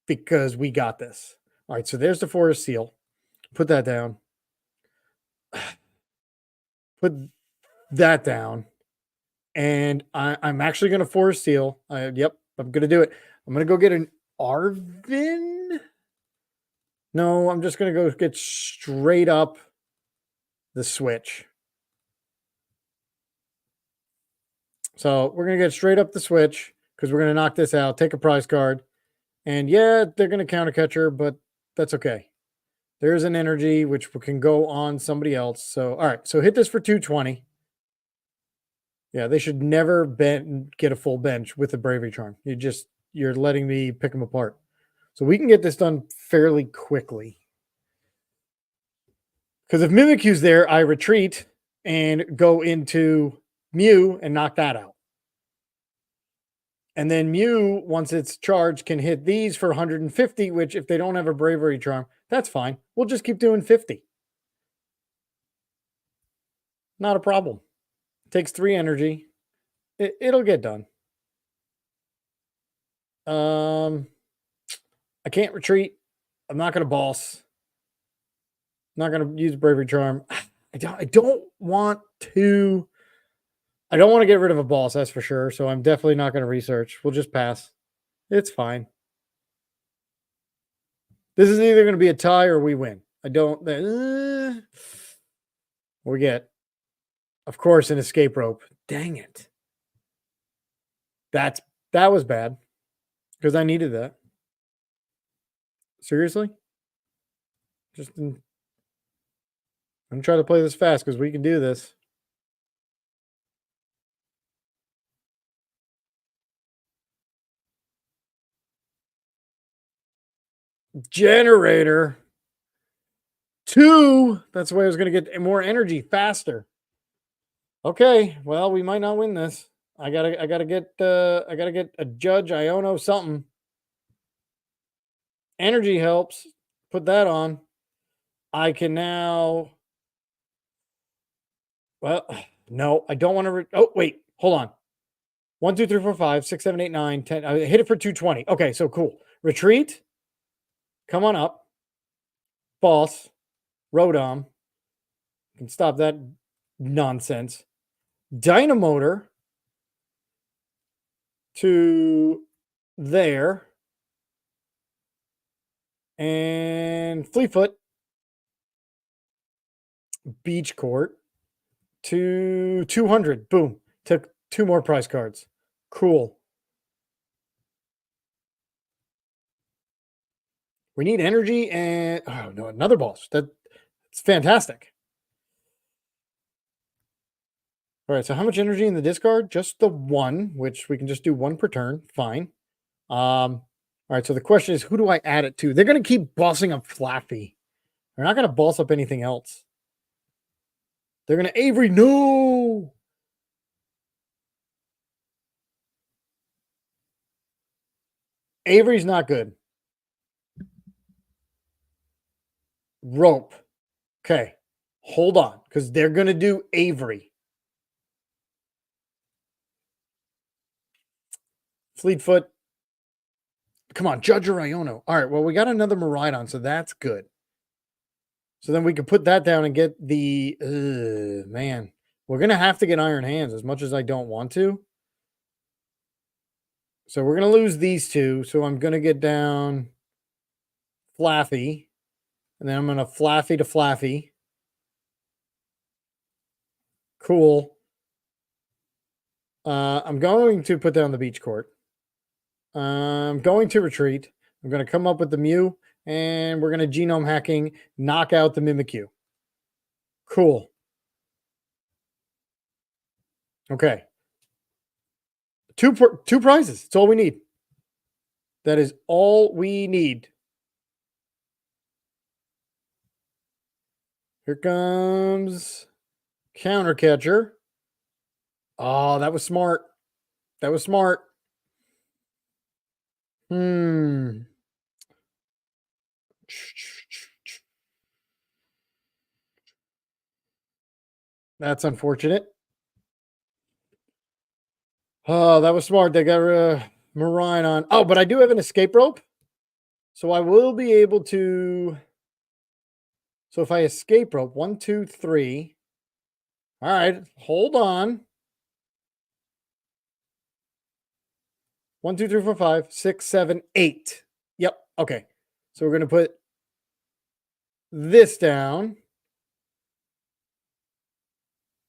because we got this. All right, so there's the Forest Seal. Put that down. Put that down. And I'm actually going to Forest Seal. Yep, I'm going to do it. I'm going to go get an Arvin. No, I'm just going to go get straight up the switch. So we're going to get straight up the switch because we're going to knock this out, take a prize card. And yeah, they're going to counter catcher, but that's okay. There's an energy which can go on somebody else. So, all right. So hit this for 220. Yeah, they should never get a full bench with a Bravery Charm. You're letting me pick them apart. So we can get this done fairly quickly. Because if Mimikyu's there, I retreat and go into Mew and knock that out. And then Mew, once it's charged, can hit these for 150, which if they don't have a Bravery Charm, that's fine. We'll just keep doing 50. Not a problem. Takes 3 energy. It'll get done. I can't retreat. I'm not going to boss. I'm not going to use Bravery Charm. I don't want to get rid of a boss, that's for sure. So I'm definitely not going to research. We'll just pass. It's fine. This is either going to be a tie or we win. We get, of course, an escape rope. Dang it. That was bad because I needed that. Seriously? I'm going to try to play this fast because we can do this. Generator. 2. That's the way I was going to get more energy faster. Okay, well, we might not win this. I gotta get a Judge, Iono, something. Energy helps. Put that on. I can now. Well, no, I don't want to. Oh, wait, hold on. 1, 2, 3, 4, 5, 6, 7, 8, 9, 10. I hit it for 220. Okay, so cool. Retreat. Come on up. Boss. Rodom. Can stop that nonsense. Dynamotor to there. And Fleetfoot. Beach Court to 200. Boom. Took 2 more prize cards. Cool. We need energy and oh no, another boss. That's fantastic. All right, so how much energy in the discard? Just the 1, which we can just do 1 per turn. Fine. All right, so the question is, who do I add it to? They're going to keep bossing up Flaffy. They're not going to boss up anything else. They're going to Avery. No. Avery's not good. Rope. Okay. Hold on, because they're going to do Avery. Fleetfoot. Come on, Judge or Iono. All right, well, we got another Miraidon, so that's good. So then we can put that down and get the... man. We're going to have to get Iron Hands as much as I don't want to. So we're going to lose these 2. So I'm going to get down Flaffy. And then I'm going to Flaffy to Flaffy. Cool. I'm going to put down the Beach Court. I'm going to retreat. I'm going to come up with the Mew. And we're going to genome hacking, knock out the Mimikyu. Cool. Okay. Two prizes. That's all we need. That is all we need. Here comes Counter Catcher. Oh, that was smart. That was smart. That's unfortunate. Oh, that was smart. They got Miraidon. Oh, but I do have an escape rope. So I will be able to. So if I escape rope, 1, 2, 3. All right, hold on. 1, 2, 3, 4, 5, 6, 7, 8. Yep. Okay. So we're going to put this down.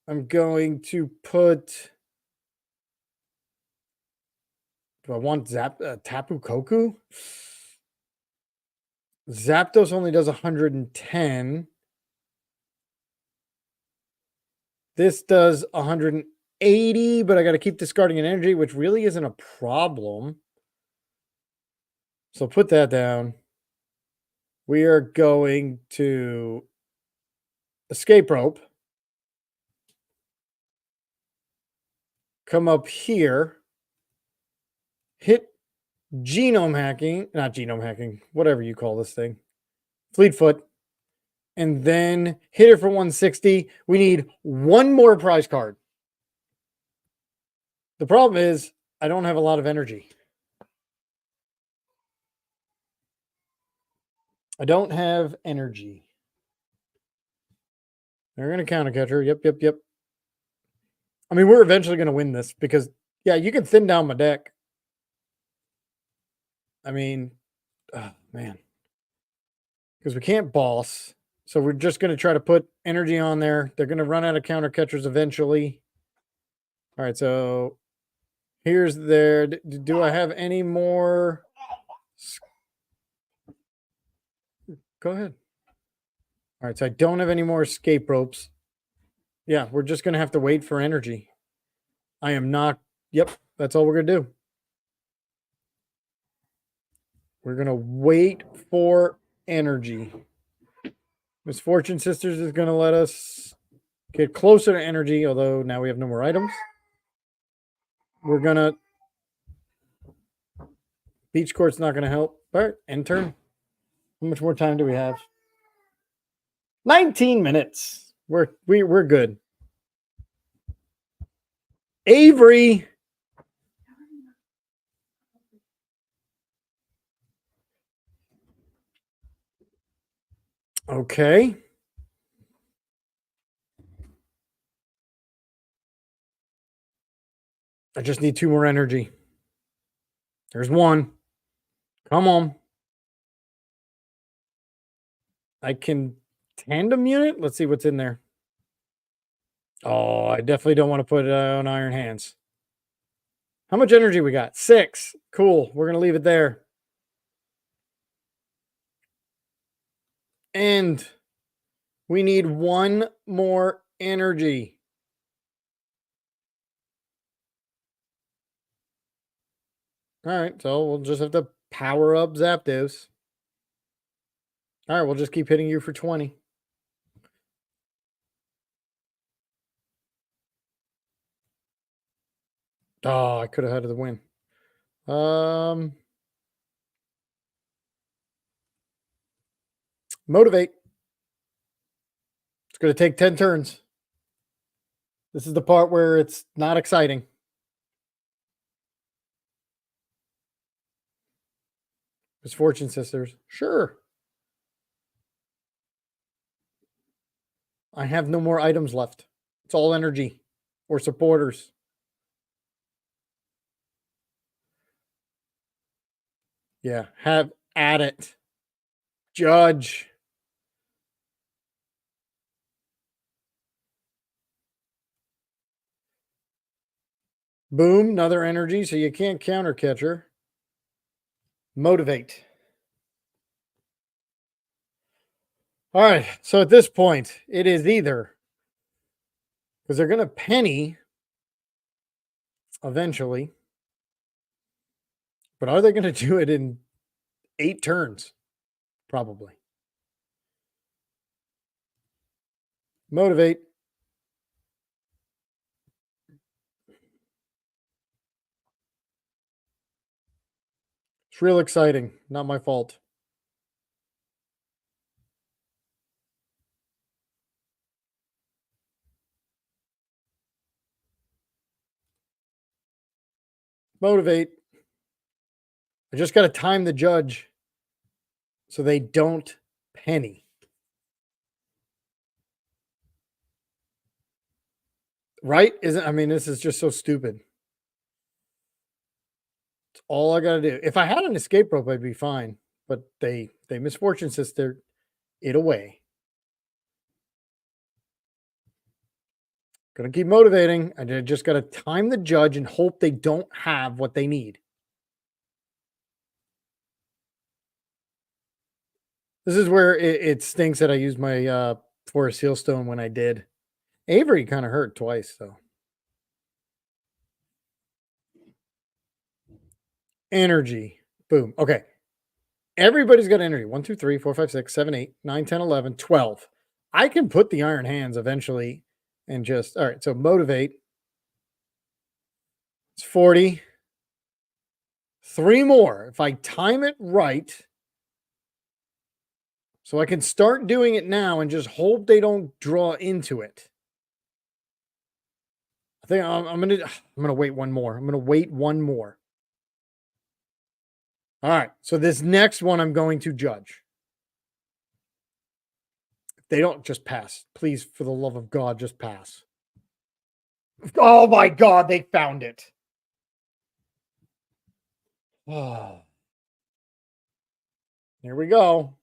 I'm going to put. Do I want Tapu Koku? Zapdos only does 110. This does 180, but I got to keep discarding an energy, which really isn't a problem. So put that down. We are going to escape rope. Come up here. Hit genome hacking. Not genome hacking. Whatever you call this thing. Fleetfoot. And then hit it for 160. We need one more prize card. The problem is I don't have a lot of energy. I don't have energy. They're going to counter catcher. Yep. I mean, we're eventually going to win this because, yeah, you can thin down my deck. I mean, oh, man. Because we can't boss. So we're just going to try to put energy on there. They're going to run out of counter catchers eventually. All right, so here's their. Do I have any more? Go ahead. All right, so I don't have any more escape ropes. Yeah, we're just going to have to wait for energy. I am not. Yep, that's all we're going to do. We're going to wait for energy. Misfortune Sisters is going to let us get closer to energy, although now we have no more items. We're going to. Beach Court's not going to help. All right, end turn. How much more time do we have? 19 minutes. We're good. Avery. Okay. I just need 2 more energy. There's 1. Come on. I can tandem unit. Let's see what's in there. Oh, I definitely don't want to put it on Iron Hands. How much energy we got? 6. Cool. We're going to leave it there. And we need 1 more energy. All right. So we'll just have to power up Zapdos. All right. We'll just keep hitting you for 20. Oh, I could have had the win. Motivate. It's going to take 10 turns. This is the part where it's not exciting. Misfortune Sisters. Sure. I have no more items left. It's all energy or supporters. Yeah, have at it. Judge. Boom, another energy, so you can't counter catcher. Motivate. All right, so at this point, it is either because they're going to penny eventually, but are they going to do it in 8 turns? Probably. Motivate. It's real exciting. Not my fault. Motivate. I just got to time the judge so they don't penny. Right? I mean, this is just so stupid. It's all I got to do. If I had an escape rope, I'd be fine. But they misfortune sister it away. Gonna keep motivating. I just got to time the judge and hope they don't have what they need. This is where it stinks that I used my Forest Sealstone when I did. Avery kind of hurt twice, though. Energy. Boom. Okay. Everybody's got energy. 1, 2, 3, 4, 5, 6, 7, 8, 9, 10, 11, 12. I can put the Iron Hands eventually and just, all right. So motivate. It's 40. 3 more. If I time it right, so I can start doing it now and just hope they don't draw into it. I think I'm gonna wait one more. I'm gonna wait one more. All right. So this next one I'm going to judge. If they don't, just pass. Please, for the love of God, just pass. Oh my God, they found it. Oh. Here we go.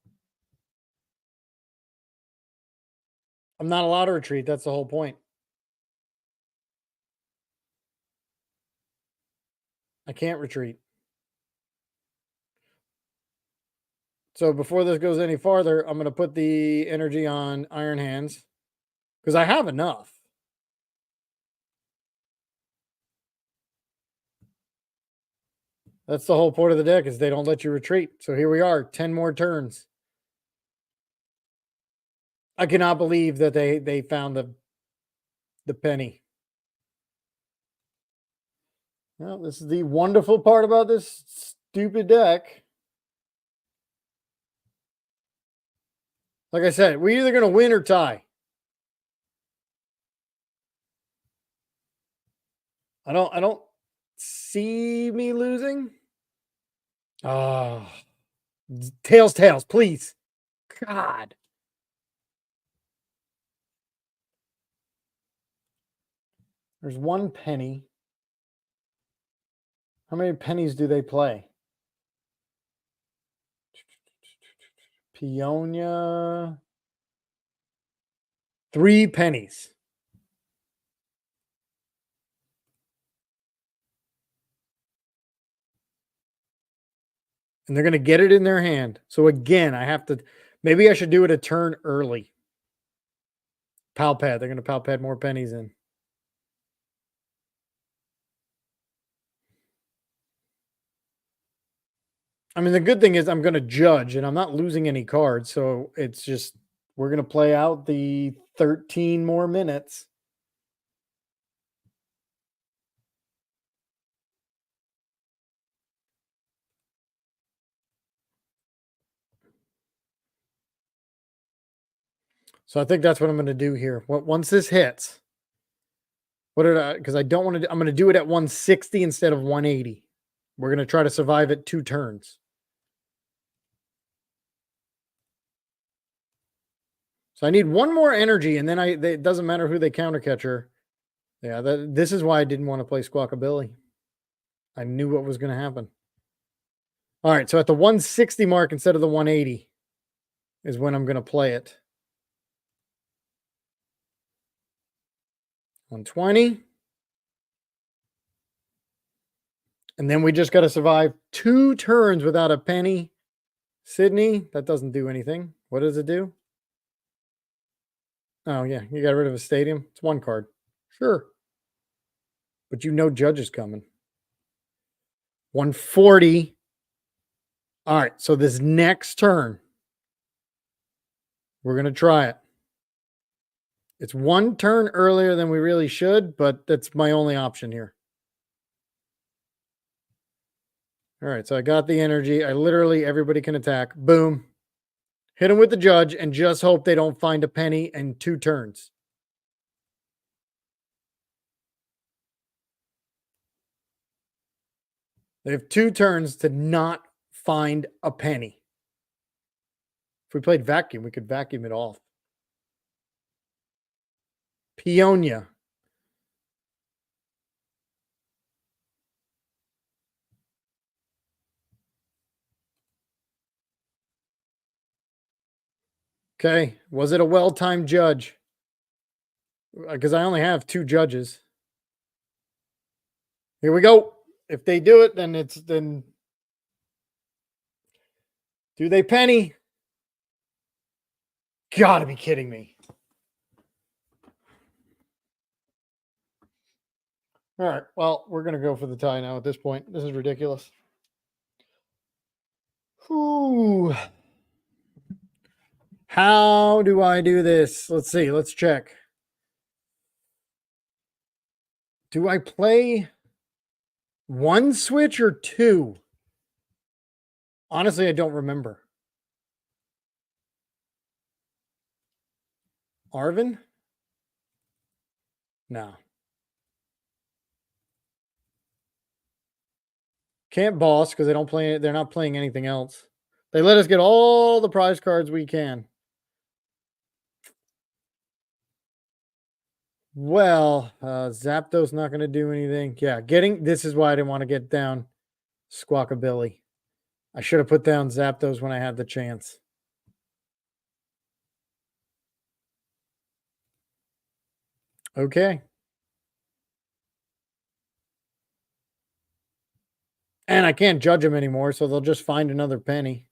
I'm not allowed to retreat. That's the whole point. I can't retreat. So before this goes any farther, I'm going to put the energy on Iron Hands because I have enough. That's the whole point of the deck is they don't let you retreat. So here we are, 10 more turns. I cannot believe that they found the penny. Well, this is the wonderful part about this stupid deck. Like I said, we're either going to win or tie. I don't see me losing. Oh, tails, please. God. There's 1 penny. How many pennies do they play? Peonia. 3 pennies. And they're going to get it in their hand. So again, I have to, maybe I should do it a turn early. Pal pad. They're going to pal pad more pennies in. I mean, the good thing is I'm going to judge and I'm not losing any cards. So it's just, we're going to play out the 13 more minutes. So I think that's what I'm going to do here. Once this hits, because I don't want to, I'm going to do it at 160 instead of 180. We're going to try to survive it 2 turns. So I need 1 more energy, and then it doesn't matter who they counter catcher. Yeah, this is why I didn't want to play Squawkabilly. I knew what was going to happen. All right, so at the 160 mark instead of the 180 is when I'm going to play it. 120. And then we just got to survive 2 turns without a penny. Sydney, that doesn't do anything. What does it do? Oh, yeah, you got rid of a stadium. It's 1 card. Sure. But you know Judge is coming. 140. All right, so this next turn, we're going to try it. It's 1 turn earlier than we really should, but that's my only option here. All right, so I got the energy. Everybody can attack. Boom. Hit them with the judge and just hope they don't find a penny in 2 turns. They have 2 turns to not find a penny. If we played vacuum, we could vacuum it off. Peonia. Okay. Was it a well-timed judge? Because I only have 2 judges. Here we go. If they do it, then do they penny? Gotta be kidding me. All right. Well, we're going to go for the tie now at this point. This is ridiculous. Whew. How do I do this? Let's see. Let's check. Do I play 1 switch or 2? Honestly, I don't remember. Arvin? No. Can't boss because they don't play. They're not playing anything else. They let us get all the prize cards we can. Well, Zapdos not going to do anything. Yeah, this is why I didn't want to get down Squawkabilly. I should have put down Zapdos when I had the chance. Okay. And I can't judge them anymore, so they'll just find another penny.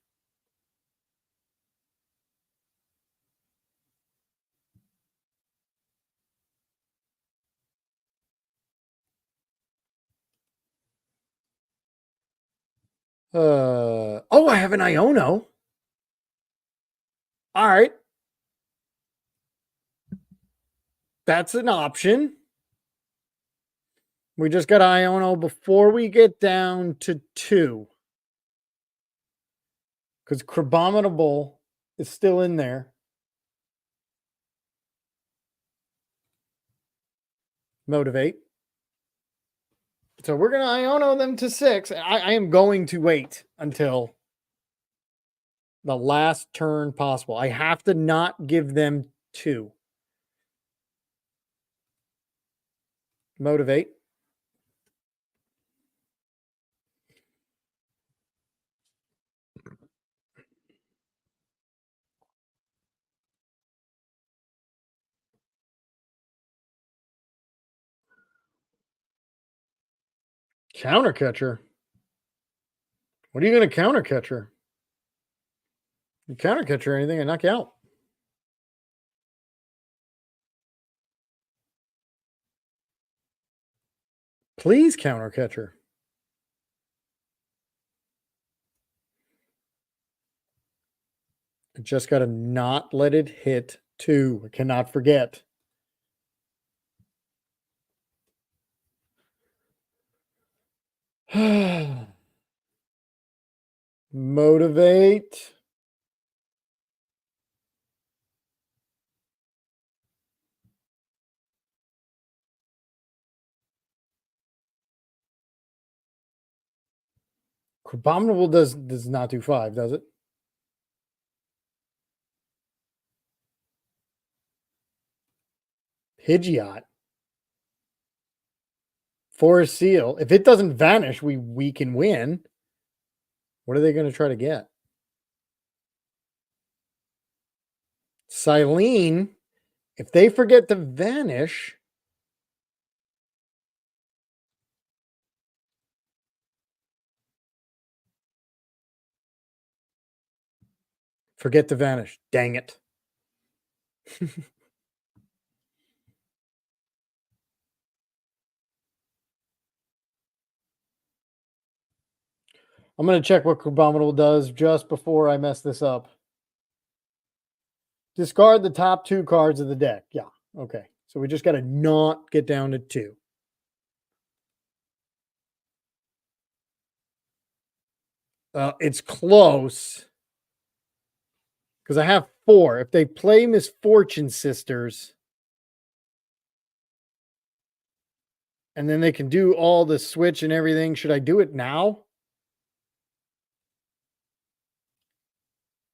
Oh, I have an Iono. All right. That's an option. We just got Iono before we get down to 2. Because Crabominable is still in there. Motivate. So we're going to Iono them to 6. I am going to wait until the last turn possible. I have to not give them 2. Motivate. Counter catcher. What are you going to counter catcher? You counter catcher anything, I knock you out. Please counter catcher. I just got to not let it hit 2. I cannot forget. Motivate. Abominable does not do 5, does it? Pidgeot. Forest Seal. If it doesn't vanish, we can win. What are they going to try to get? Silene. If they forget to vanish. Forget to vanish. Dang it. I'm going to check what Crabominable does just before I mess this up. Discard the top 2 cards of the deck. Yeah. Okay. So we just got to not get down to 2. It's close. Because I have 4. If they play Misfortune Sisters, and then they can do all the switch and everything, should I do it now?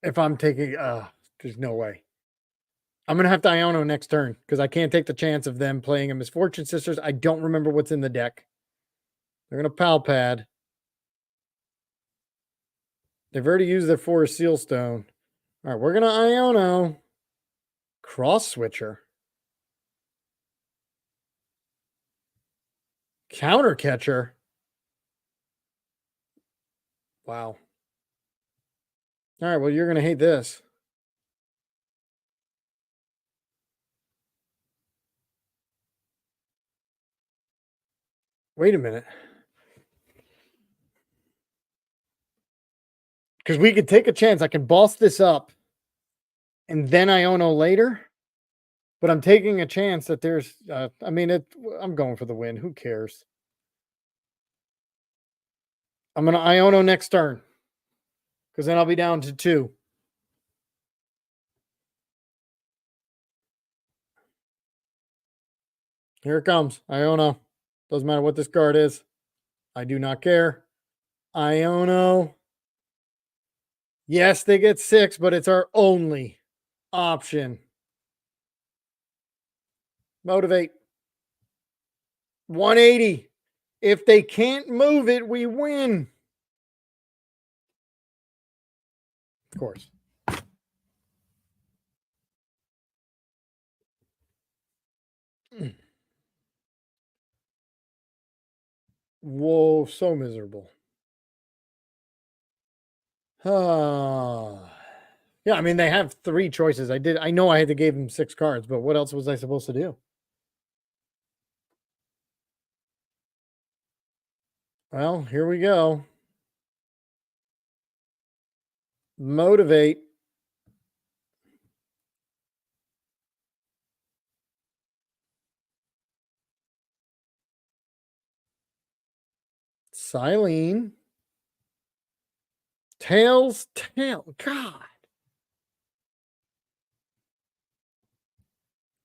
If I'm taking, there's no way. I'm going to have to Iono next turn because I can't take the chance of them playing a Misfortune Sisters. I don't remember what's in the deck. They're going to Pal Pad. They've already used their Forest Sealstone. All right, we're going to Iono. Cross Switcher. Counter Catcher. Wow. All right, well, you're going to hate this. Wait a minute. Because we could take a chance. I can boss this up and then Iono later. But I'm taking a chance that there's, I'm going for the win. Who cares? I'm going to Iono next turn. Because then I'll be down to 2. Here it comes. Iono. Doesn't matter what this card is. I do not care. Iono. Yes, they get 6, but it's our only option. Motivate. 180. If they can't move it, we win. Of course. Whoa, so miserable. Yeah, I mean, they have 3 choices. I know I had to give them 6 cards, but what else was I supposed to do? Well, here we go. Motivate. Silene. Tails. God.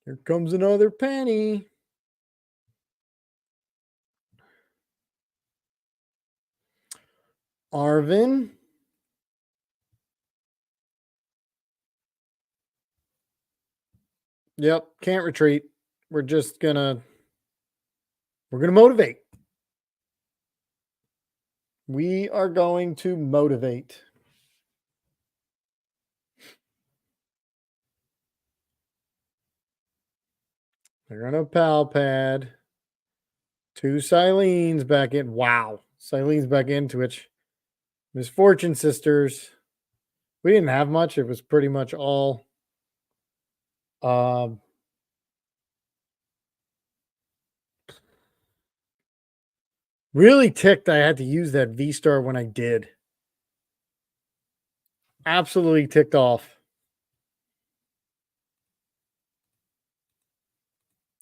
Here comes another penny. Arvin. Yep, can't retreat. We're gonna motivate. We are going to motivate. They're gonna Pal Pad. 2 Silenes back in. Wow. Silenes back into it. Misfortune Sisters. We didn't have much. It was pretty much all really ticked I had to use that V-Star when I did. Absolutely ticked off.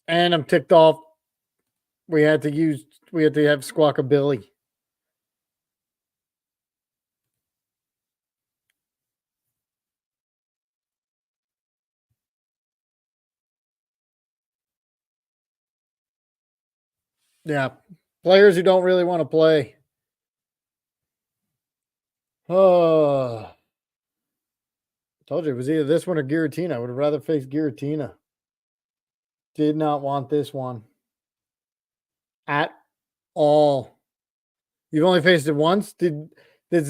And I'm ticked off. We had to have Squawkabilly. Yeah. Players who don't really want to play. Oh. Told you it was either this one or Giratina. I would have rather faced Giratina. Did not want this one. At all. You've only faced it once? This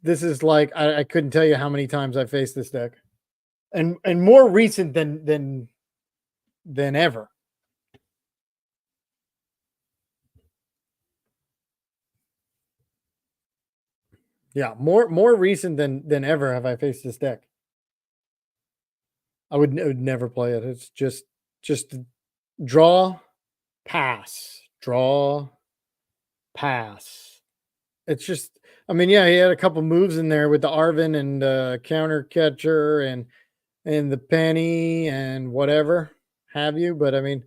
is like I couldn't tell you how many times I faced this deck. And more recent than ever. Yeah, more recent than ever have I faced this deck. I would never play it. It's just draw, pass, draw, pass. It's just, I mean, yeah, he had a couple moves in there with the Arvin and counter catcher and the penny and whatever have you. But I mean,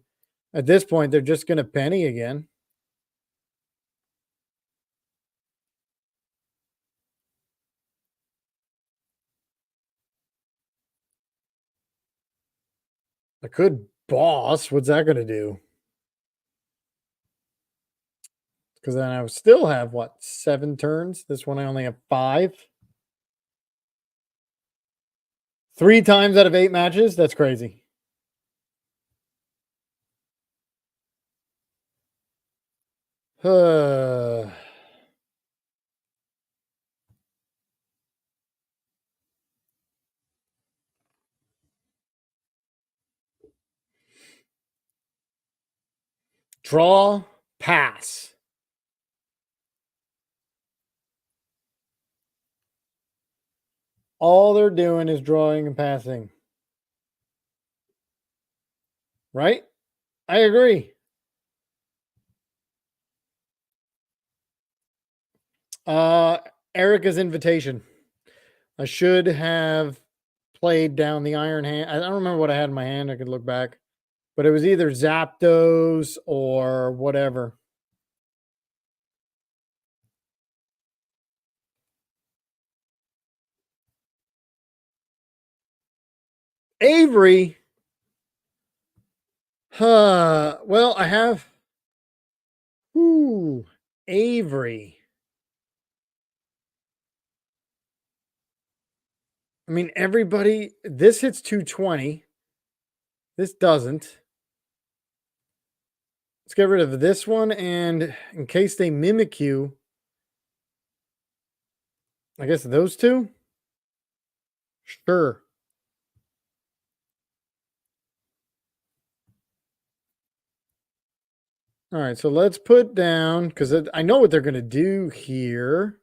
at this point, they're just going to penny again. I could boss. What's that going to do? Because then I would still have, what, 7 turns? This one I only have 5. 3 times out of 8 matches? That's crazy. Draw, pass. All they're doing is drawing and passing. Right? I agree. Erica's invitation. I should have played down the Iron Hand. I don't remember what I had in my hand. I could look back. But it was either Zapdos or whatever. Avery. Well, I have. Ooh, Avery. I mean, everybody. This hits 220. This doesn't. Let's get rid of this one. And in case they mimic you, I guess those two? Sure. All right, so let's put down, because I know what they're going to do here.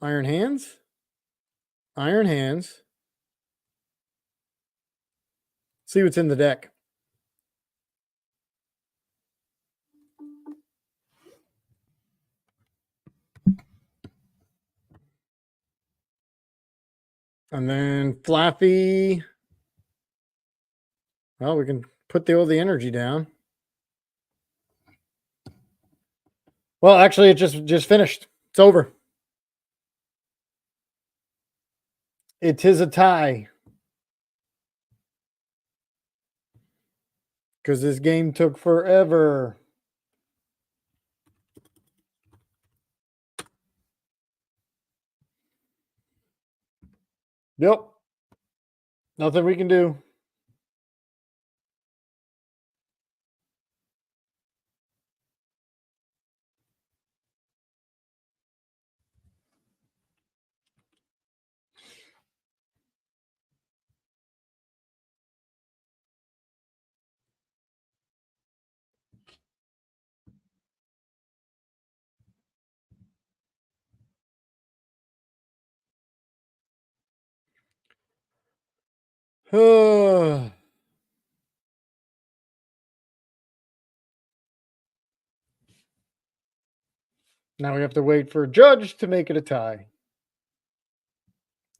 Iron Hands. Iron Hands. See what's in the deck. And then Flappy. Well, we can put all the energy down. Well, actually, it just finished. It's over. It is a tie. Because this game took forever. Yep. Nothing we can do. Now we have to wait for a judge to make it a tie.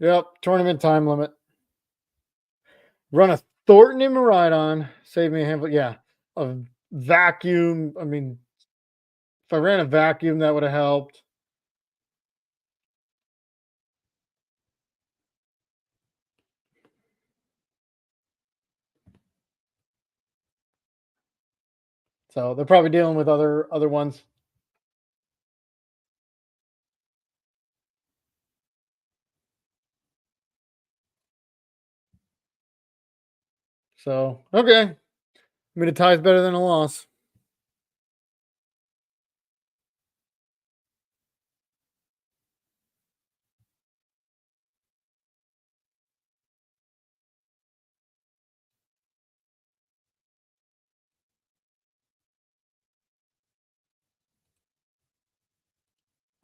Yep, tournament time limit. Run a Thornton and Miraidon. Save me a handful. Yeah, a vacuum. I mean, if I ran a vacuum, that would have helped. So they're probably dealing with other ones. So, okay. I mean, a tie is better than a loss.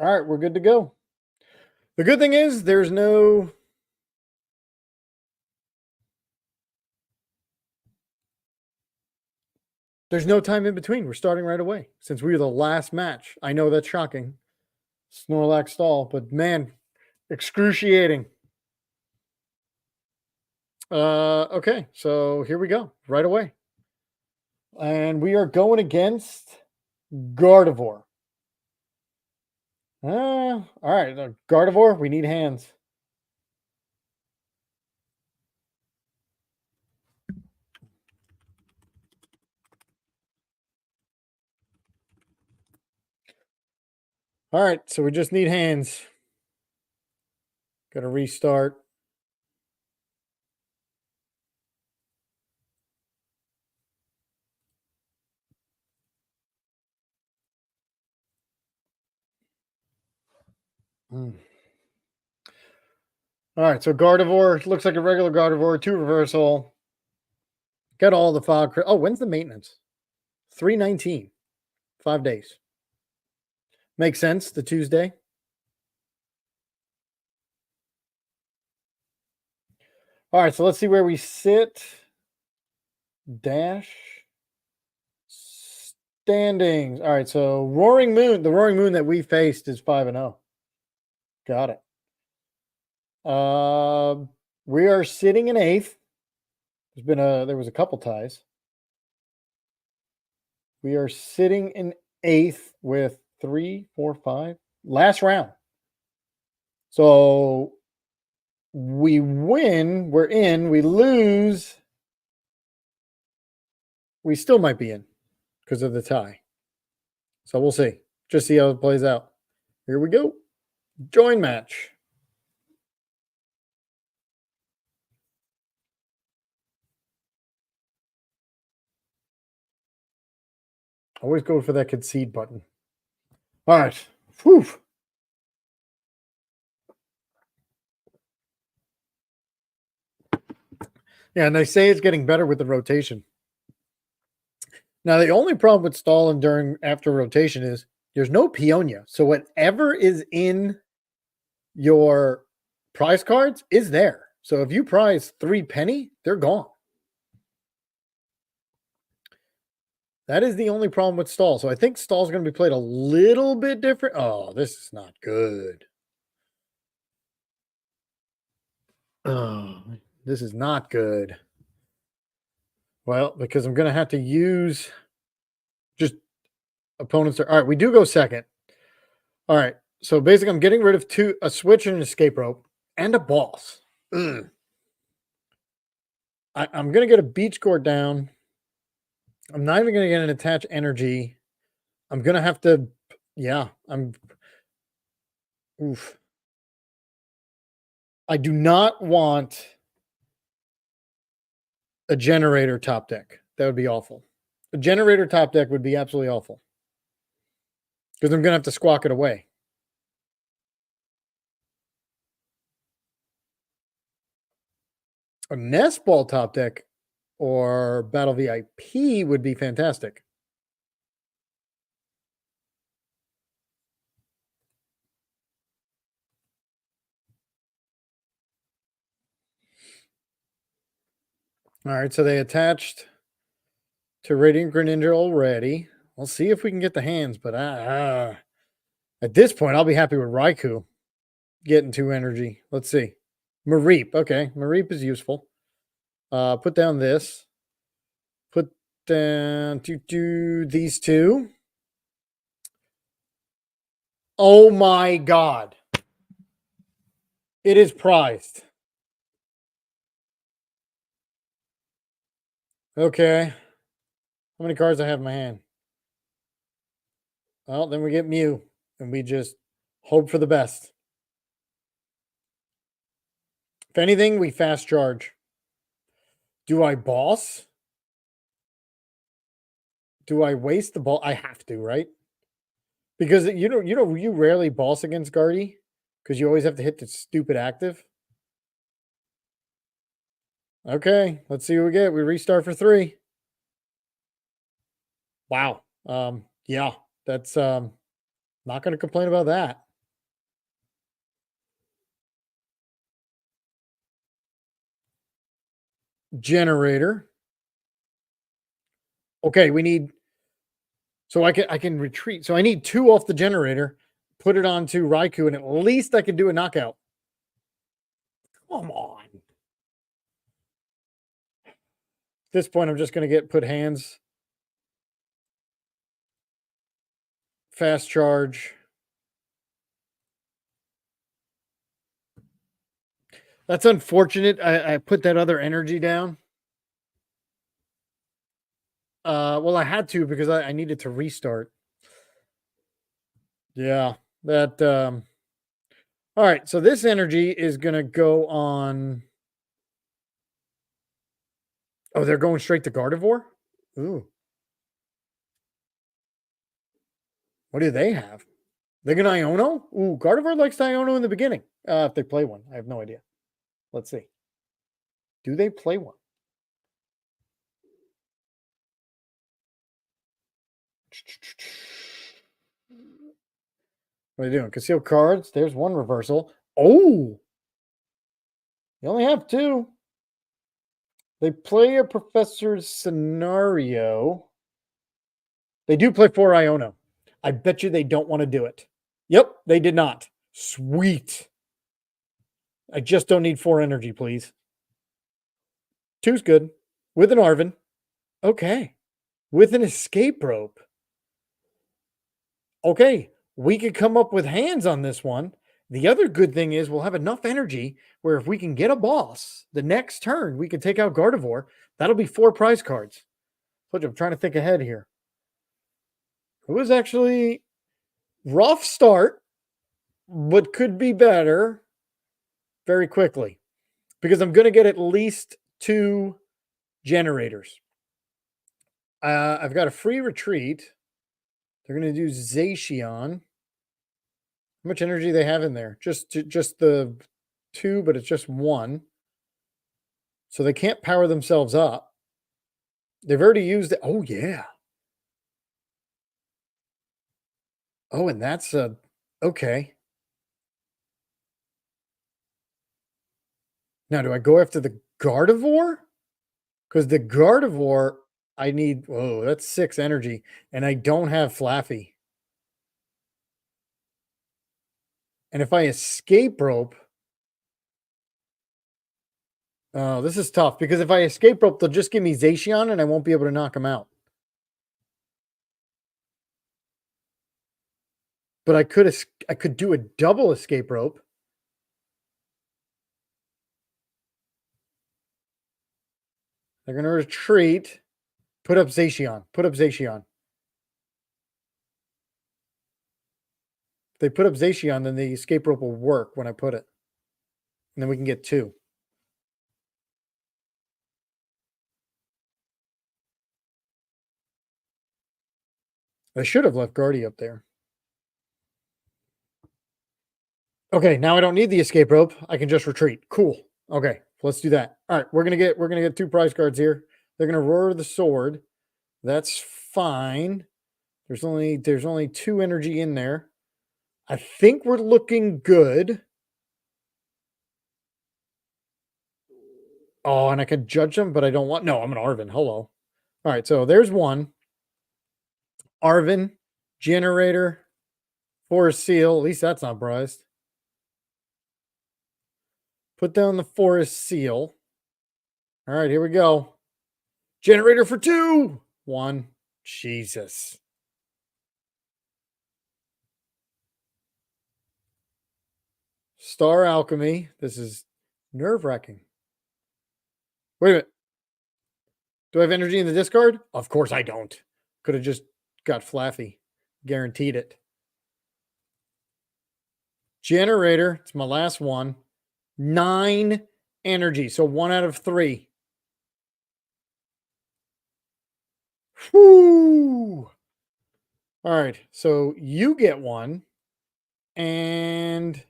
All right, we're good to go. The good thing is there's no time in between. We're starting right away since we were the last match. I know that's shocking. Snorlax stall, but man, excruciating. Okay, so here we go right away. And we are going against Gardevoir. All right, Gardevoir, we need hands. All right, so we just need hands. Got to restart. All right, so Gardevoir looks like a regular Gardevoir, 2 reversal. Got all the fog. Oh, when's the maintenance? 3/19, 5 days. Makes sense. The Tuesday. All right, so let's see where we sit. Dash standings. All right, so Roaring Moon. The Roaring Moon that we faced is 5-0. Got it. We are sitting in 8th. There was a couple ties. We are sitting in 8th with 3, 4, 5. Last round. So we win, we're in. We lose, we still might be in because of the tie. So we'll see. Just see how it plays out. Here we go. Join match. Always go for that concede button. All right. Whew. Yeah, and they say it's getting better with the rotation. Now, the only problem with stalling after rotation is there's no Peonia. So whatever is in your prize cards is there. So if you prize 3 penny, they're gone. That is the only problem with stall. So I think stall's going to be played a little bit different. Oh, this is not good. Oh, this is not good. Well, because I'm going to have to use just opponents. All right, we do go second. All right, so basically I'm getting rid of a switch and an escape rope and a boss. I'm going to get a beach court down. I'm not even going to get an attached energy. I'm going to have to, oof. I do not want a generator top deck. That would be awful. A generator top deck would be absolutely awful. Because I'm going to have to squawk it away. A Nest Ball top deck or Battle VIP would be fantastic. All right, so they attached to Radiant Greninja already. We'll see if we can get the hands, but at this point, I'll be happy with Raikou getting 2 energy. Let's see. Mareep. Okay, Mareep is useful. Put down this. Put down these 2. Oh my God. It is prized. Okay. How many cards I have in my hand? Well, then we get Mew, and we just hope for the best. If anything, we fast charge. Do I boss? Do I waste the ball? I have to, right? Because you rarely boss against Guardy because you always have to hit the stupid active. Okay, let's see what we get. We restart for 3. Wow. Yeah, that's not going to complain about that. Generator. Okay, we need. So I can retreat. So I need 2 off the generator. Put it onto Raikou, and at least I can do a knockout. Come on. At this point, I'm just going to put hands. Fast charge. That's unfortunate. I put that other energy down. Well, I had to because I needed to restart. Yeah. That all right, so this energy is gonna go on. Oh, they're going straight to Gardevoir? Ooh. What do they have? They're gonna Iono? Ooh, Gardevoir likes to Iono in the beginning. If they play one. I have no idea. Let's see. Do they play one? What are they doing? Conceal cards. There's one reversal. Oh, you only have two. They play a professor's scenario. They do play 4 Iono. I bet you they don't want to do it. Yep, they did not. Sweet. I just don't need 4 energy, please. 2's good. With an Arvin. Okay. With an escape rope. Okay. We could come up with hands on this one. The other good thing is we'll have enough energy where if we can get a boss, the next turn we can take out Gardevoir. That'll be 4 prize cards. Told you, I'm trying to think ahead here. It was actually rough start, but could be better very quickly because I'm going to get at least 2 generators. I've got a free retreat. They're going to do Zacian. How much energy they have in there? Just the 2, but it's just 1. So they can't power themselves up. They've already used it. Oh, yeah. Oh, and that's okay. Now, do I go after the Gardevoir? Because the Gardevoir, I need, whoa, that's 6 energy, and I don't have Flaffy. And if I escape rope, oh, this is tough because if I escape rope, they'll just give me Zacian and I won't be able to knock him out. But I could do a double escape rope. They're going to retreat. Put up Zacian. Put up Zacian. If they put up Zacian, then the escape rope will work when I put it. And then we can get 2. I should have left Guardy up there. Okay, now I don't need the escape rope. I can just retreat. Cool. Okay, let's do that. All right, we're gonna get 2 prize cards here. They're gonna roar the sword. That's fine. There's only 2 energy in there. I think we're looking good. Oh, and I could judge them, but I don't want. No, I'm an Arvin. Hello. All right, so there's one. Arvin, generator, forest seal. At least that's not prized. Put down the forest seal. All right, here we go. Generator for 2. 1. Jesus. Star Alchemy. This is nerve-wracking. Wait a minute. Do I have energy in the discard? Of course I don't. Could have just got Flaffy. Guaranteed it. Generator. It's my last one. 9 energy. So 1 out of 3. Whoo! All right. So you get 1. And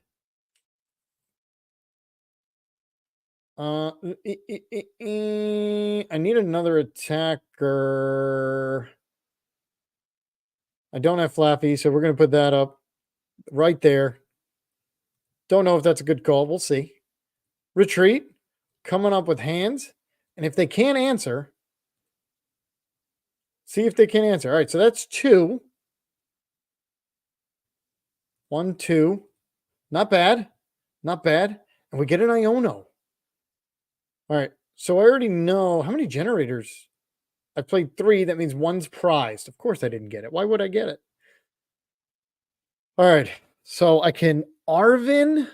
I need another attacker. I don't have Flappy, so we're going to put that up right there. Don't know if that's a good call. We'll see. Retreat. Coming up with hands. And if they can't answer, see if they can answer. All right, so that's 2. 1, 2. Not bad. Not bad. And we get an Iono. All right, so I already know how many generators. I played 3. That means 1's prized. Of course I didn't get it. Why would I get it? All right, so I can Arvin.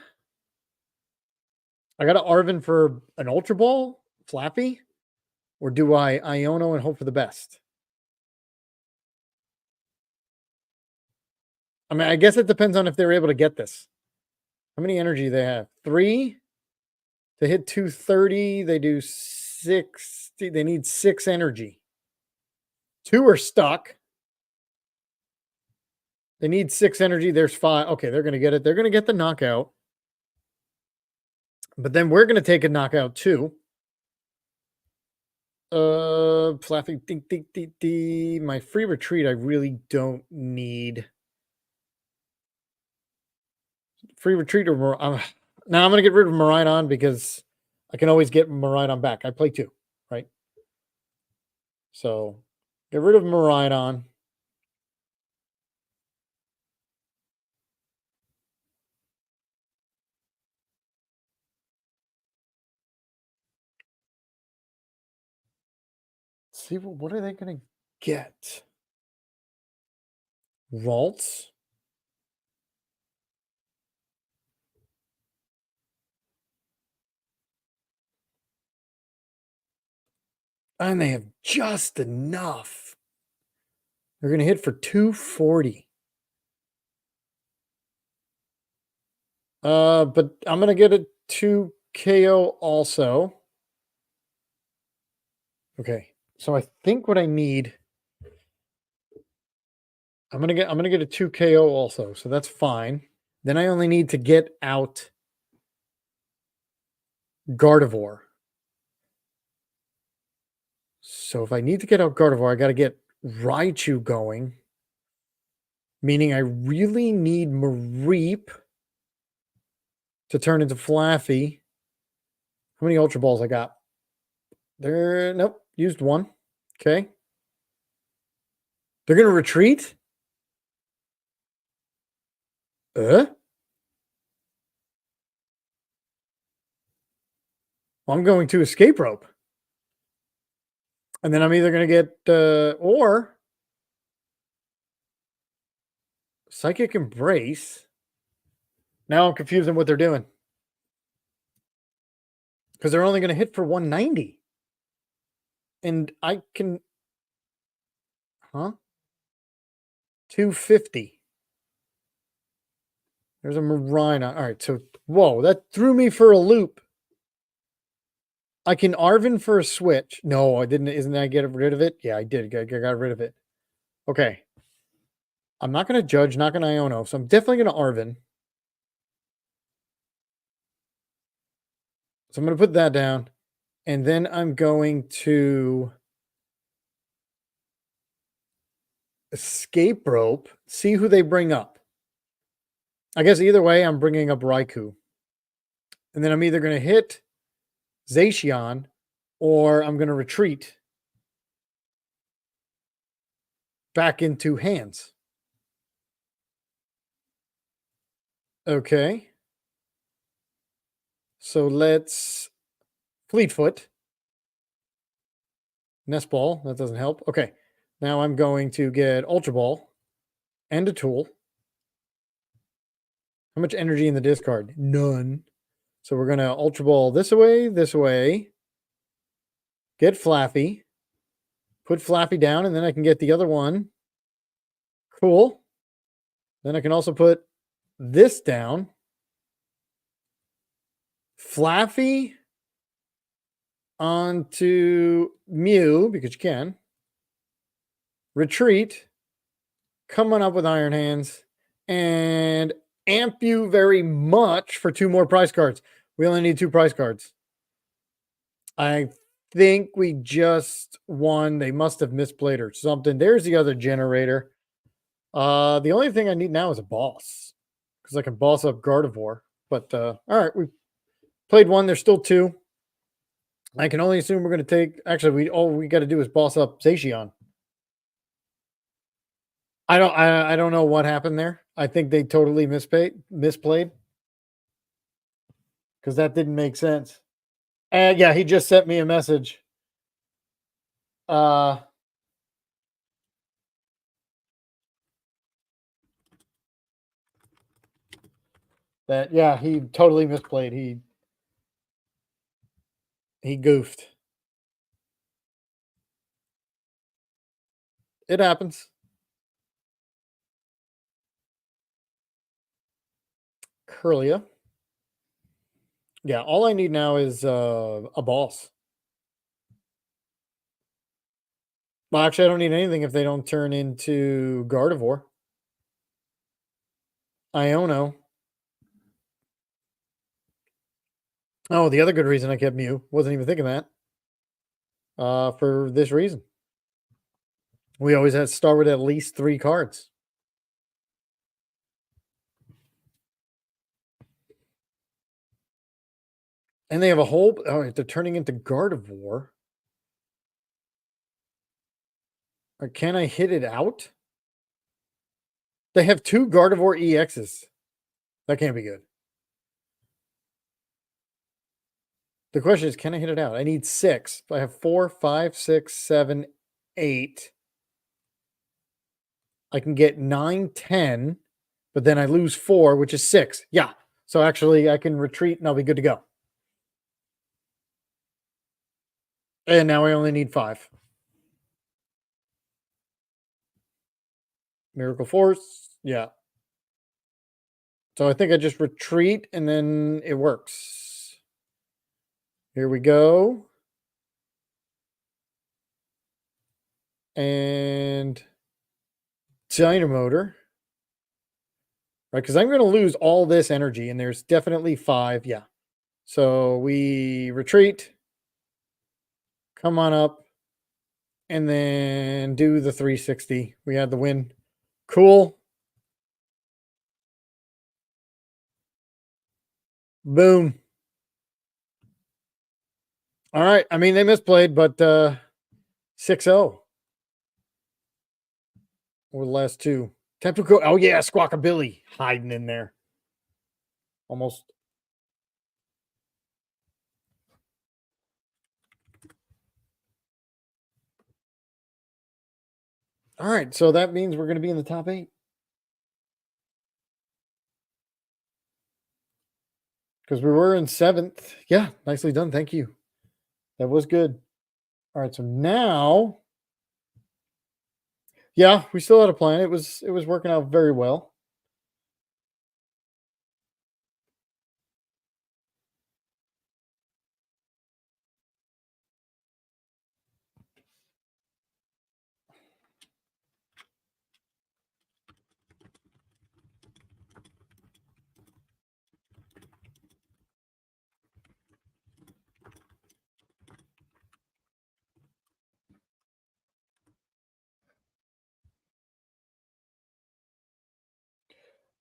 I got to Arvin for an Ultra Ball, Flappy, or do I Iono and hope for the best? I mean, I guess it depends on if they're able to get this. How many energy do they have? 3 to hit 230. They do 60. They need 6 energy. 2 are stuck. They need 6 energy. There's 5. Okay, they're going to get it. They're going to get the knockout. But then we're going to take a knockout too. Flaffy, dink, dink, dink, dink. My free retreat, I really don't need. Free retreat or now I'm going to get rid of Miraidon because I can always get Miraidon back. I play 2, right? So get rid of Miraidon. See what are they going to get? Vaults. And they have just enough. They're going to hit for 240. But I'm going to get a 2 KO also. Okay. So I think what I need, I'm going to get a 2 KO also. So that's fine. Then I only need to get out Gardevoir. So if I need to get out Gardevoir, I got to get Raichu going. Meaning I really need Mareep to turn into Flaffy. How many Ultra Balls I got? There, nope, used 1. Okay. They're going to retreat? I'm going to Escape Rope. And then I'm either going to get, or Psychic Embrace. Now I'm confused on what they're doing. Because they're only going to hit for 190. And I can... Huh? 250. There's a Miraidon. All right, so... Whoa, that threw me for a loop. I can Arven for a switch. No, I didn't. Isn't that get rid of it? Yeah, I did. I got rid of it. Okay. I'm not going to judge, not going to Iono. So I'm definitely going to Arven. So I'm going to put that down. And then I'm going to Escape Rope. See who they bring up. I guess either way, I'm bringing up Raikou. And then I'm either going to hit Zacian or I'm going to retreat back into hands. Okay. So let's Fleetfoot. Nest Ball. That doesn't help. Okay. Now I'm going to get Ultra Ball and a tool. How much energy in the discard? None. So we're going to Ultra Ball this way. Get Flaffy. Put Flaffy down, and then I can get the other one. Cool. Then I can also put this down. Flaffy onto Mew, because you can. Retreat. Come on up with Iron Hands. And amp you very much for 2 more prize cards. We only need 2 prize cards. I think we just won. They must have misplayed or something. There's the other generator. The only thing I need now is a boss. Because I can boss up Gardevoir. But all right, we played 1. There's still 2. I can only assume we're going to take... Actually, all we got to do is boss up Zacian. I don't know what happened there. I think they totally misplayed. Because that didn't make sense. And yeah, he just sent me a message. That yeah, he totally misplayed. He goofed. It happens. Hurlia. Yeah, all I need now is a boss. Well, actually, I don't need anything if they don't turn into Gardevoir. Iono. Oh, the other good reason I kept Mew. Wasn't even thinking that. For this reason. We always had to start with at least 3 cards. And they have a whole... All right, they're turning into Gardevoir. Or can I hit it out? They have 2 Gardevoir EXs. That can't be good. The question is, can I hit it out? I need 6. I have 4, 5, 6, 7, 8. I can get 9, 10, but then I lose 4, which is 6. Yeah. So actually, I can retreat and I'll be good to go. And now I only need 5. Miracle Force. Yeah. So I think I just retreat and then it works. Here we go. And Dynamotor. Right, because I'm going to lose all this energy, and there's definitely 5. Yeah. So we retreat. Come on up. And then do the 360. We had the win. Cool. Boom. All right. I mean, they misplayed, but 6-0. Or the last 2. Tempico. Oh, yeah. Squawkabilly hiding in there. Almost. All right. So that means we're going to be in the top 8. Because we were in 7th. Yeah. Nicely done. Thank you. That was good. All right. So now. Yeah, we still had a plan. It was working out very well.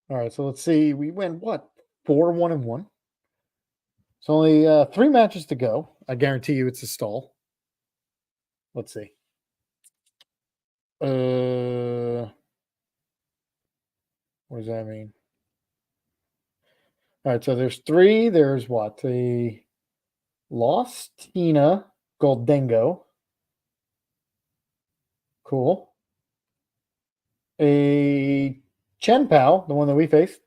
All right, so let's see. We went what? 4-1-1. It's only 3 matches to go. I guarantee you it's a stall. Let's see. What does that mean? All right, so there's 3. There's what? A Lost Tina Goldengo. Cool. A Chen Pao, the one that we faced.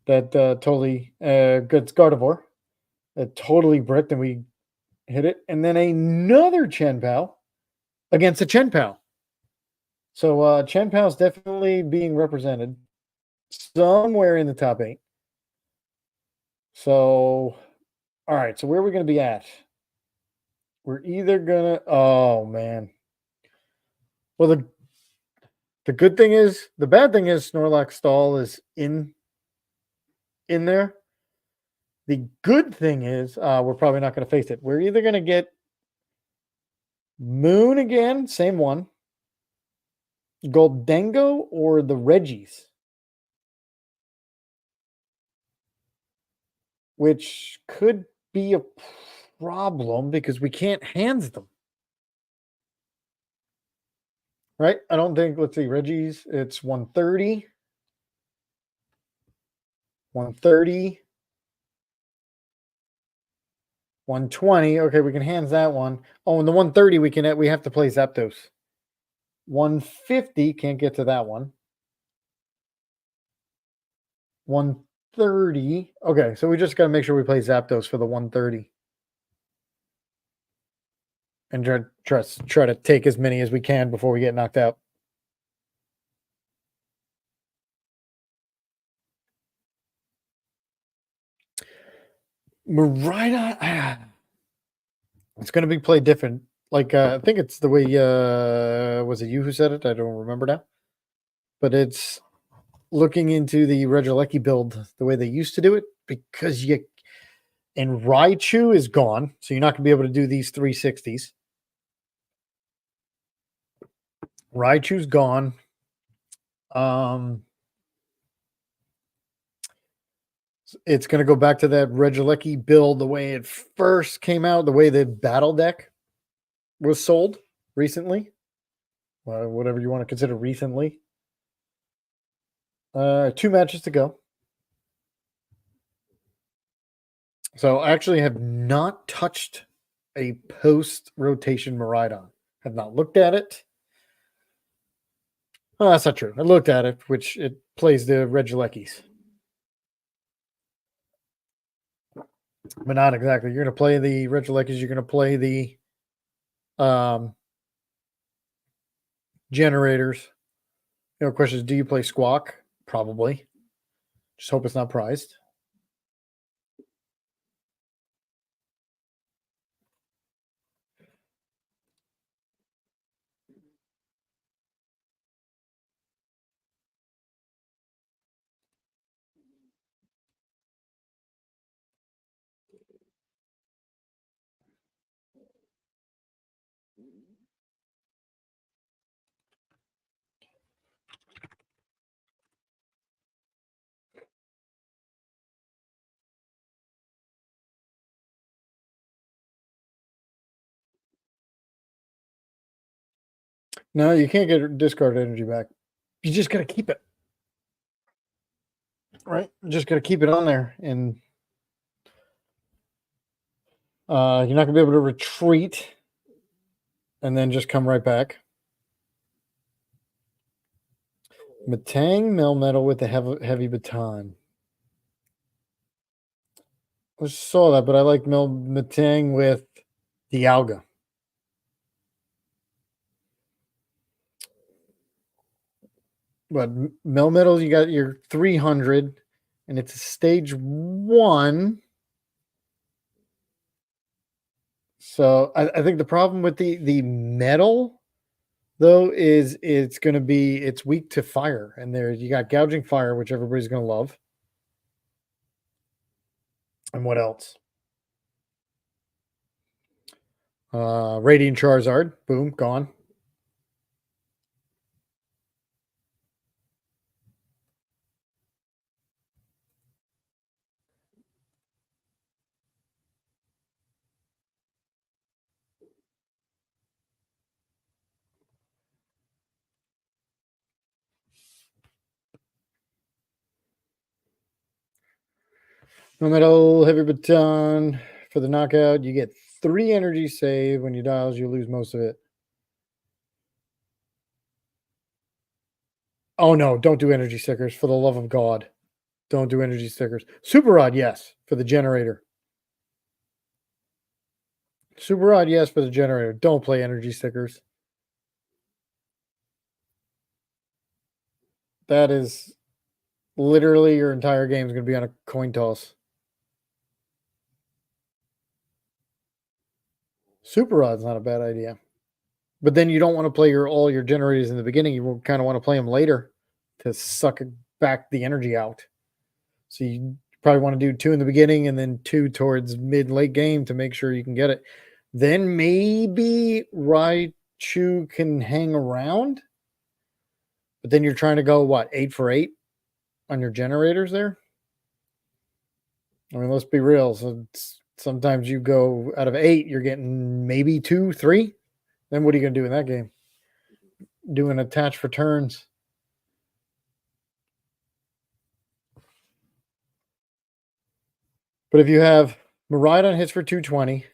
That totally good Gardevoir. That totally bricked and we hit it. And then another Chen Pao against a Chen Pao. So Chen Pao is definitely being represented somewhere in the top 8. So, all right. So where are we going to be at? We're either going to, oh man. Well, the good thing is, the bad thing is Snorlax stall is in there. The good thing is we're probably not going to face it. We're either going to get Moon again, same one, Goldengo, or the Reggies, which could be a problem because we can't hands them. Right? I don't think, let's see, Reggies, it's 130. 130. 120. Okay, we can hands that one. Oh, and the 130 we have to play Zapdos. 150, can't get to that one. 130. Okay, so we just got to make sure we play Zapdos for the 130. And try to take as many as we can before we get knocked out. Miraidon, it's going to be played different. Like, I think it's the way, was it you who said it? I don't remember now. But it's looking into the Regieleki build the way they used to do it, because and Raichu is gone, so you're not going to be able to do these 360s. Raichu's gone. It's going to go back to that Regieleki build the way it first came out, the way the battle deck was sold recently. Whatever you want to consider recently. 2 matches to go. So I actually have not touched a post-rotation Miraidon. Have not looked at it. Oh, that's not true. I looked at it, which it plays the Regielekis. But not exactly. You're going to play the Regielekis. You're going to play the generators. Question is, do you play Squawk? Probably. Just hope it's not prized. No, you can't get discard energy back. You just got to keep it. Right? You just got to keep it on there. And you're not going to be able to retreat and then just come right back. Matang Melmetal with the heavy baton. I just saw that, but I like Matang with the Alga. But Melmetal, you got your 300, and it's a stage 1. So I think the problem with the metal, though, is it's weak to fire. And there you got gouging fire, which everybody's going to love. And what else? Radiant Charizard. Boom, gone. Metal heavy baton for the knockout. You get 3 energy save. When you dials, you lose most of it. Oh no, don't do energy stickers, for the love of God. Don't do energy stickers. Super Rod, yes, for the generator. Super Rod, yes, for the generator. Don't play energy stickers. That is literally your entire game is going to be on a coin toss. Super Rod's not a bad idea. But then you don't want to play all your generators in the beginning. You kind of want to play them later to suck back the energy out. So you probably want to do 2 in the beginning and then 2 towards mid-late game to make sure you can get it. Then maybe Raichu can hang around. But then you're trying to go, 8 for 8 on your generators there? I mean, let's be real. So sometimes you go out of 8, you're getting maybe 2, 3. Then what are you going to do in that game? Doing attach for turns. But if you have Miraidon hits for 220,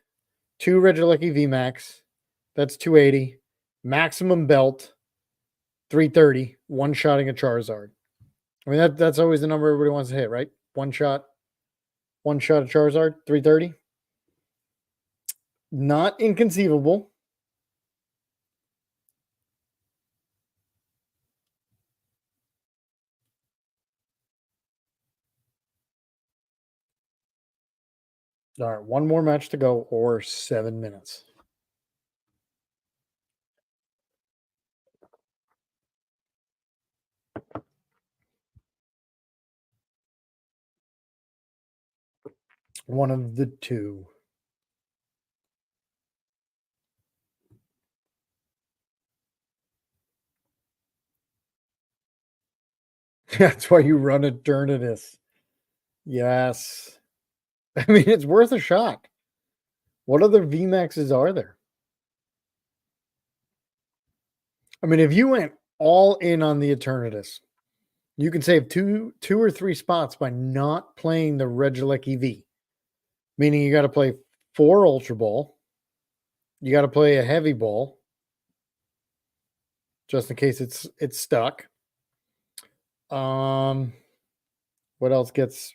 2 Regieleki VMAX, that's 280, maximum belt, 330, one-shotting a Charizard. I mean, that's always the number everybody wants to hit, right? One shot a Charizard, 330. Not inconceivable. All right, one more match to go or 7 minutes. One of the two. That's why you run Eternatus. Yes. I mean, it's worth a shot. What other VMAXs are there? I mean, if you went all in on the Eternatus, you can save two or three spots by not playing the Regieleki EV. Meaning you got to play 4 Ultra Ball. You got to play a Heavy Ball. Just in case it's stuck. What else gets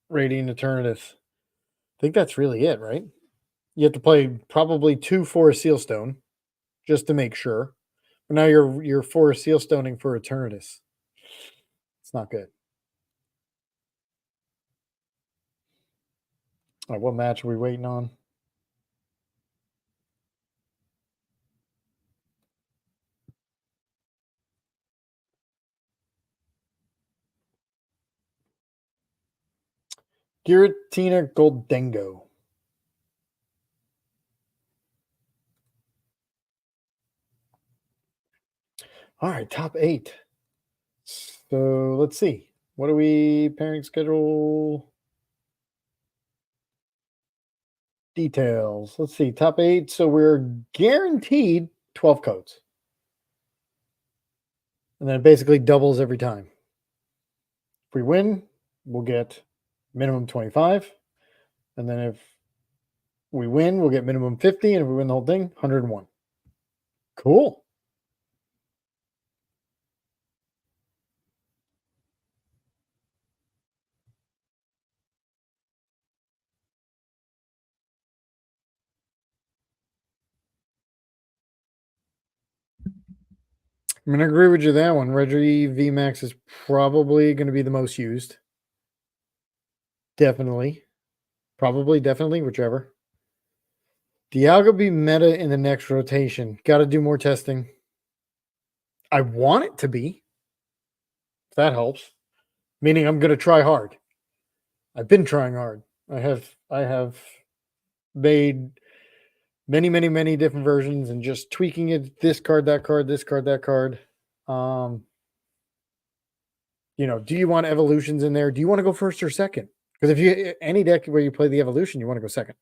Radiant Eternatus? I think that's really it, right? You have to play probably 2 Forest Sealstone just to make sure. But now you're Forest Sealstoning for Eternatus. It's not good. All right, what match are we waiting on? Giratina Goldengo. All right, top 8. So let's see. What are we pairing schedule? Details. Let's see. Top 8. So we're guaranteed 12 codes. And then it basically doubles every time. If we win, we'll get minimum 25. And then if we win, we'll get minimum 50. And if we win the whole thing, 101. Cool. I'm going to agree with you that one. Reggie VMAX is probably going to be the most used. Definitely. Probably, definitely, whichever. Dialga be meta in the next rotation. Got to do more testing. I want it to be. If that helps. Meaning I'm going to try hard. I've been trying hard. I have made many different versions and just tweaking it. This card, that card, this card, that card. Do you want evolutions in there? Do you want to go first or second? Because if you any deck where you play the evolution, you want to go second,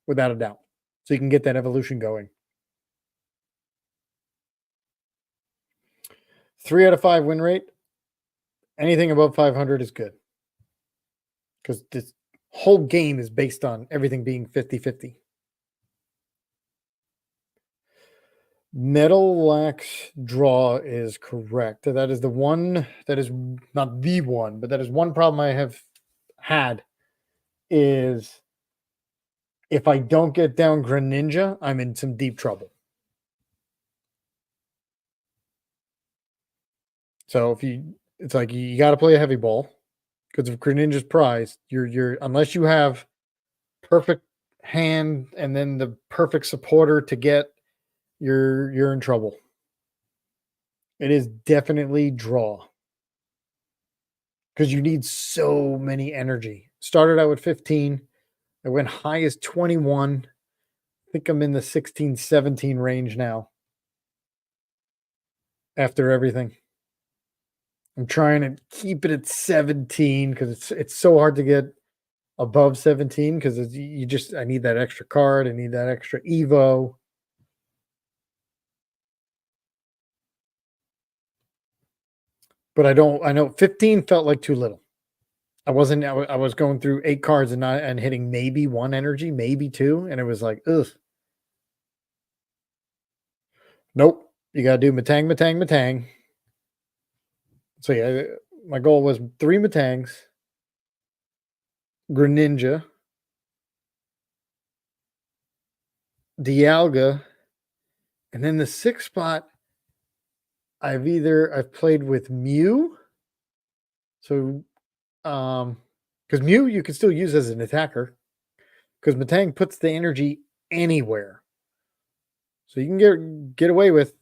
without a doubt. So you can get that evolution going. 3 out of 5 win rate. Anything above 500 is good. Because this whole game is based on everything being 50-50. Metal Lax draw is correct. That is the one, that is not the one, but that is one problem I have had is if I don't get down Greninja, I'm in some deep trouble. So it's like you got to play a heavy ball because if Greninja's prize, you're unless you have perfect hand and then the perfect supporter to get, you're in trouble. It is definitely draw because you need so many energy. Started out with 15. I went high as 21. I think I'm in the 16, 17 range now after everything. I'm trying to keep it at 17 because it's so hard to get above 17 because I need that extra card. I need that extra Evo. But I know 15 felt like too little. I was going through 8 cards and hitting maybe 1 energy, maybe 2. And it was like, ugh. Nope. You got to do Matang. So yeah, my goal was 3 Matangs, Greninja, Dialga, and then the 6th spot, I've played with Mew. So Because Mew you can still use as an attacker. Because Metang puts the energy anywhere. So you can get away with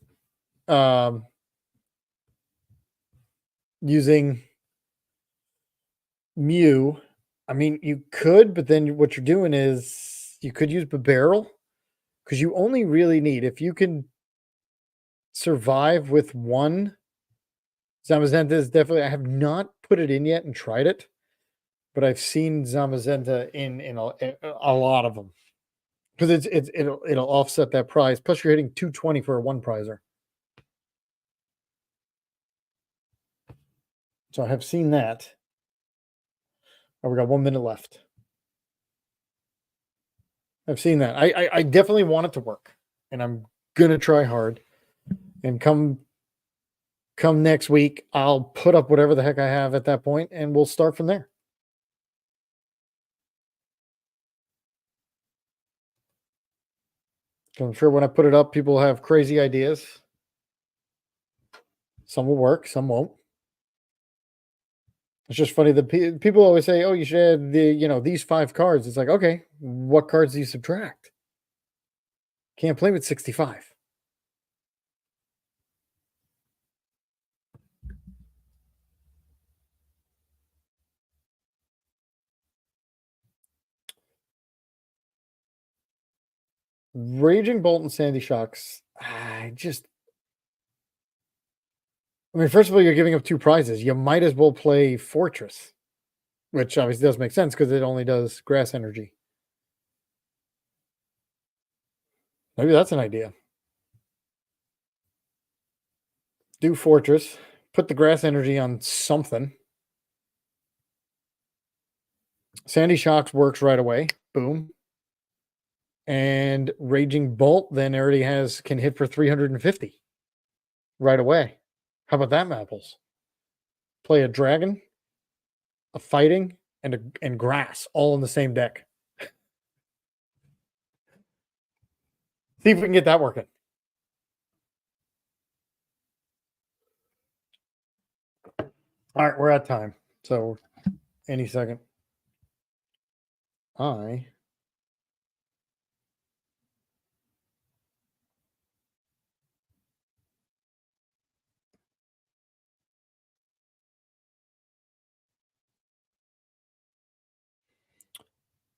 using Mew. I mean, you could, but then what you're doing is you could use Barrel because you only really need, if you can survive with one. Zamazenta is definitely, I have not put it in yet and tried it, but I've seen Zamazenta in a lot of them because it'll offset that prize. Plus, you're hitting 220 for a one prizer. So I have seen that. Oh, we got 1 minute left. I've seen that. I definitely want it to work, and I'm gonna try hard. And come next week, I'll put up whatever the heck I have at that point, and we'll start from there. I'm sure when I put it up, people have crazy ideas. Some will work, some won't. It's just funny that people always say, "Oh, you should add these 5 cards." It's like, okay, what cards do you subtract? Can't play with 65. Raging Bolt and Sandy Shocks. I mean, first of all, you're giving up 2 prizes. You might as well play Fortress, which obviously does make sense because it only does grass energy. Maybe that's an idea. Do Fortress, put the grass energy on something. Sandy Shocks works right away. Boom. And Raging Bolt then already can hit for 350 right away. How about that, Mapples? Play a dragon, a fighting, and grass all in the same deck. See if we can get that working. All right, we're at time. So any second.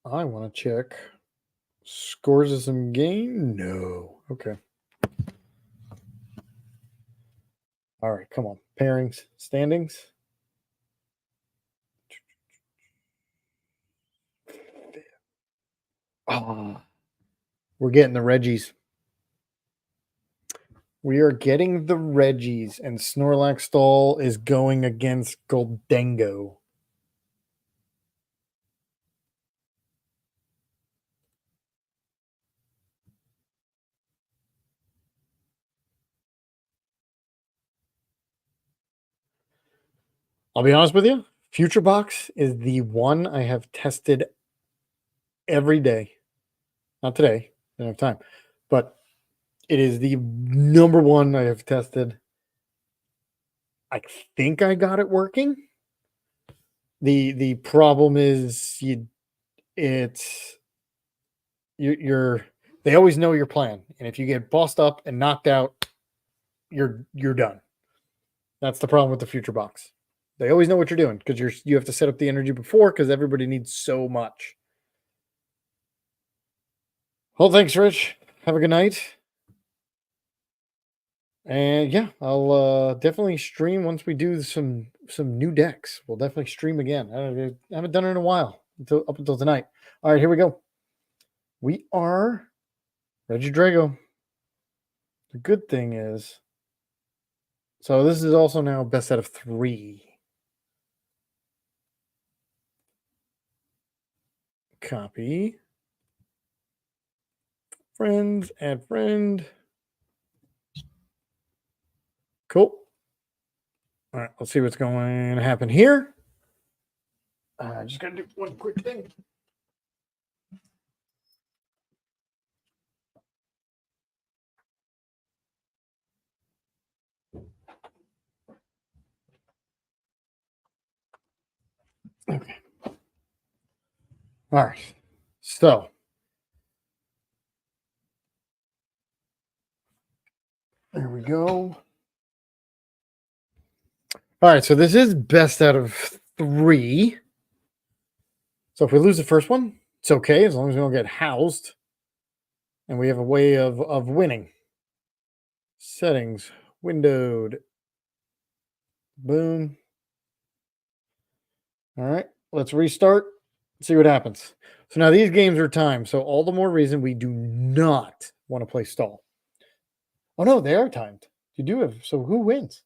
I want to check scores of some game. No. Okay. All right, come on. Pairings, standings. Oh, we're getting the Reggies. We are getting the Reggies, and Snorlax Stall is going against Goldengo. I'll be honest with you. Future Box is the one I have tested every day. Not today. I don't have time. But it is the number one I have tested. I think I got it working. The problem is they always know your plan. And if you get bossed up and knocked out, you're done. That's the problem with the Future Box. They always know what you're doing because you have to set up the energy before because everybody needs so much. Well, thanks, Rich. Have a good night. And yeah, I'll definitely stream once we do some new decks. We'll definitely stream again. I haven't done it in a while up until tonight. All right, here we go. We are Regidrago. The good thing is, so this is also now best out of 3. Copy. Friends, add friend. Cool. All right, let's see what's going to happen here. Just got to do one quick thing. Okay. All right. So there we go. All right. So this is best out of 3. So if we lose the first one, it's okay as long as we don't get housed. And we have a way of winning. Settings, windowed. Boom. All right. Let's restart. See what happens. So now these games are timed. So all the more reason we do not want to play stall. Oh no, they are timed. You do have. So who wins?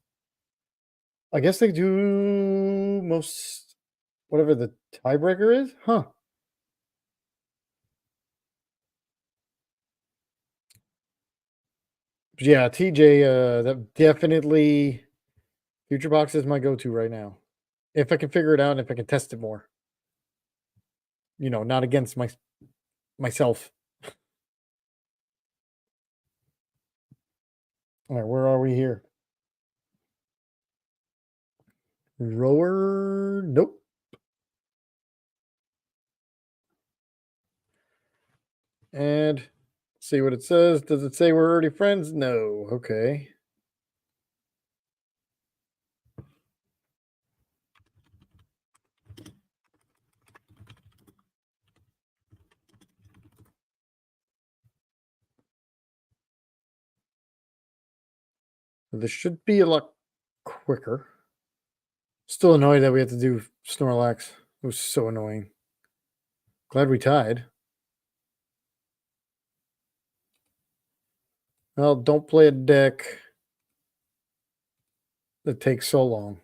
I guess they do most whatever the tiebreaker is, huh? But yeah, TJ, that definitely Future Box is my go-to right now. If I can figure it out and if I can test it more. Not against myself. All right, where are we here? Rower? Nope. And see what it says. Does it say we're already friends? No. Okay. This should be a lot quicker. Still annoyed that we have to do Snorlax. It was so annoying. Glad we tied. Well, don't play a deck that takes so long.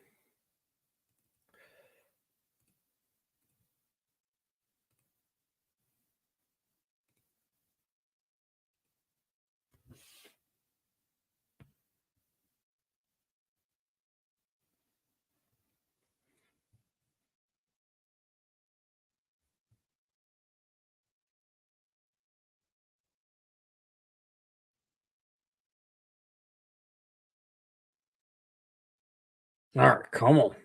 All right, come on.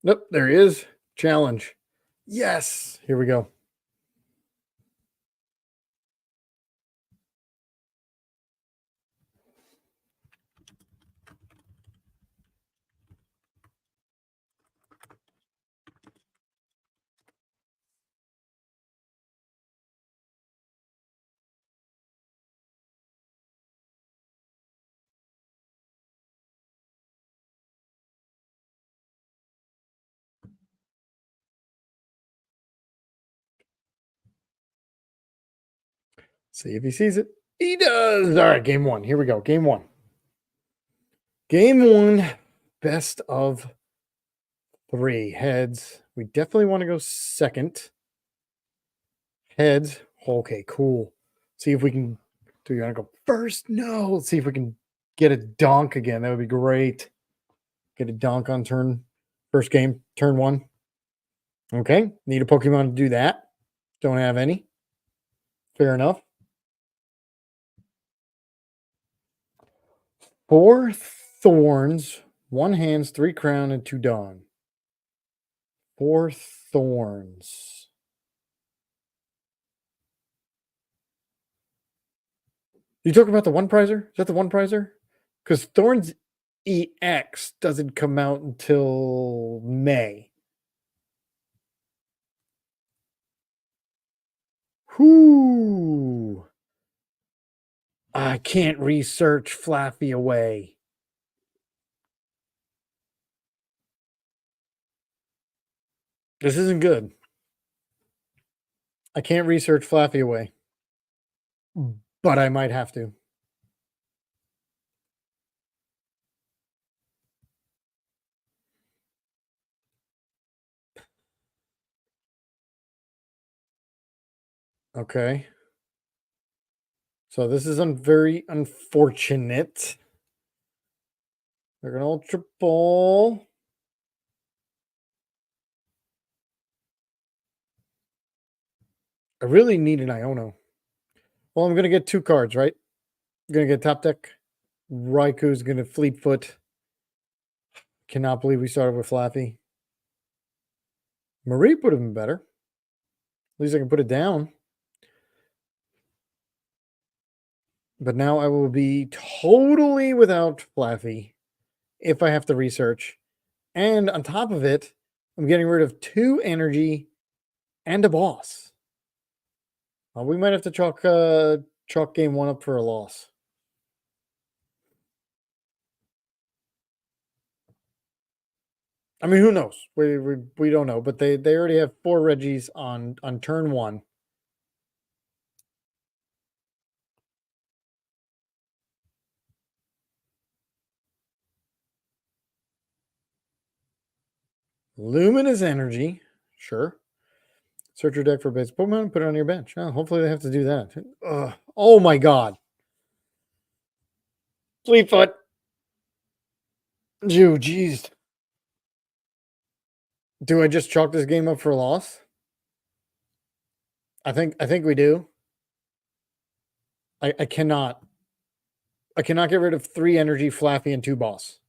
Nope, there he is. Challenge. Yes. Here we go. See if he sees it. He does. All right, game 1. Here we go. Game 1. Game 1, best of 3. Heads. We definitely want to go second. Heads. Okay, cool. See if we can. Do you want to go first? No. Let's see if we can get a donk again. That would be great. Get a donk on first game, turn 1. Okay. Need a Pokemon to do that. Don't have any. Fair enough. 4 thorns, 1 hands, 3 crown, and 2 dawn. 4 thorns. You talking about the one prizer? Is that the one prizer? Because Thorns EX doesn't come out until May. Whoo! I can't research Flaffy away. This isn't good. I can't research Flaffy away. But I might have to. Okay. So this is very unfortunate. They're going to Ultra Ball. I really need an Iono. Well, I'm going to get 2 cards, right? I'm going to get top deck. Raiku's going to Fleetfoot. Cannot believe we started with Flappy. Marie would have been better. At least I can put it down. But now I will be totally without Flappy if I have to research. And on top of it, I'm getting rid of 2 energy and a boss. We might have to chalk game 1 up for a loss. I mean, who knows? We don't know, but they already have 4 Reggies on turn 1. Luminous energy, sure. Search your deck for base Pokemon, put it on your bench. Oh, hopefully they have to do that. Oh my god. Fleetfoot. Jeez. Do I just chalk this game up for a loss? I think we do. I cannot get rid of 3 energy, Flappy, and 2 boss.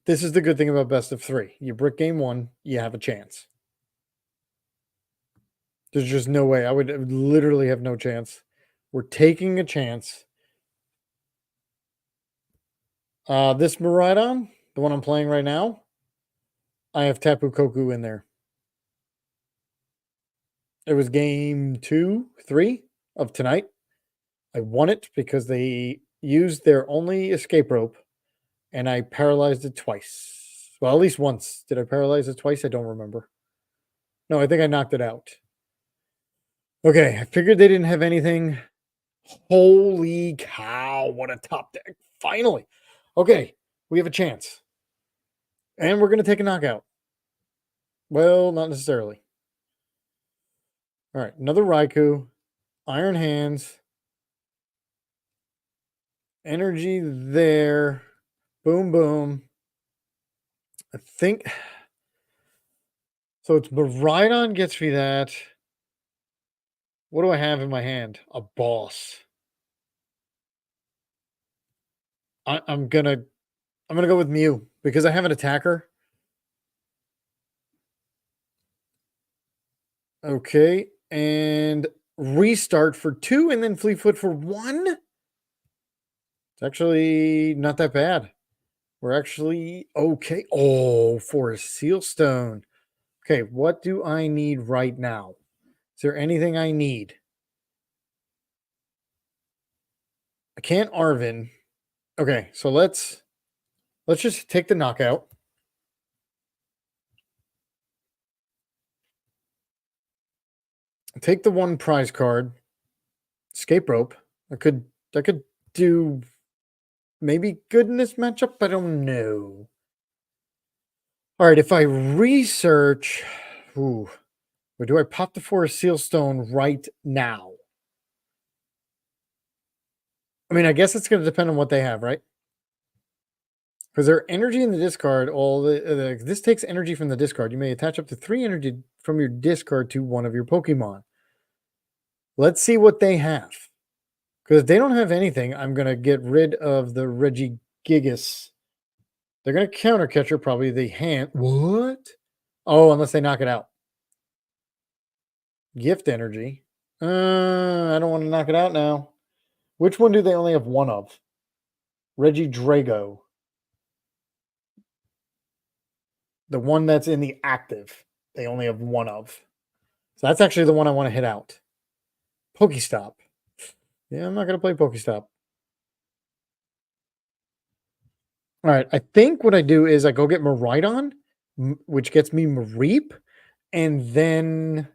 This is the good thing about best of 3. You brick game 1, you have a chance. There's just no way. I would literally have no chance. We're taking a chance. This Miraidon, the one I'm playing right now, I have Tapu Koku in there. It was game 2, 3 of tonight. I won it because they used their only escape rope, and I paralyzed it twice. Well, at least once. Did I paralyze it twice? I don't remember. No, I think I knocked it out. Okay, I figured they didn't have anything. Holy cow, what a top deck. Finally. Okay, we have a chance. And we're going to take a knockout. Well, not necessarily. All right, another Raikou. Iron Hands. Energy there. Boom, boom. I think... So it's Miraidon gets me that. What do I have in my hand? A boss. I'm gonna go with Mew because I have an attacker. Okay, and restart for 2 and then Fleetfoot for 1. It's actually not that bad. We're actually okay. Oh, for a Seal Stone. Okay, what do I need right now? Is there anything I need? I can't Arvin. Okay, so let's just take the knockout. Take the 1 prize card. Escape rope. I could do maybe good in this matchup. I don't know. All right, if I research, or do I pop the Forest Seal Stone right now? I mean, I guess it's going to depend on what they have, right? Because their energy in the discard, this takes energy from the discard. You may attach up to 3 energy from your discard to one of your Pokemon. Let's see what they have. Because if they don't have anything, I'm going to get rid of the Regigigas. They're going to counter catcher probably the hand. What? Oh, unless they knock it out. Gift energy. I don't want to knock it out now. Which one do they only have 1 of? Regidrago. The one that's in the active. They only have 1 of. So that's actually the one I want to hit out. Pokestop. Yeah, I'm not going to play Pokestop. All right, I think what I do is I go get Miraidon, which gets me Mareep, and then...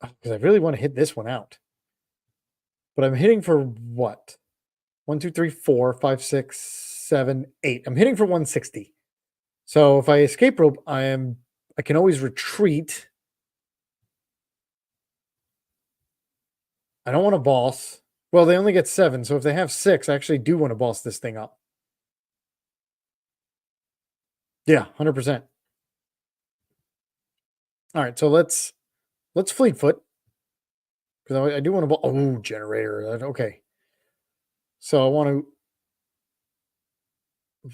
Because I really want to hit this one out. But I'm hitting for what? 1, 2, 3, 4, 5, 6, 7, 8. I'm hitting for 160. So if I escape rope, I can always retreat. I don't want to boss. Well, they only get 7, so if they have 6, I actually do want to boss this thing up. Yeah, 100%. All right, so let's Fleetfoot. Because I do want to... Oh, generator. Okay. So I want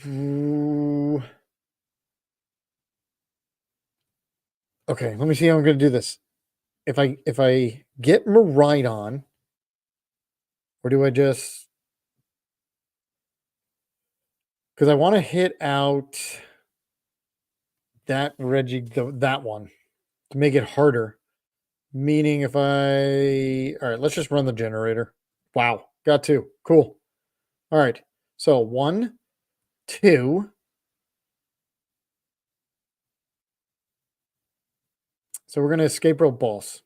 to. Okay, let me see how I'm going to do this. If I get Miraidon, or do I just? Because I want to hit out that that one to make it harder. Meaning if all right, let's just run the generator. Wow, got two. Cool. All right. So 1, 2. So we're gonna escape rope boss.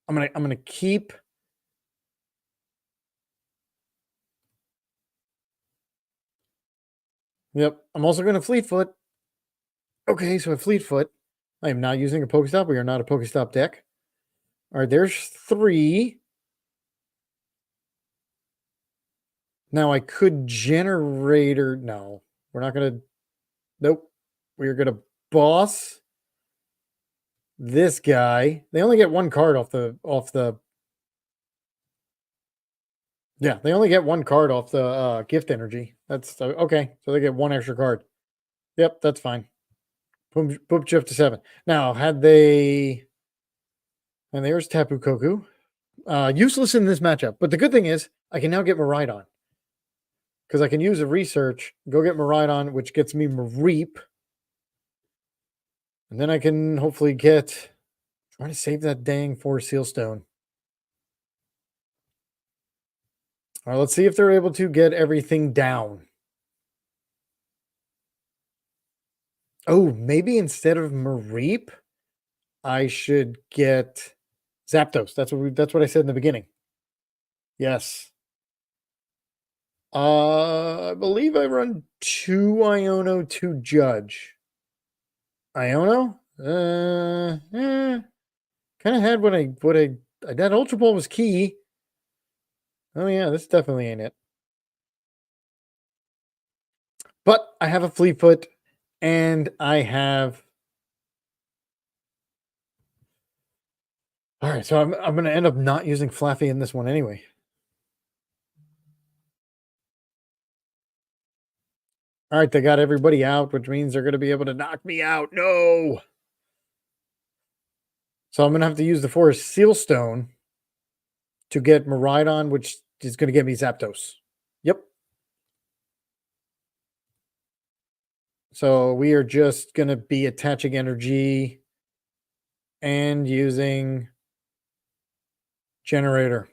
I'm gonna keep. Yep. I'm also gonna Fleetfoot. Okay, so a Fleetfoot. I am not using a Pokestop. We are not a Pokestop deck. All right, there's 3. Now I could generator. No, we're not gonna. Nope. We're gonna boss this guy. They only get 1 card off the. Yeah, they only get 1 card off the gift energy. That's okay. So they get 1 extra card. Yep, that's fine. Boop shift to 7. Now, had they. And there's Tapu Koku. Useless in this matchup. But the good thing is, I can now get Miraidon. Because I can use a research, go get Miraidon, which gets me Mareep. And then I can hopefully get. Trying to save that dang 4 Sealstone. All right, let's see if they're able to get everything down. Oh, maybe instead of Mareep, I should get Zapdos. That's what I said in the beginning. Yes. I believe I run 2 Iono, 2 Judge. Iono? Kind of had what I that Ultra Ball was key. Oh yeah, this definitely ain't it. But I have a Fleetfoot and I have. All right, so I'm going to end up not using Flaffy in this one anyway. All right, they got everybody out, which means they're going to be able to knock me out. No. So I'm going to have to use the Forest Sealstone to get Miraidon, which is going to get me Zapdos. Yep. So we are just going to be attaching energy and using generator.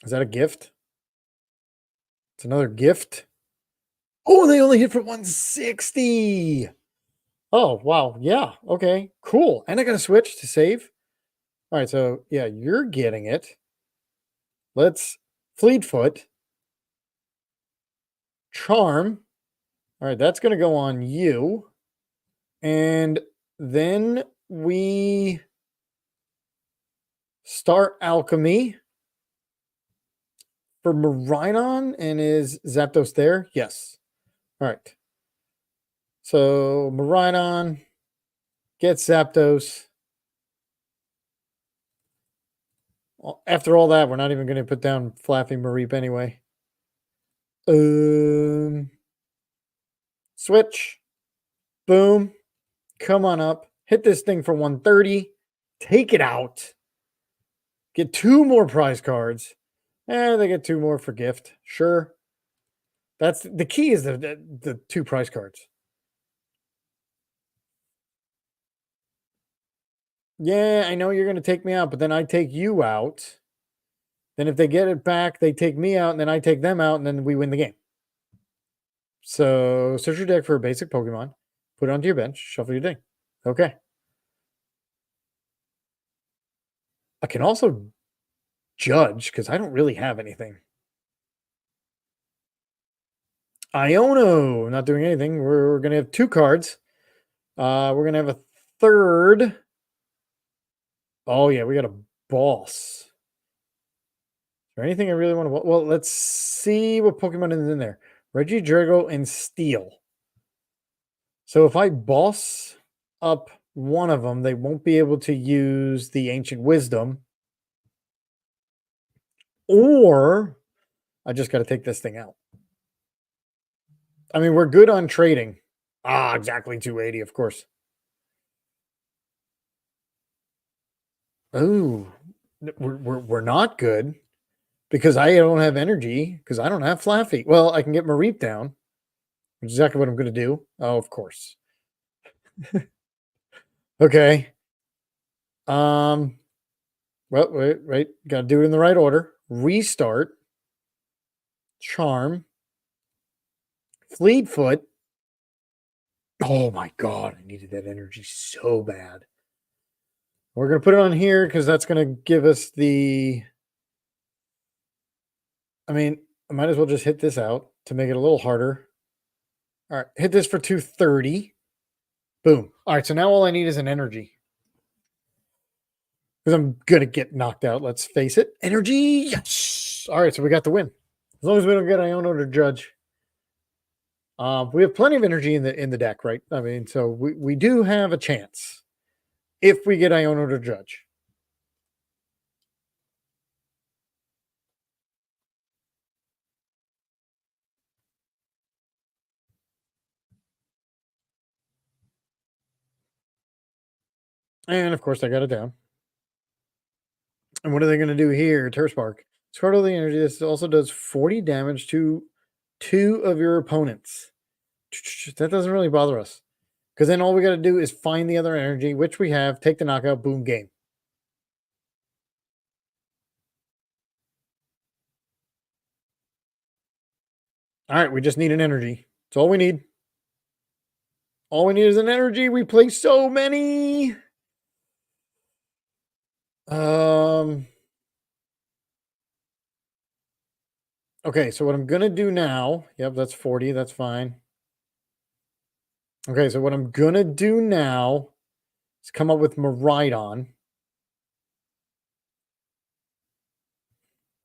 Is that a gift? It's another gift. Oh, they only hit for 160. Oh, wow. Yeah. Okay. Cool. And I got to switch to save. All right. So, yeah, you're getting it. Let's Fleetfoot. Charm. All right. That's going to go on you. And then we start Alchemy for Miraidon. And is Zapdos there? Yes. All right. So Miraidon gets Zapdos. After all that, we're not even going to put down Flaffy Mareep anyway. Switch. Boom. Come on up. Hit this thing for 130. Take it out. Get 2 more prize cards. And they get 2 more for gift. Sure. That's the key is the 2 prize cards. Yeah, I know you're going to take me out, but then I take you out. Then if they get it back, they take me out, and then I take them out, and then we win the game. So search your deck for a basic Pokemon, put it onto your bench, shuffle your deck. Okay. I can also judge because I don't really have anything. Iono, not doing anything. We're going to have 2 cards. We're going to have a third. Oh, yeah, we got a boss. Is there anything I really want to... Well, let's see what Pokemon is in there. Regidrago and Steel. So if I boss up one of them, they won't be able to use the Ancient Wisdom. or I just got to take this thing out. I mean, we're good on trading. Exactly 280, of course. Oh, we're not good because I don't have energy because I don't have Flaffy. Well, I can get Mareep down, which is exactly what I'm going to do. Oh, of course. Okay. Well, wait. Got to do it in the right order. Restart. Charm. Fleetfoot. Oh my god, I needed that energy so bad. We're going to put it on here because that's going to give us the... I mean, I might as well just hit this out to make it a little harder. All right, hit this for 230. Boom. All right, so now all I need is an energy. Because I'm going to get knocked out, let's face it. Energy, yes! All right, so we got the win. As long as we don't get Iono to judge. We have plenty of energy in the deck, right? I mean, so we do have a chance if we get Iono to judge. And of course, I got it down. And what are they going to do here? Tearspark. Discard all the energy. This also does 40 damage to 2 of your opponents. That doesn't really bother us. Because then all we got to do is find the other energy, which we have, take the knockout, boom, game. All right, we just need an energy. That's all we need. All we need is an energy. We play so many. Okay, so what I'm going to do now, yep, that's 40, that's fine. Okay, so what I'm going to do now is come up with Miraidon.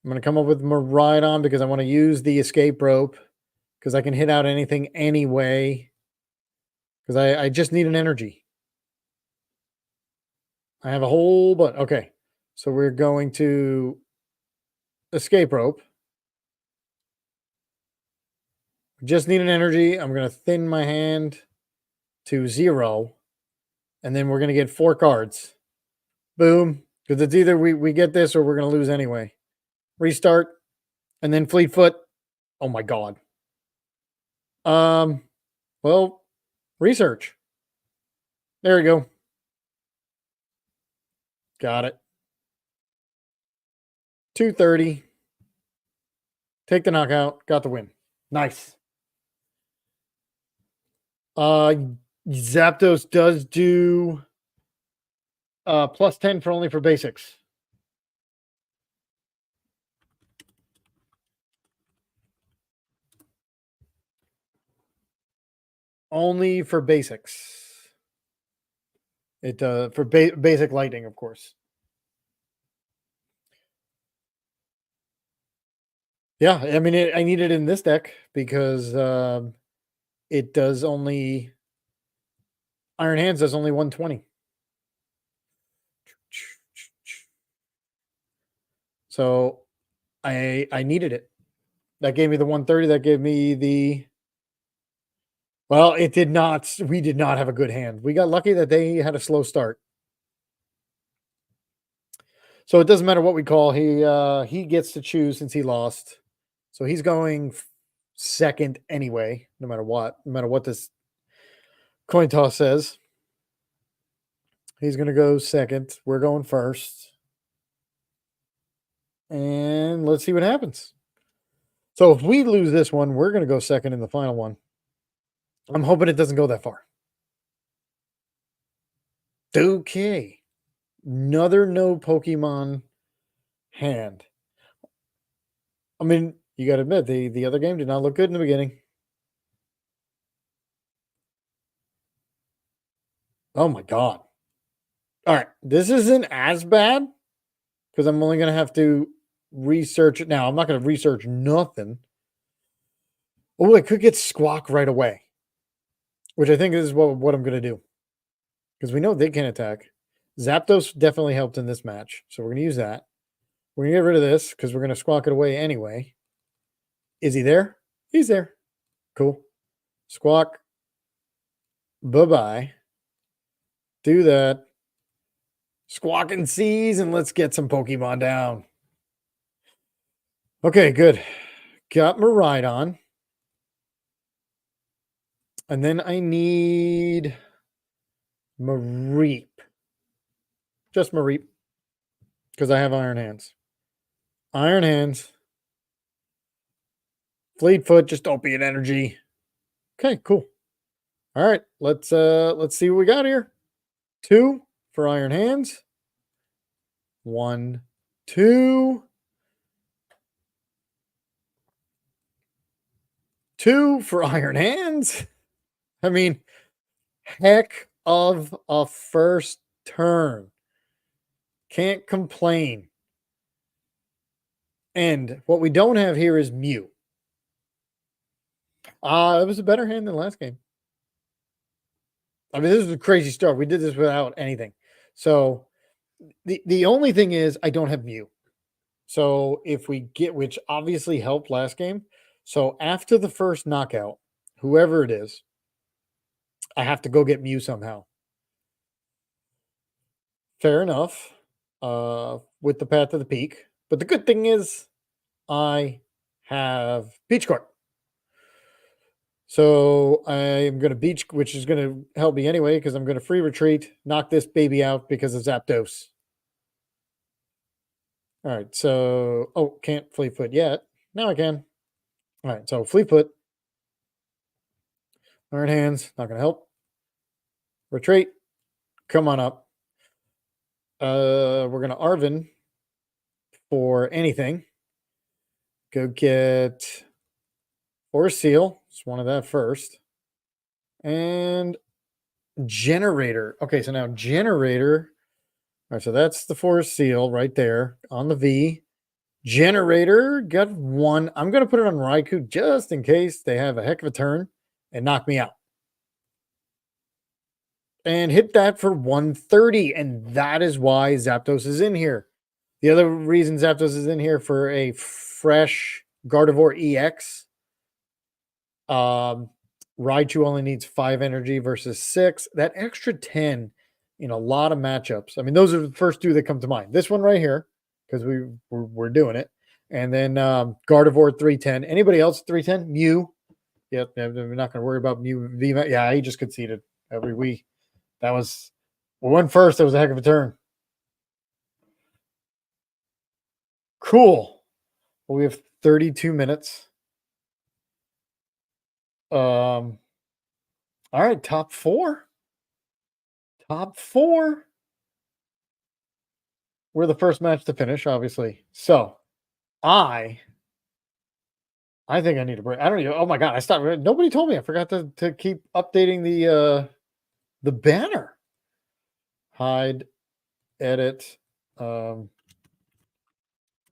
I'm going to come up with Miraidon because I want to use the escape rope because I can hit out anything anyway because I just need an energy. I have a whole bunch. Okay, so we're going to escape rope. Just need an energy. I'm going to thin my hand to 0. And then we're going to get 4 cards. Boom. Because it's either we get this or we're going to lose anyway. Restart. And then Fleetfoot. Oh my god. Well, research. There we go. Got it. 230. Take the knockout. Got the win. Nice. Zapdos does do plus 10 for only for basics. Only for basics. It for basic lightning, of course. Yeah, I mean, I need it in this deck because it does only... Iron Hands does only 120. So I needed it. That gave me the 130. That gave me the... Well, it did not. We did not have a good hand. We got lucky that they had a slow start. So it doesn't matter what we call. He gets to choose since he lost. So he's going second anyway, no matter what this coin toss says. He's going to go second. We're going first. And let's see what happens. So if we lose this one, we're going to go second in the final one. I'm hoping it doesn't go that far. Okay. Another no Pokemon hand. I mean, you got to admit, the other game did not look good in the beginning. Oh my god. All right. This isn't as bad because I'm only going to have to research it. Now, I'm not going to research nothing. Oh, I could get Squawk right away, which I think is what I'm going to do because we know they can attack. Zapdos definitely helped in this match, so we're going to use that. We're going to get rid of this because we're going to squawk it away anyway. Is he there? He's there. Cool. Squawk. Bye-bye. Do that. Squawk and seize, and let's get some Pokemon down. Okay, good. Got Miraidon. And then I need Mareep. Just Mareep. Because I have Iron Hands. Iron Hands. Fleetfoot, just opiate energy. Okay, cool. All right, let's see what we got here. 2 for Iron Hands. 1, 2. 2 for Iron Hands. I mean, heck of a first turn. Can't complain. And what we don't have here is Mew. It was a better hand than last game. I mean, this is a crazy start. We did this without anything. So the only thing is I don't have Mew. So if we get, which obviously helped last game. So after the first knockout, whoever it is, I have to go get Mew somehow. Fair enough. With the Path to the Peak. But the good thing is I have Beach Court. So I'm going to Beach, which is going to help me anyway, because I'm going to free retreat, knock this baby out because of Zapdos. All right, so, can't Fleetfoot yet. Now I can. All right, so Fleetfoot. Iron Hands, not going to help. Retreat. Come on up. We're going to Arvin for anything. Go get Force Seal. Just wanted that first. And Generator. Okay, so now Generator. All right, so that's the Force Seal right there on the V. Generator got 1. I'm going to put it on Raikou just in case they have a heck of a turn and knock me out. And hit that for 130. And that is why Zapdos is in here. The other reason Zapdos is in here for a fresh Gardevoir EX. Raichu only needs 5 energy versus 6. That extra 10 in a lot of matchups. I mean, those are the first 2 that come to mind. This one right here, because we're doing it. And then Gardevoir 310. Anybody else 310? Mew. Yep, we're not going to worry about Mew. Yeah, he just conceded every week. That was, we went first. That was a heck of a turn. Cool. Well, we have 32 minutes. All right, top 4. Top 4. We're the first match to finish, obviously. So, I think I need a break. I don't even. Oh my god, I stopped. Nobody told me. I forgot to keep updating the banner. Hide, edit,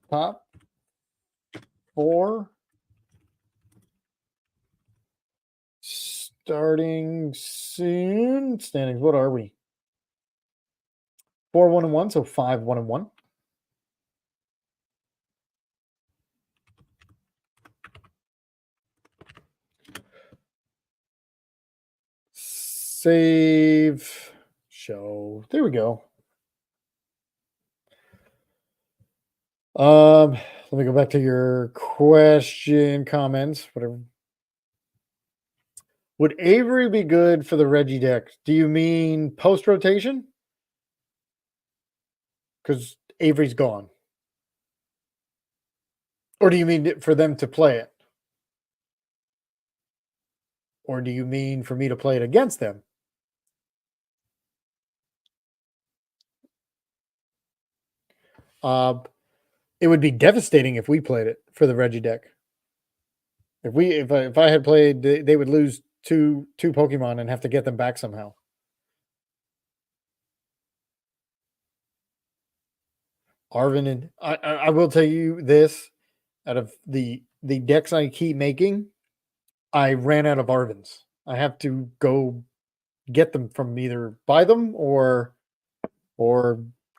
top 4. Starting soon. Standings. What are we? 4 1-1, so 5 1-1. Save. Show. There we go. Let me go back to your question, comments, whatever. Would Avery be good for the Reggie deck? Do you mean post rotation? Because Avery's gone. Or do you mean for them to play it? Or do you mean for me to play it against them? It would be devastating if we played it for the Reggie deck. If I had played, they would lose two Pokemon and have to get them back somehow. Arvin, and I will tell you this: out of the decks I keep making, I ran out of Arvins. I have to go get them from either buy them or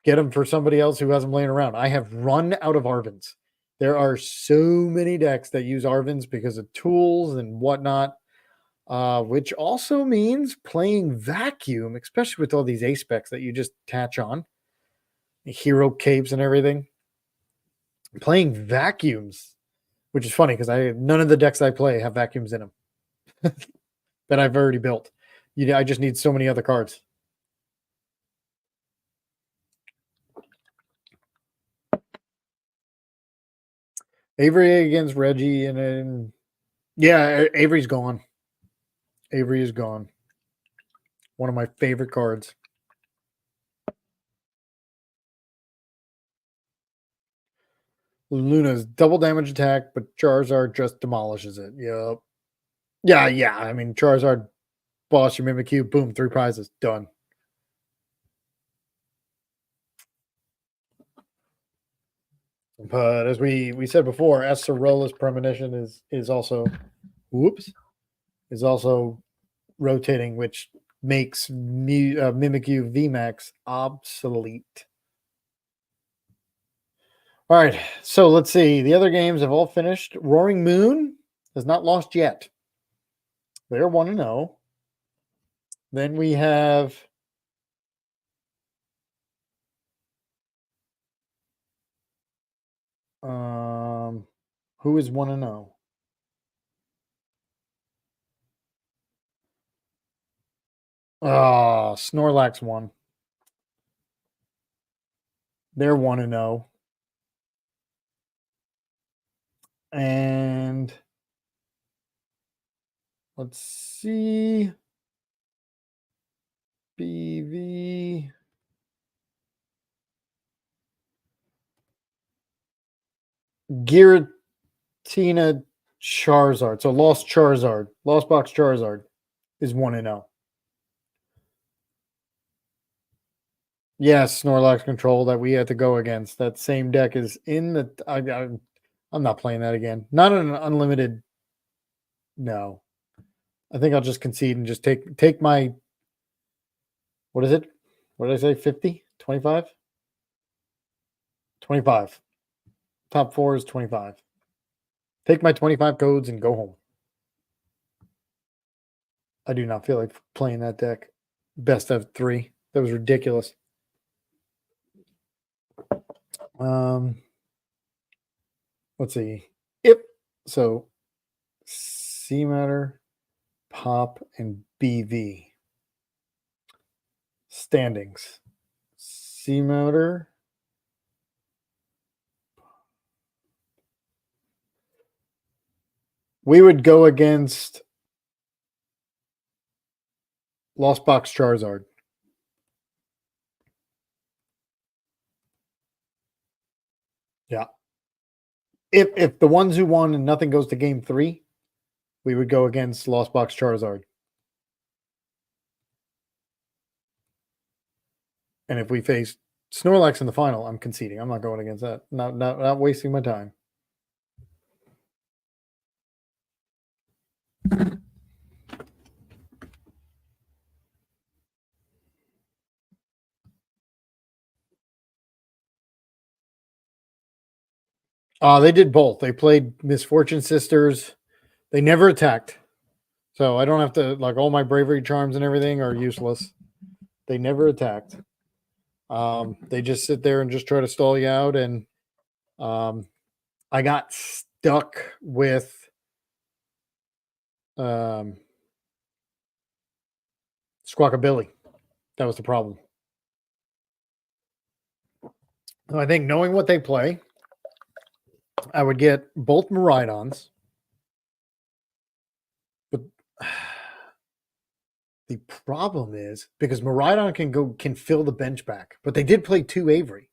Get them for somebody else who has them laying around. I have run out of Arvins. There are so many decks that use Arvins because of tools and whatnot, which also means playing Vacuum, especially with all these A specs that you just attach on, hero capes and everything. Playing Vacuums, which is funny because none of the decks I play have Vacuums in them that I've already built. I just need so many other cards. Avery against Reggie, and then yeah, Avery's gone. Avery is gone. One of my favorite cards. Luna's double damage attack, but Charizard just demolishes it. Yep. Yeah. I mean, Charizard, boss, your Mimikyu, boom, 3 prizes, done. But as we said before, Acerolas Premonition is also, is also rotating, which makes Mimikyu VMAX obsolete. All right, so let's see. The other games have all finished. Roaring Moon has not lost yet. They're 1-0. Then we have who is 1-0? Snorlax won. They're 1-0. And let's see. BV. Giratina Charizard. So Lost Charizard. Lost Box Charizard is 1-0. Yes, Snorlax control that we had to go against. That same deck is in the. I'm not playing that again. Not an unlimited. No, I think I'll just concede and just take my. What is it? What did I say? 50? 25? 25. Top 4 is 25. Take my 25 codes and go home. I do not feel like playing that deck. Best of 3. That was ridiculous. Let's see. Yep. So C Matter, Pop, and BV. Standings. C Matter. We would go against Lost Box Charizard. Yeah. If the ones who won and nothing goes to game 3, we would go against Lost Box Charizard. And if we face Snorlax in the final, I'm conceding. I'm not going against that. Not wasting my time. They did both. They played Misfortune Sisters. They never attacked. So I don't have to, like, all my bravery charms and everything are useless. They never attacked. They just sit there and just try to stall you out. And I got stuck with Squawkabilly. That was the problem. I think knowing what they play, I would get both Miraidons. But the problem is because Miraidon can fill the bench back, but they did play 2 Avery.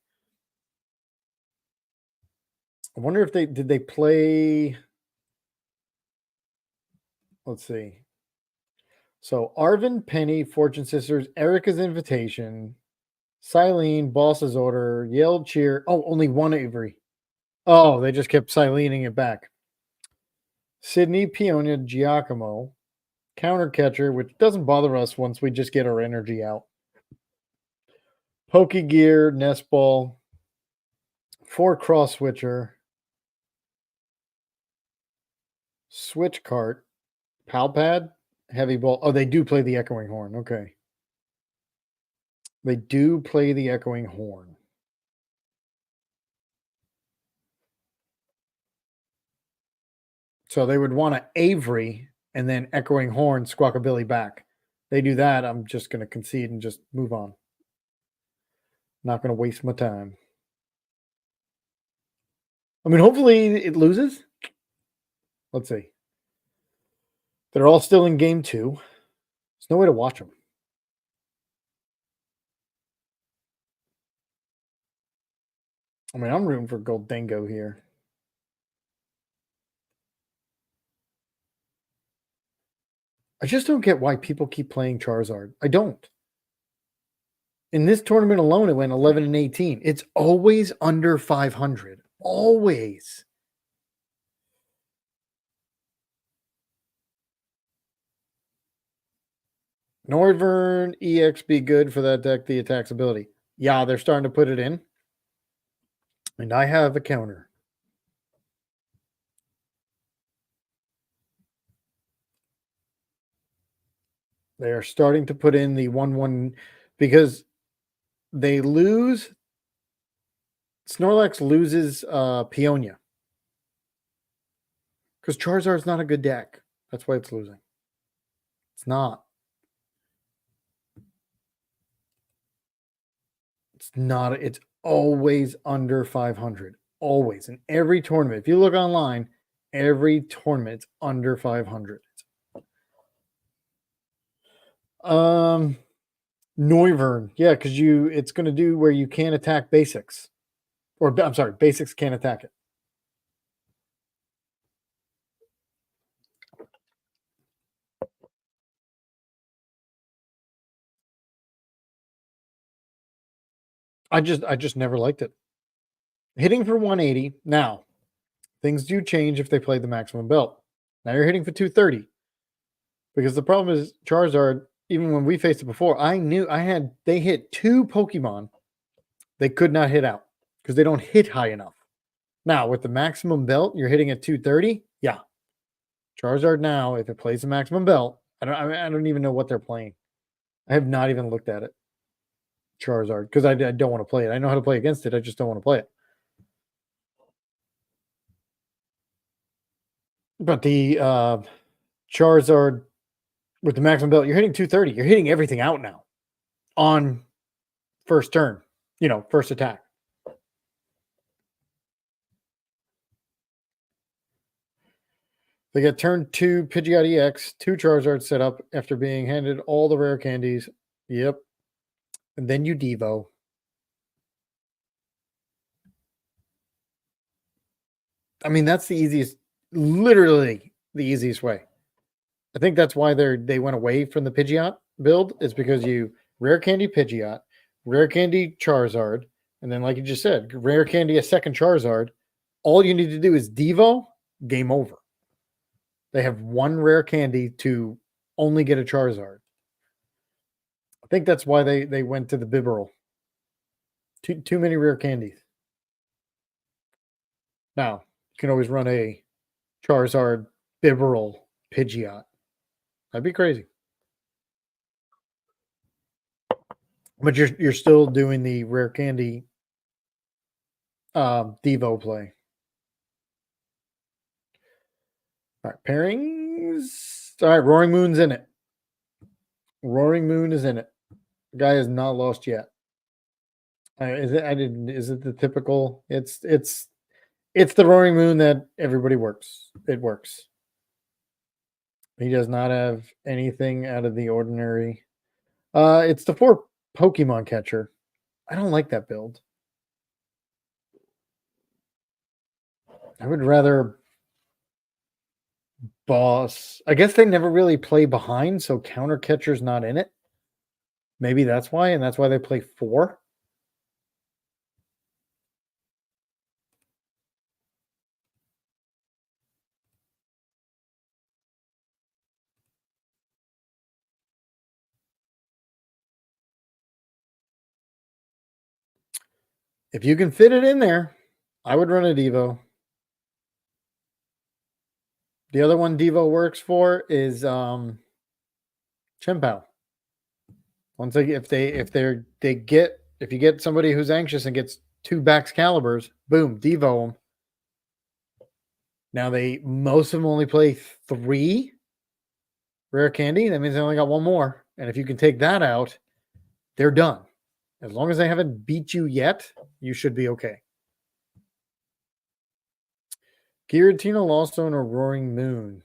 I wonder if did they play. Let's see. So Arvin, Penny, Fortune Sisters, Erica's Invitation, Silene, Boss's Order, Yell Cheer. Oh, only 1 Avery. Oh, they just kept Silening it back. Sydney, Peonia, Giacomo, Counter Catcher, which doesn't bother us once we just get our energy out. Pokegear, Nest Ball, 4 Cross Switcher, Switch Cart, Palpad, Heavy Ball. Oh, they do play the Echoing Horn. Okay. They do play the Echoing Horn. So they would want to Avery and then Echoing Horn, Squawkabilly back. They do that, I'm just going to concede and just move on. Not going to waste my time. I mean, hopefully it loses. Let's see. They're all still in game 2. There's no way to watch them. I mean, I'm rooting for Goldengo here. I just don't get why people keep playing Charizard. I don't. In this tournament alone, it went 11 and 18. It's always under 500. Always. Noivern EX be good for that deck, the attacks ability. Yeah, they're starting to put it in. And I have a counter. They are starting to put in the 1/1 because they lose. Snorlax loses Peonia. Because Charizard's not a good deck. That's why it's losing. It's not. It's not. It's always under 500. Always. In every tournament. If you look online, every tournament it's under 500. Noivern. Yeah, because it's going to do where you can't attack basics. Or I'm sorry, basics can't attack it. I just never liked it. Hitting for 180. Now, things do change if they play the maximum belt. Now you're hitting for 230. Because the problem is Charizard, even when we faced it before, they hit 2 Pokemon they could not hit out because they don't hit high enough. Now, with the maximum belt, you're hitting at 230. Yeah. Charizard now, if it plays the maximum belt, I don't even know what they're playing. I have not even looked at it. Charizard, because I don't want to play it. I know how to play against it. I just don't want to play it. But the Charizard with the maximum belt, you're hitting 230. You're hitting everything out now on first turn, first attack. They get turn 2 Pidgeot EX, 2 Charizard set up after being handed all the rare candies. Yep. And then you Devo. I mean, that's the easiest, literally the easiest way. I think that's why they went away from the Pidgeot build, is because you rare candy Pidgeot, rare candy Charizard, and then like you just said, rare candy a second Charizard. All you need to do is Devo, game over. They have 1 rare candy to only get a Charizard. I think that's why they went to the Bibarel. Too many rare candies. Now, you can always run a Charizard, Bibarel, Pidgeot. That'd be crazy. But you're still doing the rare candy Devo play. All right, pairings. All right, Roaring Moon's in it. Roaring Moon is in it. The guy has not lost yet. Is it the typical? It's the Roaring Moon that everybody works. It works. He does not have anything out of the ordinary. It's the 4 Pokemon catcher. I don't like that build. I would rather boss. I guess they never really play behind, so counter catcher's not in it. Maybe that's why, and that's why they play 4. If you can fit it in there, I would run a Devo. The other one Devo works for is Chimpow. Once if you get somebody who's anxious and gets 2 Baxcaliburs, boom, Devo them. Now most of them only play 3 rare candy. That means they only got 1 more. And if you can take that out, they're done. As long as they haven't beat you yet, you should be okay. Giratina, Lost Zone, or Roaring Moon.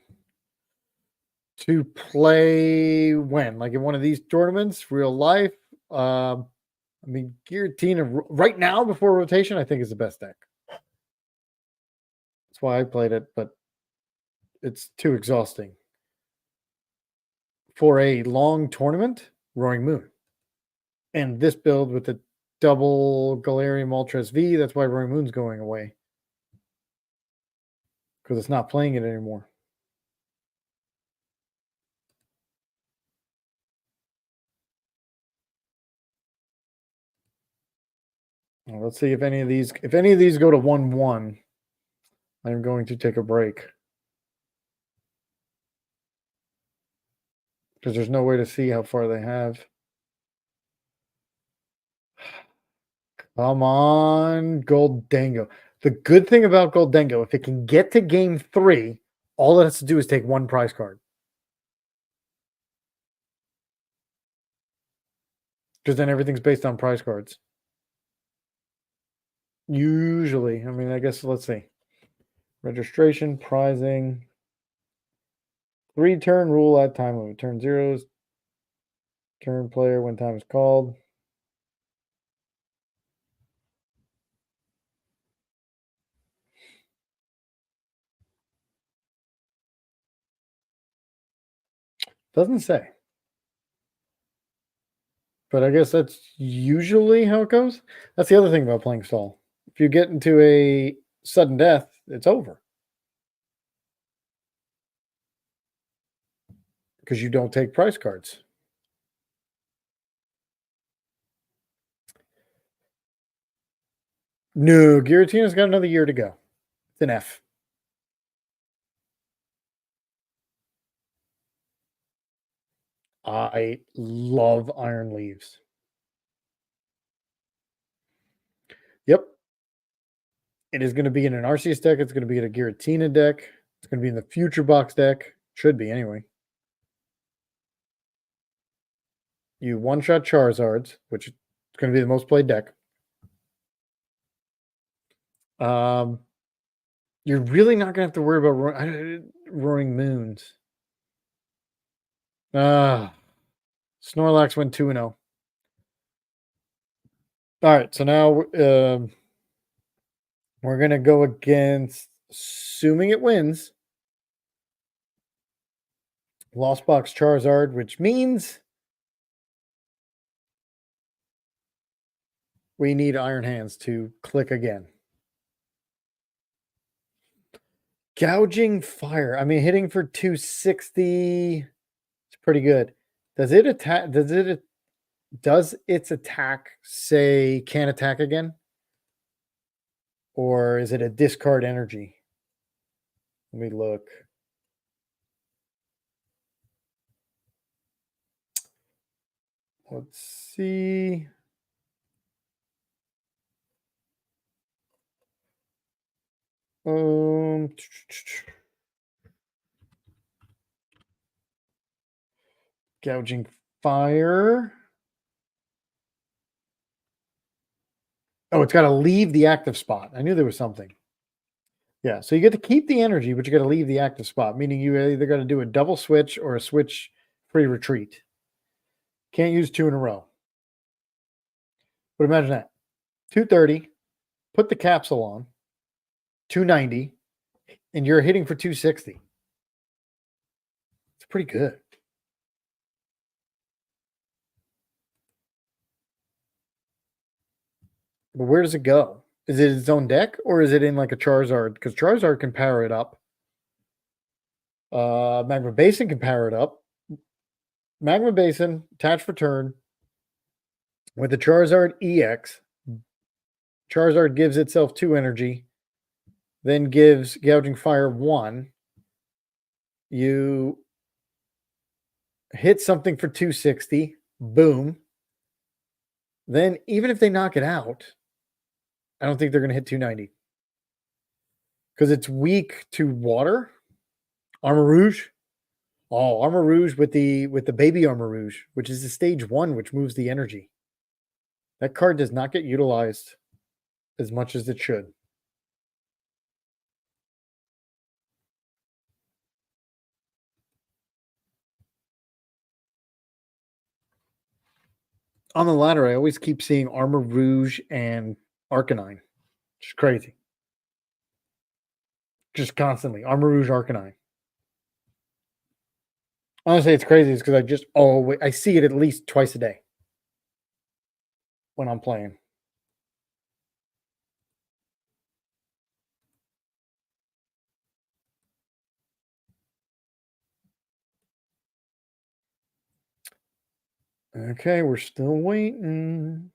To play when? Like in one of these tournaments, real life? I mean, Giratina right now before rotation, I think is the best deck. That's why I played it, but it's too exhausting. For a long tournament, Roaring Moon. And this build with the double Galarian Moltres V, that's why Roaring Moon's going away. Because it's not playing it anymore. Well, let's see if any of these go to 1-1. I'm going to take a break. Because there's no way to see how far they have. Come on, Goldango. The good thing about Goldango, if it can get to game 3, all it has to do is take 1 prize card. Because then everything's based on prize cards. Usually. I mean, I guess, let's see. Registration, prizing. 3-turn rule at time limit. Turn 0s. Turn player when time is called. Doesn't say. But I guess that's usually how it goes. That's the other thing about playing stall. If you get into a sudden death, it's over. Because you don't take prize cards. No, Giratina's got another year to go. It's an F. I love Iron Leaves. Yep. It is going to be in an Arceus deck. It's going to be in a Giratina deck. It's going to be in the Future Box deck. Should be, anyway. You one-shot Charizards, which is going to be the most played deck. You're really not going to have to worry about Roaring Moons. Snorlax went 2-0. All right, so now we're going to go against, assuming it wins, Lost Box Charizard, which means we need Iron Hands to click again. Gouging Fire. I mean, hitting for 260. It's pretty good. Does it attack? Does its attack say can't attack again? Or is it a discard energy? Let me look. Let's see. Gouging Fire. Oh, it's got to leave the active spot. I knew there was something. Yeah, so you get to keep the energy, but you got to leave the active spot, meaning you either got to do a double switch or a switch free retreat. Can't use 2 in a row. But imagine that. 230, put the capsule on, 290, and you're hitting for 260. It's pretty good. But where does it go? Is it its own deck, or is it in like a Charizard? Because Charizard can power it up. Magma Basin can power it up. Magma Basin, attach for turn with the Charizard EX. Charizard gives itself 2 energy, then gives Gouging Fire 1. You hit something for 260. Boom. Then, even if they knock it out, I don't think they're going to hit 290. Because it's weak to water. Armor Rouge. Oh, Armor Rouge with the baby Armor Rouge, which is the stage 1, which moves the energy. That card does not get utilized as much as it should. On the ladder, I always keep seeing Armor Rouge and Arcanine. Just crazy. Just constantly. Armor Rouge, Arcanine. Honestly, it's crazy because I just always I see it at least twice a day when I'm playing. Okay, we're still waiting.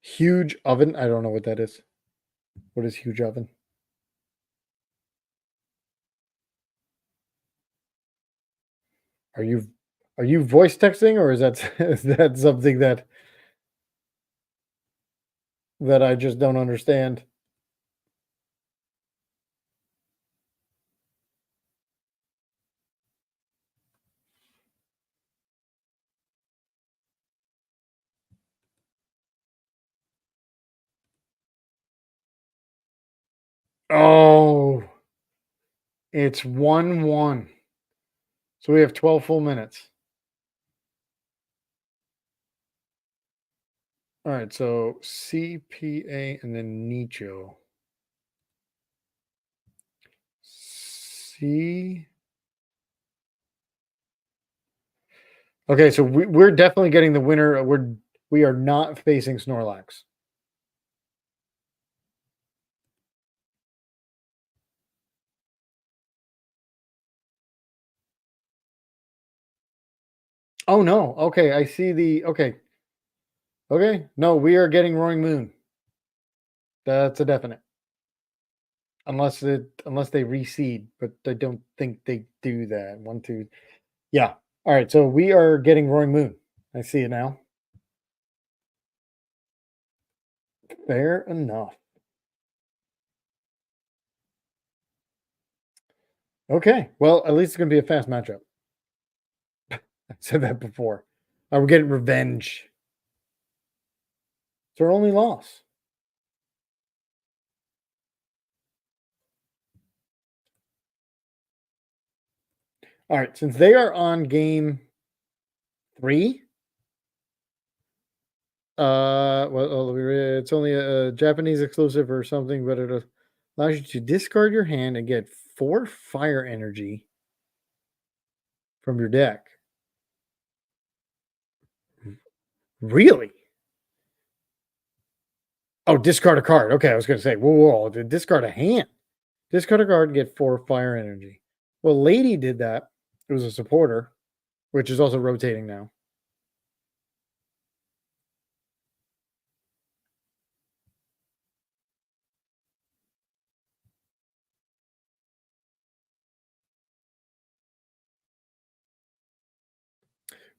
Huge oven. I don't know what that is. What is huge oven? Are you voice texting, or is that is that something that I just don't understand? Oh, it's 1-1. So we have 12 full minutes. All right, so CPA and then Nicho. C. Okay, so we're definitely getting the winner. We are not facing Snorlax. Oh no. Okay, I see the okay. Okay. No, we are getting Roaring Moon. That's a definite. Unless they reseed, but I don't think they do that. 1, 2. Yeah. All right, so we are getting Roaring Moon. I see it now. Fair enough. Okay. Well, at least it's going to be a fast matchup. I said that before. We're getting revenge. It's our only loss. All right. Since they are on game 3, well, it's only a Japanese exclusive or something, but it allows you to discard your hand and get 4 fire energy from your deck. Really? Oh, discard a card. Okay, I was going to say, whoa, discard a hand. Discard a card and get 4 fire energy. Well, Lady did that. It was a supporter, which is also rotating now.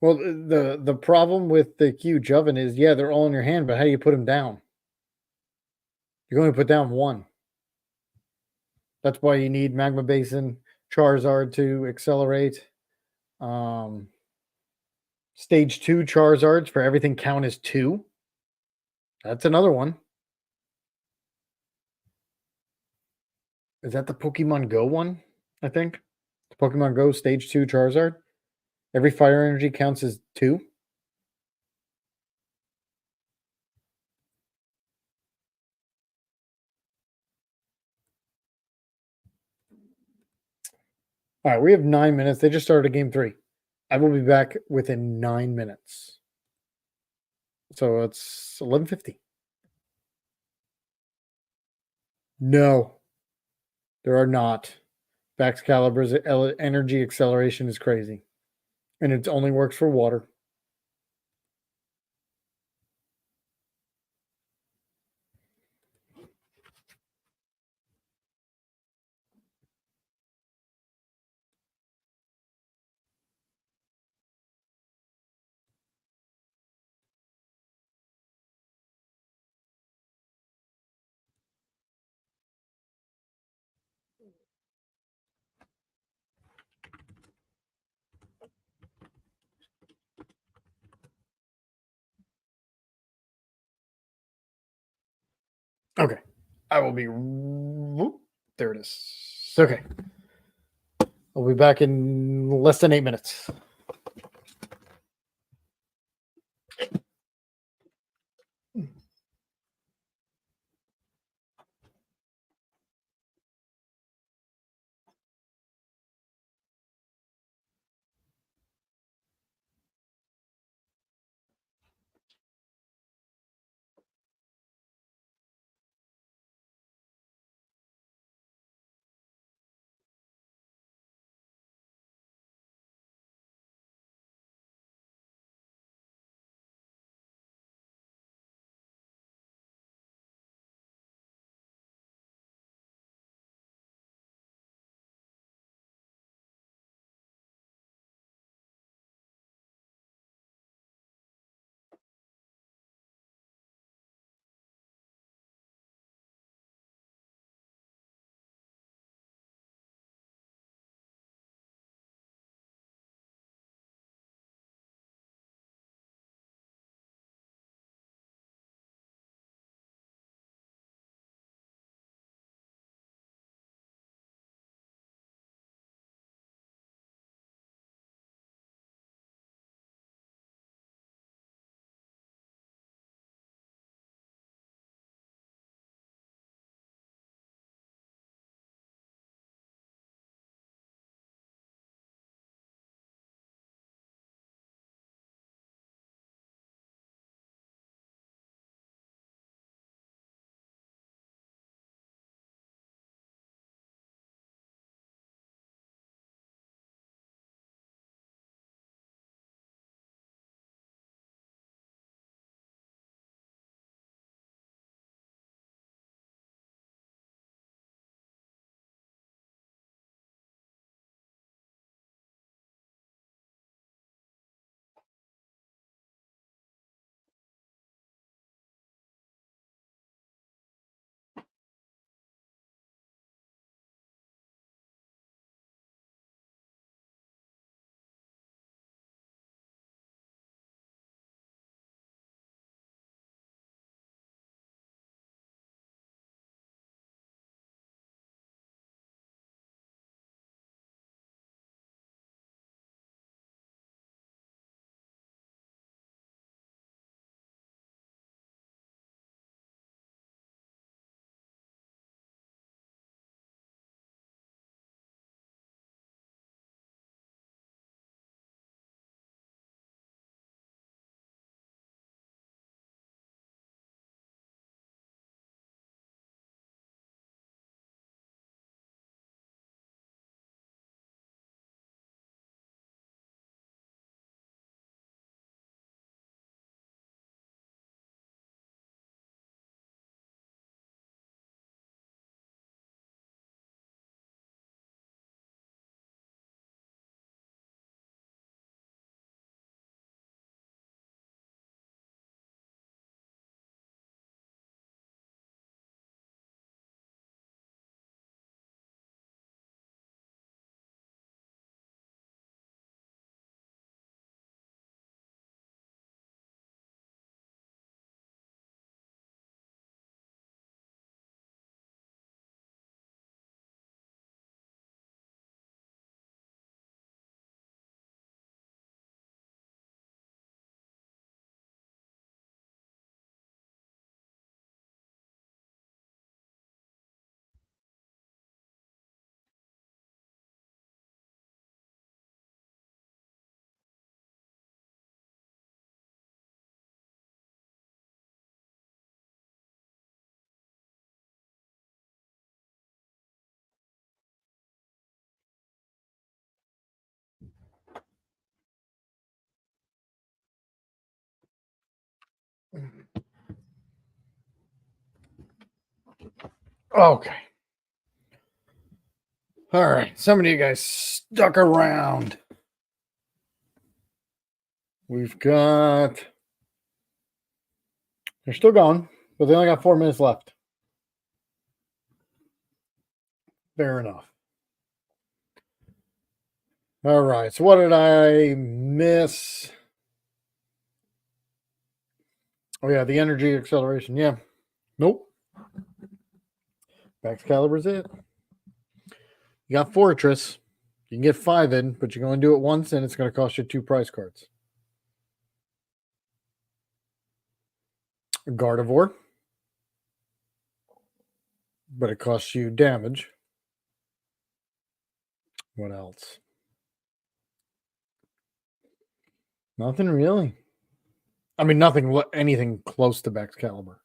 Well, the problem with the huge oven is, yeah, they're all in your hand, but how do you put them down? You're going to put down 1. That's why you need Magma Basin, Charizard to accelerate. Stage 2 Charizards for everything count as 2. That's another one. Is that the Pokemon Go one? I think. Pokemon Go Stage 2 Charizard. Every fire energy counts as 2. All right, we have 9 minutes. They just started game 3. I will be back within 9 minutes. So it's 11:50. No, there are not. Baxcalibur's energy acceleration is crazy. And it only works for water. Okay. I will be. Whoop, there it is. Okay. I'll be back in less than 8 minutes. Okay. All right. Some of you guys stuck around. We've got. They're still going, but they only got 4 minutes left. Fair enough. All right. So what did I miss? Oh, yeah. The energy acceleration. Yeah. Nope. Excalibur's it. You got Fortress. You can get 5 in, but you're going to do it once, and it's going to cost you 2 prize cards. Gardevoir. But it costs you damage. What else? Nothing really. I mean, anything close to Excalibur.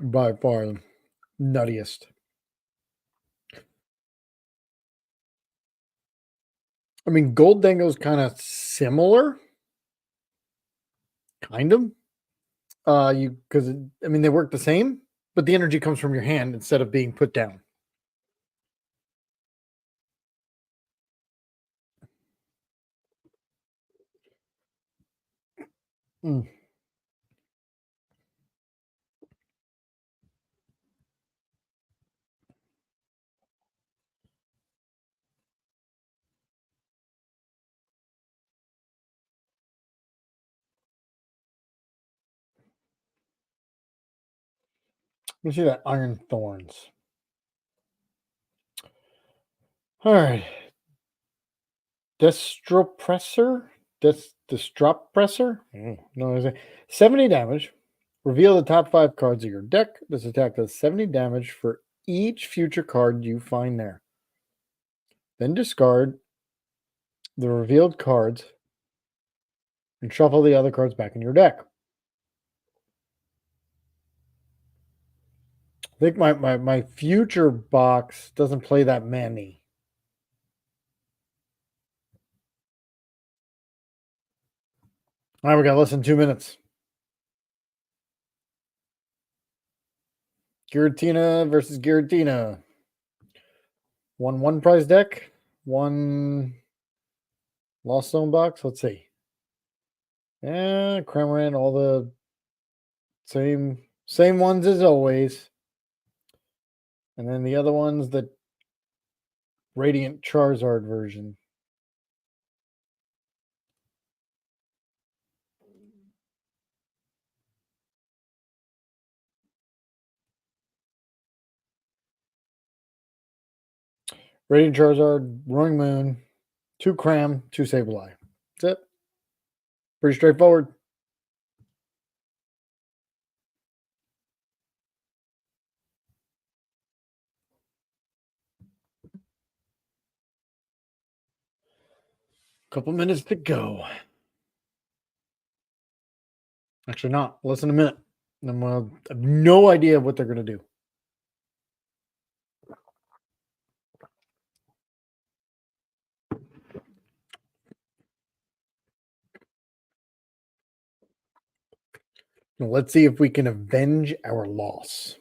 By far the nuttiest. I mean, Gold Dango's kind of similar. Kind of. Because I mean they work the same, but the energy comes from your hand instead of being put down. Mm. Let me see that Iron Thorns. All right. Destropresser? Destropresser? No, is it 70 damage. Reveal the top 5 cards of your deck. This attack does 70 damage for each future card you find there. Then discard the revealed cards and shuffle the other cards back in your deck. I think my future box doesn't play that many. All right, we got less than 2 minutes. Giratina versus Giratina. 1 prize deck. 1 Lost Zone box. Let's see. Yeah, Cramoran, all the same ones as always. And then the other one's the Radiant Charizard version. Radiant Charizard, Roaring Moon, 2 Cram, 2 Sableye. That's it. Pretty straightforward. Couple minutes to go. Actually, not. Less than a minute. I'm gonna have no idea what they're gonna do. Now, let's see if we can avenge our loss.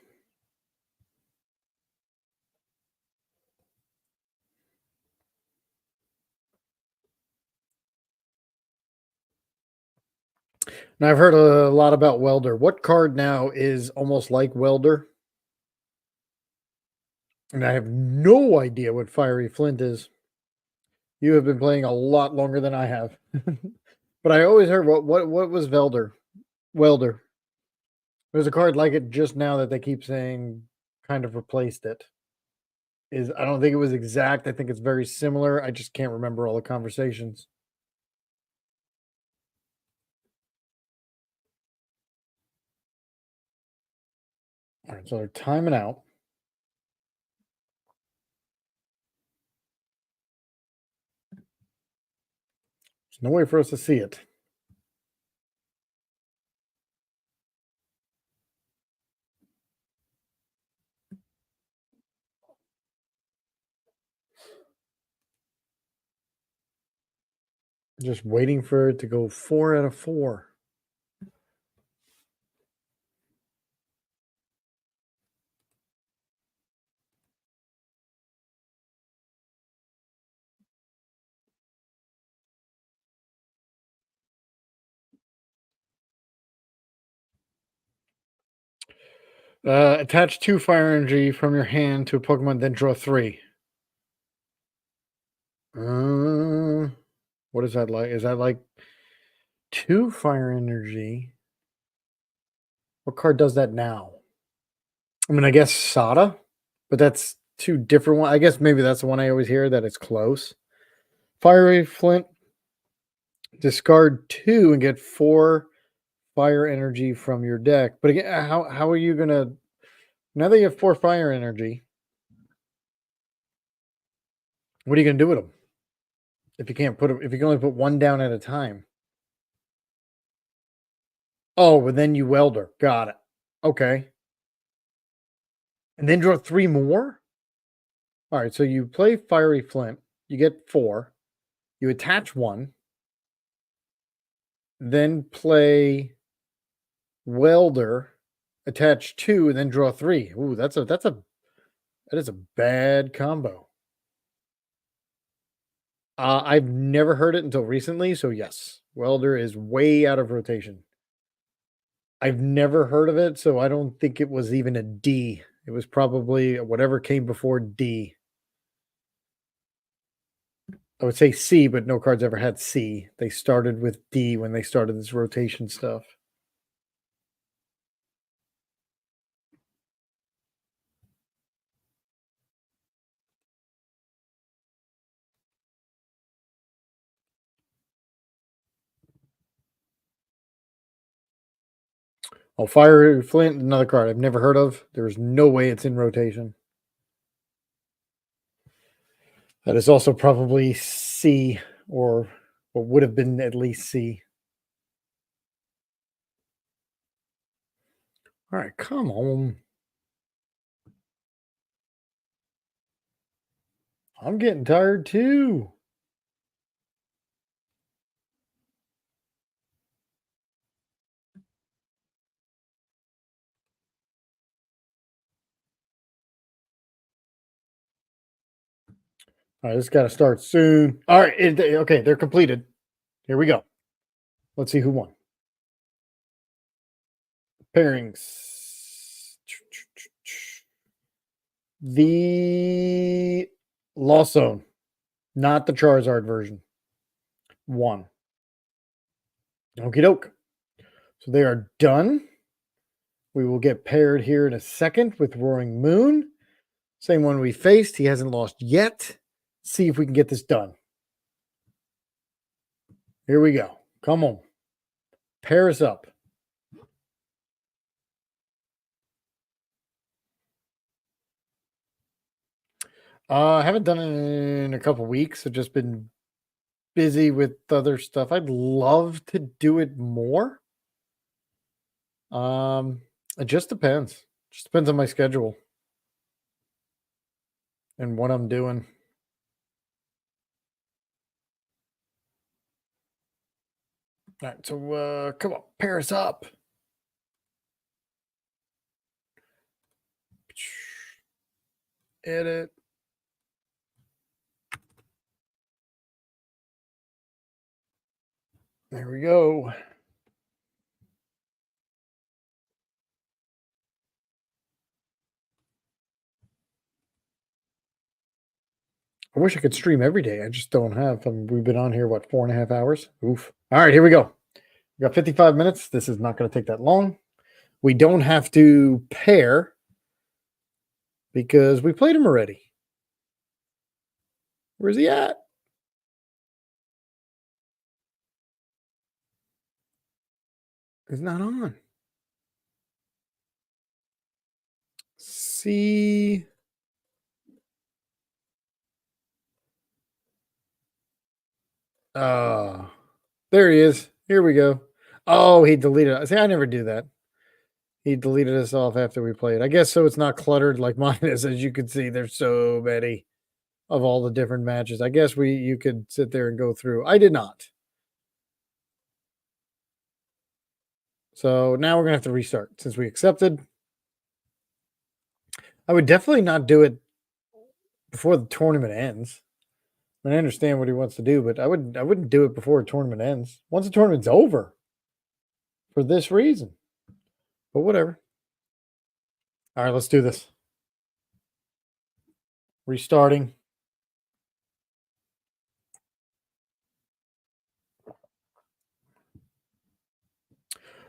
Now, I've heard a lot about Welder. What card now is almost like Welder? And I have no idea what Fiery Flint is. You have been playing a lot longer than I have. But I always heard what was Welder? Welder. There's a card like it just now that they keep saying kind of replaced it. I don't think it was exact. I think it's very similar. I just can't remember all the conversations. All right, so they're timing out. There's no way for us to see it. Just waiting for it to go 4 out of 4. Attach 2 fire energy from your hand to a Pokemon, then draw 3. What is that like? Is that like 2 fire energy? What card does that now? I mean, I guess Sada, but that's 2 different ones. I guess maybe that's the one I always hear that it's close. Fiery Flint, discard 2 and get 4 fire energy from your deck. But again, how are you gonna, now that you have 4 fire energy, what are you gonna do with them? If you can't put them, if you can only put 1 down at a time. Oh, but then you welder. Got it. Okay. And then draw 3 more? All right, so you play Fiery Flint, you get 4, you attach 1, then play Welder, attach 2, and then draw 3. Ooh, that is a bad combo. I've never heard it until recently, so yes, Welder is way out of rotation. I've never heard of it, so I don't think it was even a D. It was probably whatever came before D. I would say C, but no cards ever had C. They started with D when they started this rotation stuff. Oh, Fire Flint, another card I've never heard of. There's no way it's in rotation. That is also probably C, or what would have been at least C. All right, come on. I'm getting tired too. All right, this got to start soon. All right, okay, they're completed. Here we go. Let's see who won. Pairings. The Lost Zone, not the Charizard version. 1. Okie doke. So they are done. We will get paired here in a second with Roaring Moon. Same one we faced. He hasn't lost yet. See if we can get this done. Here we go. Come on. Pair us up. I haven't done it in a couple weeks. I've just been busy with other stuff. I'd love to do it more. It just depends. Just depends on my schedule and what I'm doing. All right, so come on, pair us up. Edit. There we go. I wish I could stream every day. I just don't have. We've been on here, what, 4.5 hours? Oof. All right, here we go. We got 55 minutes. This is not going to take that long. We don't have to pair because we played him already. Where's he at? He's not on. See. There he is. Here we go. Oh, he deleted us. See, I never do that. He deleted us off after we played. I guess so it's not cluttered like mine is. As you can see, there's so many of all the different matches. I guess you could sit there and go through. I did not. So now we're going to have to restart since we accepted. I would definitely not do it before the tournament ends. I mean, I understand what he wants to do, but I wouldn't do it before a tournament ends. Once the tournament's over, for this reason. But whatever. All right, let's do this. Restarting.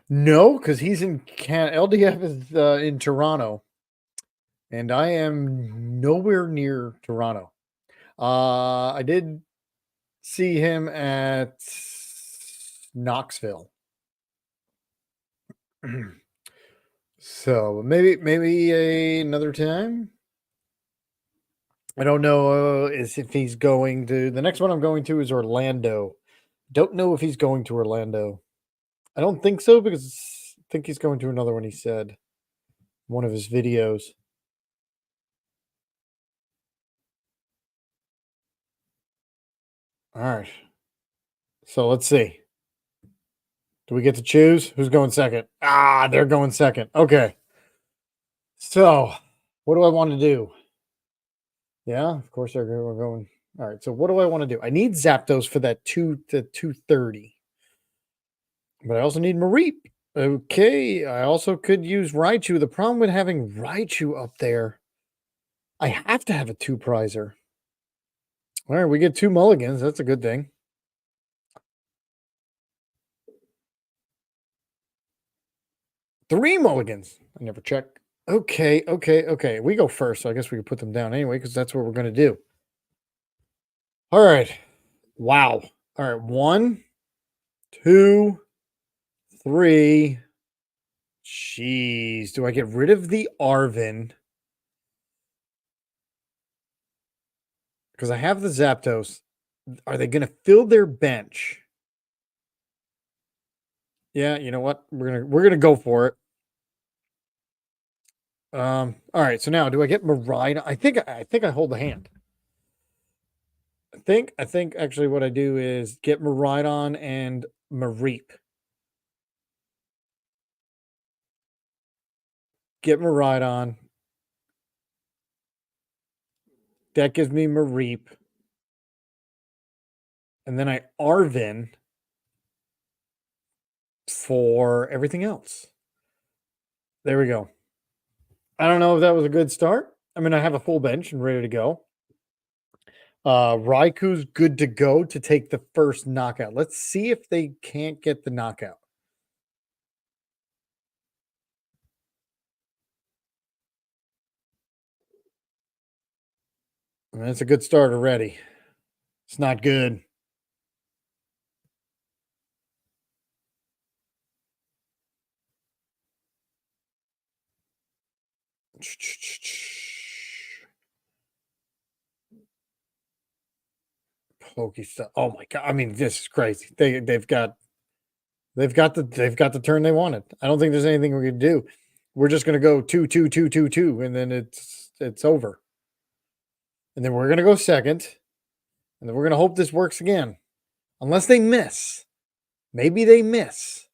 No, because he's in LDF is in Toronto, and I am nowhere near Toronto. I did see him at Knoxville. So maybe another time. I don't know is if he's going to the next one I'm going to is Orlando. Don't know if he's going to Orlando. I don't think so because I think he's going to another one. He said one of his videos. All right. So let's see. Do we get to choose who's going second? Ah, they're going second. Okay. So what do I want to do? Yeah, of course we're going. All right. So what do I want to do? I need Zapdos for that 230. But I also need Mareep. Okay. I also could use Raichu. The problem with having Raichu up there, I have to have a 2-prizer. All right, we get 2 mulligans. That's a good thing. Three mulligans. I never check. Okay. We go first, so I guess we can put them down anyway because that's what we're going to do. All right. Wow. All right. 1, 2, 3. Jeez. Do I get rid of the Arvin? Because I have the Zapdos. Are they going to fill their bench? Yeah, you know what? We're gonna go for it. All right. So now, do I get Miraidon? I think I hold the hand. I think actually what I do is get Miraidon and Mareep. Get Miraidon. That gives me Mareep. And then I Arvin for everything else. There we go. I don't know if that was a good start. I mean, I have a full bench and ready to go. Raiku's good to go to take the first knockout. Let's see if they can't get the knockout. I mean, it's a good start already. It's not good. Pokestop. Oh my god! I mean, this is crazy. They've got the turn they wanted. I don't think there's anything we can do. We're just gonna go 2, and then it's over. And then we're gonna go second, and then we're gonna hope this works again, unless they miss. Maybe they miss.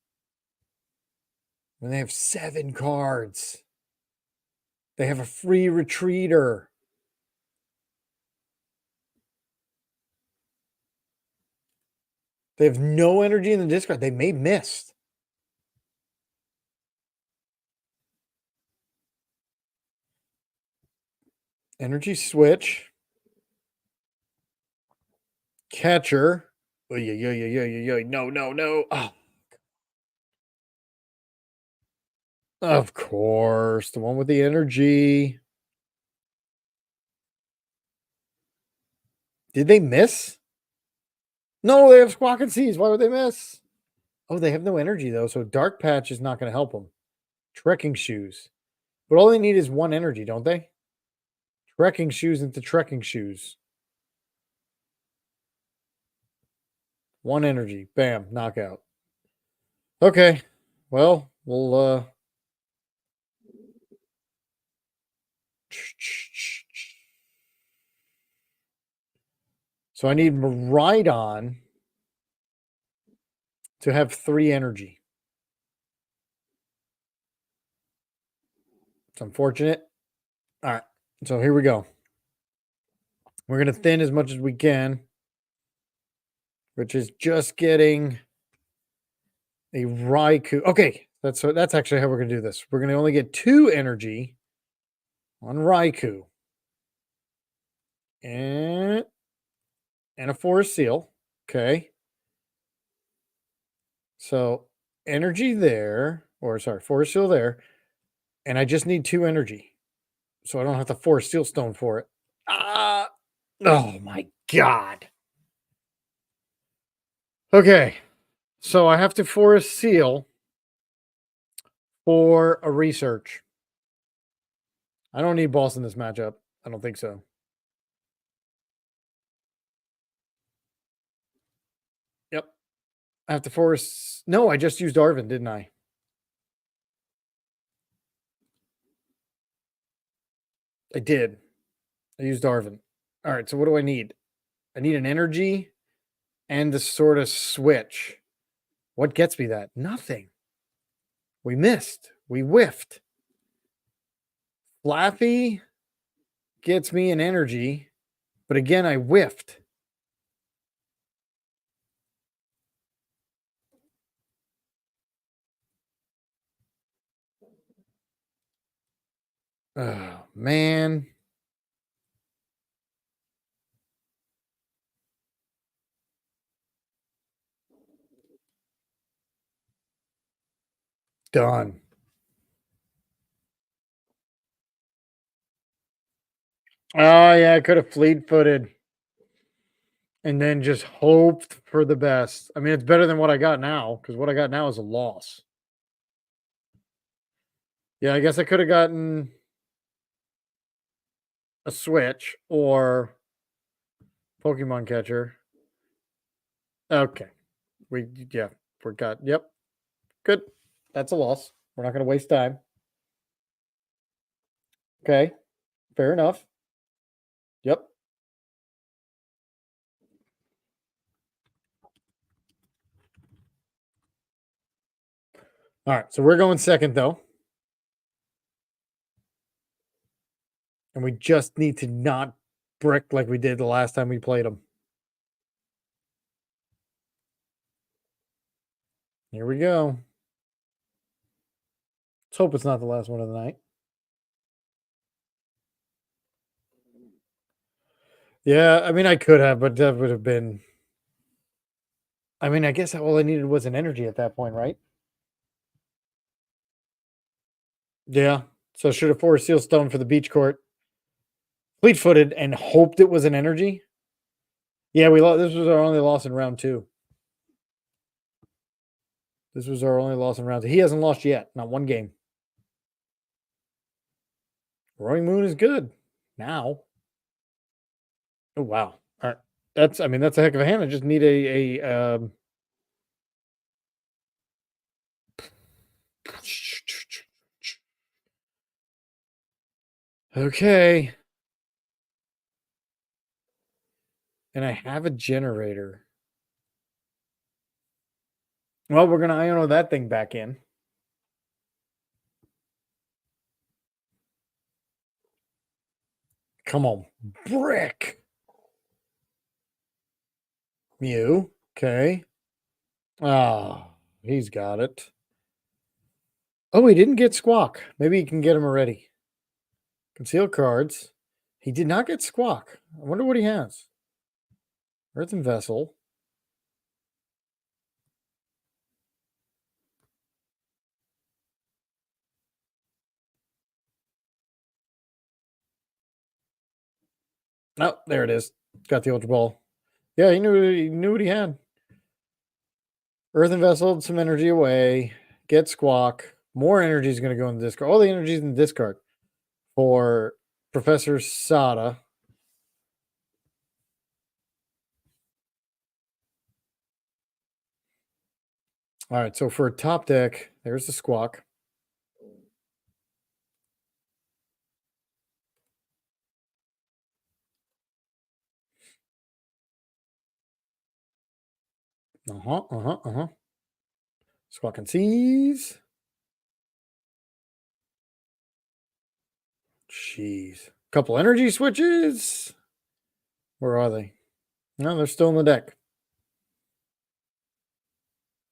When they have 7 cards, they have a free retreater. They have no energy in the discard. They may miss. Energy switch. Catcher. No. Oh. Of course. The one with the energy. Did they miss? No, they have Squawk and Seas. Why would they miss? Oh, they have no energy, though. So Dark Patch is not going to help them. Trekking Shoes. But all they need is 1 energy, don't they? Trekking Shoes into Trekking Shoes. 1 energy. Bam. Knockout. Okay. Well, we'll so I need Miraidon to have 3 energy. It's unfortunate. All right. So here we go. We're going to thin as much as we can, which is just getting a Raikou. Okay. That's actually how we're going to do this. We're going to only get 2 energy on Raikou. And a Forest Seal. Okay. So energy there, or sorry, Forest Seal there. And I just need 2 energy. So I don't have to Forest Seal Stone for it. Oh my God. Okay. So I have to Forest Seal for a research. I don't need boss in this matchup. I don't think so. Yep. I have to Forest. No, I just used Arvin, didn't I? I did. I used Arvin. All right. So what do I need? I need an energy and the sort of switch. What gets me that? Nothing. We missed. We whiffed. Flappy gets me an energy, but again, I whiffed. Oh, man. Done. Oh, yeah, I could have fleet-footed and then just hoped for the best. I mean, it's better than what I got now because what I got now is a loss. Yeah, I guess I could have gotten a Switch or Pokemon Catcher. Okay. Yeah, forgot. Yep. Good. That's a loss. We're not going to waste time. Okay. Fair enough. Yep. All right. So we're going second, though. And we just need to not brick like we did the last time we played them. Here we go. Let's hope it's not the last one of the night. Yeah, I mean, I could have, but that would have been. I mean, I guess all I needed was an energy at that point, right? Yeah. So should have Forest Seal Stone for the beach court. Fleet footed and hoped it was an energy. Yeah, we lost. This was our only loss in round 2. This was our only loss in round 2. He hasn't lost yet, not one game. Roaring Moon is good now. Oh wow! All right, that's a heck of a hand. I just need okay, and I have a generator. Well, we're gonna Iono that thing back in. Come on, brick. Mew. Okay. Ah, he's got it. Oh, he didn't get Squawk. Maybe he can get him already. Conceal cards. He did not get Squawk. I wonder what he has. Earthen Vessel. Oh, there it is. Got the Ultra Ball. Yeah, he knew what he had. Earthen Vessel, some energy away. Get Squawk. More energy is going to go in the discard. All the energy is in the discard for Professor Sada. All right, so for top deck, there's the Squawk. Squawk and Seize. Jeez. Couple energy switches. Where are they? No, they're still in the deck.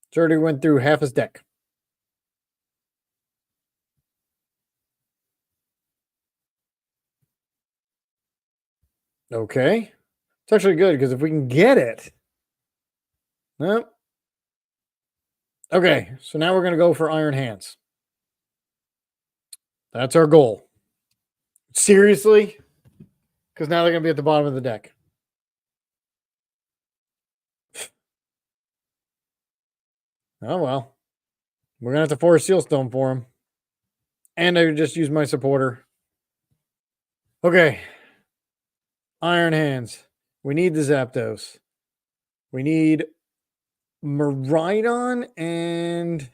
It's already went through half his deck. Okay. It's actually good because if we can get it. Nope. Okay, so now we're going to go for Iron Hands. That's our goal. Seriously? Because now they're going to be at the bottom of the deck. Oh, well. We're going to have to force Seal Stone for him. And I just use my supporter. Okay. Iron Hands. We need the Zapdos. We need Miraidon and...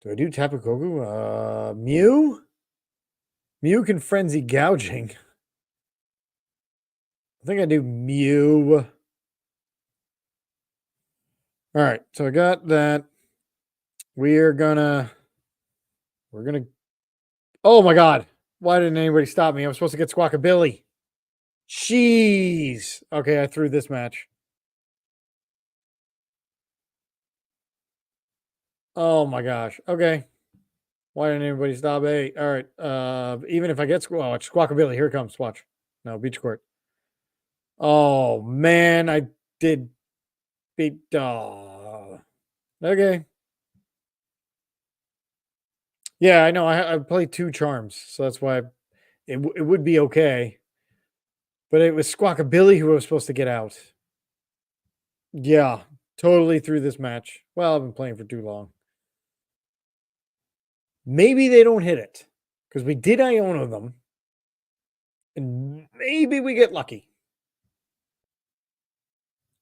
Do I do Tapu Koko? Mew? Mew can Frenzy Gouging. I think I do Mew. All right, so I got that. We're gonna... Oh my God. Why didn't anybody stop me? I was supposed to get Squawkabilly. Jeez. Okay, I threw this match. Oh my gosh. Okay. Why didn't anybody stop? Hey, all right. Even if I get Squawkabilly, here it comes. Watch. No, Beach Court. Oh man, I did beat. Okay. Yeah, I know. I played 2 charms, so that's why it would be okay. But it was Squawkabilly who was supposed to get out. Yeah, totally threw this match. Well, I've been playing for too long. Maybe they don't hit it because we did Iona them, and maybe we get lucky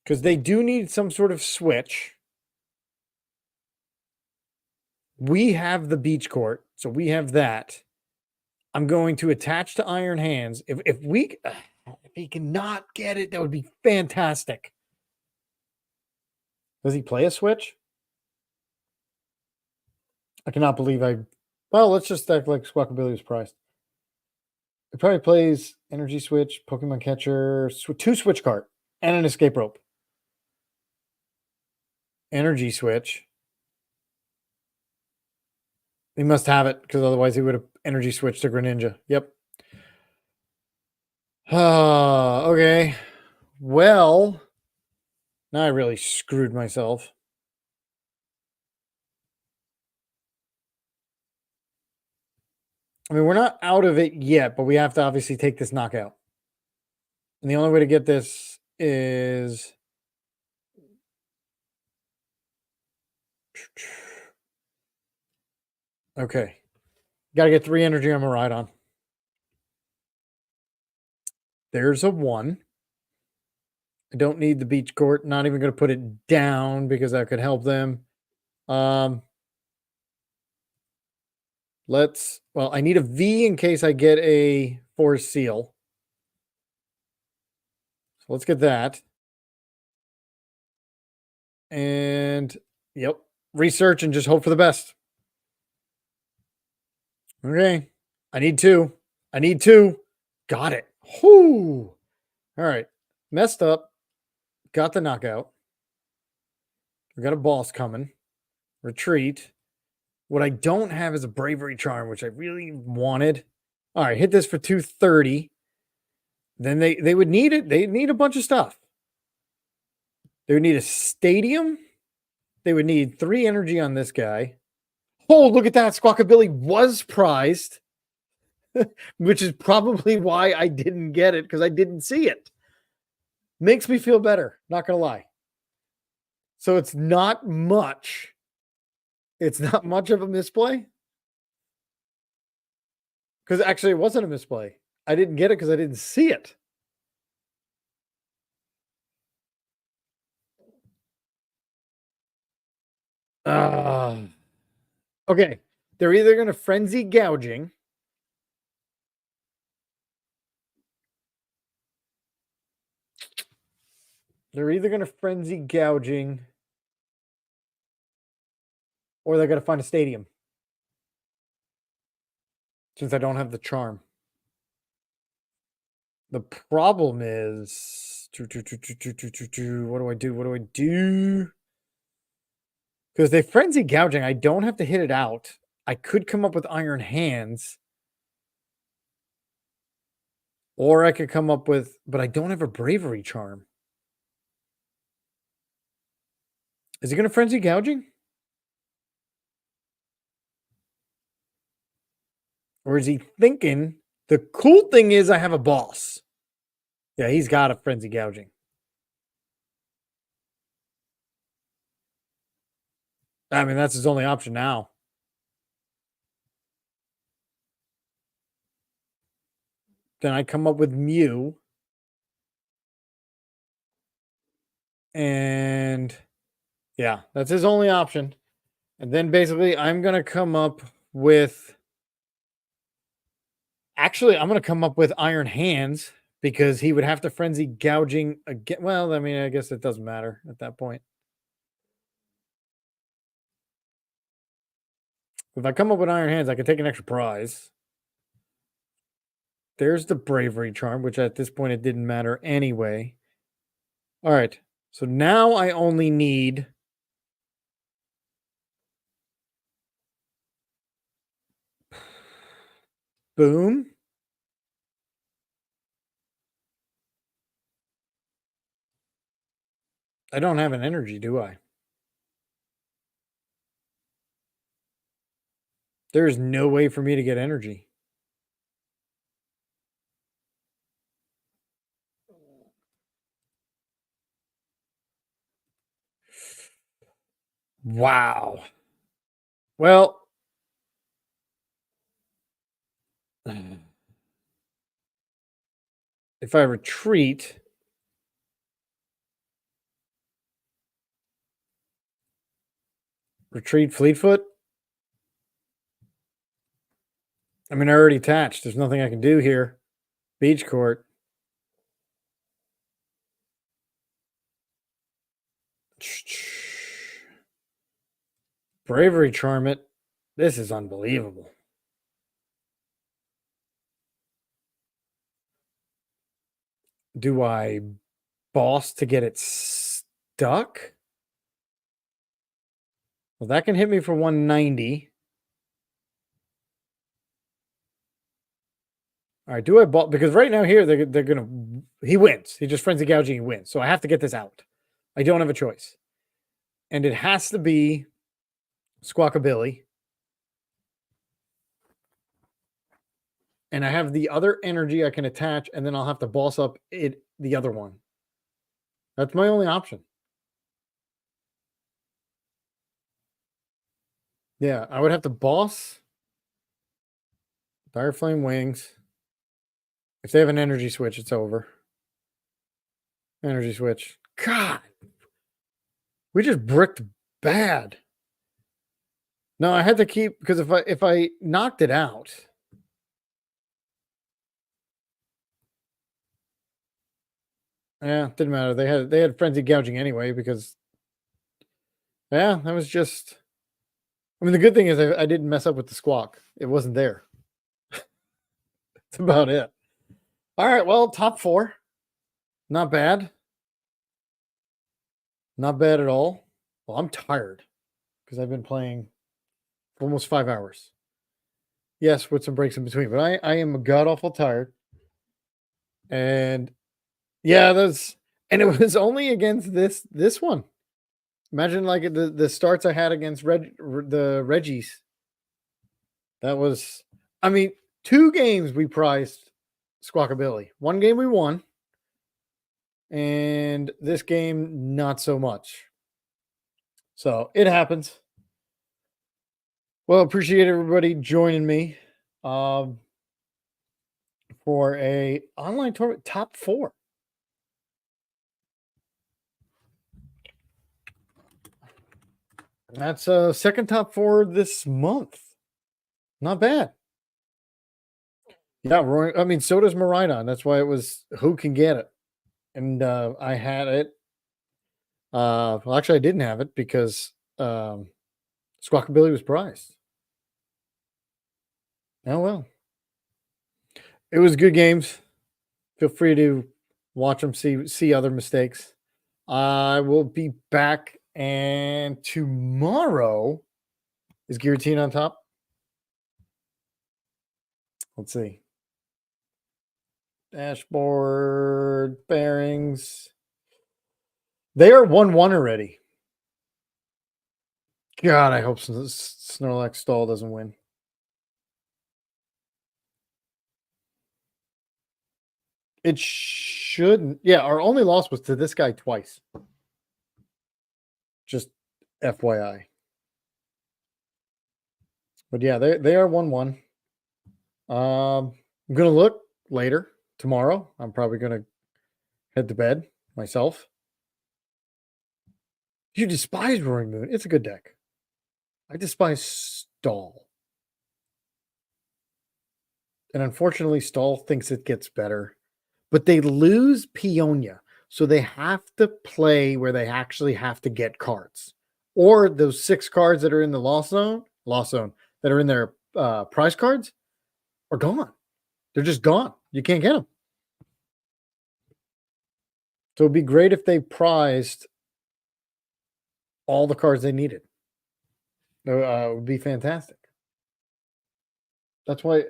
because they do need some sort of switch. We have the beach court, so we have that. I'm going to attach to Iron Hands. If he cannot get it, that would be fantastic. Does he play a switch? I cannot believe well, let's just act like Squawkabilly was priced. It probably plays Energy Switch, Pokemon Catcher, 2 Switch Cart, and an Escape Rope. Energy Switch. He must have it because otherwise he would have Energy Switched to Greninja. Yep. Okay. Well, now I really screwed myself. I mean, we're not out of it yet, but we have to obviously take this knockout. And the only way to get this is... Okay. Got to get 3 energy on Miraidon. There's a 1. I don't need the beach court. Not even going to put it down because that could help them. Well, I need a V in case I get a Force Seal. So let's get that. And, yep, research and just hope for the best. Okay. I need 2. I need 2. Got it. Whoo. All right. Messed up. Got the knockout. We got a boss coming. Retreat. What I don't have is a bravery charm, which I really wanted. All right, hit this for 230. Then they would need it. They need a bunch of stuff. They would need a stadium. They would need 3 energy on this guy. Oh, look at that. Squawkabilly was prized, which is probably why I didn't get it because I didn't see it. Makes me feel better. Not going to lie. So it's not much. It's not much of a misplay. Because actually it wasn't a misplay. I didn't get it because I didn't see it. Okay. They're either going to frenzy gouging. They're either going to frenzy gouging or they're going to find a stadium. since I don't have the charm. The problem is, what do I do? What do I do? Because they frenzy gouging, I don't have to hit it out. I could come up with Iron Hands. Or I could come up with, but I don't have a Bravery Charm. Is he going to frenzy gouging? Or is he thinking, the cool thing is I have a boss. Yeah, he's got a frenzy gouging. I mean, that's his only option now. Then I come up with Mew. And yeah, that's his only option. And then basically I'm going to come up with, actually, I'm going to come up with Iron Hands because he would have to frenzy gouging again. Well, I mean, I guess it doesn't matter at that point. If I come up with Iron Hands, I can take an extra prize. There's the Bravery Charm, which at this point it didn't matter anyway. All right. So now I only need boom. I don't have an energy, do I? There is no way for me to get energy. Wow. Well, if I retreat, Fleetfoot. I mean, I already attached. There's nothing I can do here. Beach Court. Bravery Charm it. This is unbelievable. Do I boss to get it stuck? Well, that can hit me for 190. All right, do I boss? Because right now here, they're going to... He wins. He just frenzy gouging, he wins. So I have to get this out. I don't have a choice. And it has to be Squawkabilly. And I have the other energy I can attach, and then I'll have to boss up the other one. That's my only option. Yeah, I would have to boss Dire Flame Wings. If they have an energy switch, it's over. Energy switch. God. We just bricked bad. No, I had to keep, because if I knocked it out. Yeah, didn't matter. They had frenzy gouging anyway, because yeah, that was just, I mean, the good thing is I didn't mess up with the squawk. It wasn't there. That's about it. All right, well, top 4. Not bad. Not bad at all. Well, I'm tired because I've been playing for almost 5 hours. Yes, with some breaks in between, but I am god-awful tired. And yeah, and it was only against this one. Imagine like the starts I had against the Reggies. That was, I mean, 2 games we prized Squawkabilly. 1 game we won. And this game, not so much. So it happens. Well, appreciate everybody joining me for a online tournament top 4. That's a second top 4 this month. Not bad. Yeah, Roy, I mean, so does Miraidon. That's why it was who can get it. And I had it. Well, actually, I didn't have it because Squawkabilly was prized. Oh, well. It was good games. Feel free to watch them, see other mistakes. I will be back, and tomorrow is Guillotine on top. Let's see. Dashboard, bearings. They are 1-1 already. God, I hope Snorlax Stall doesn't win. It shouldn't. Yeah, our only loss was to this guy twice. Just FYI. But yeah, they are 1-1. I'm gonna look later tomorrow. I'm probably gonna head to bed myself. You despise Roaring Moon. It's a good deck. I despise Stall. And unfortunately, Stall thinks it gets better. But they lose Peonia. So they have to play where they actually have to get cards. Or those 6 cards that are in the loss zone, that are in their prize cards are gone. They're just gone. You can't get them. So it'd be great if they prized all the cards they needed. It would be fantastic. That's why,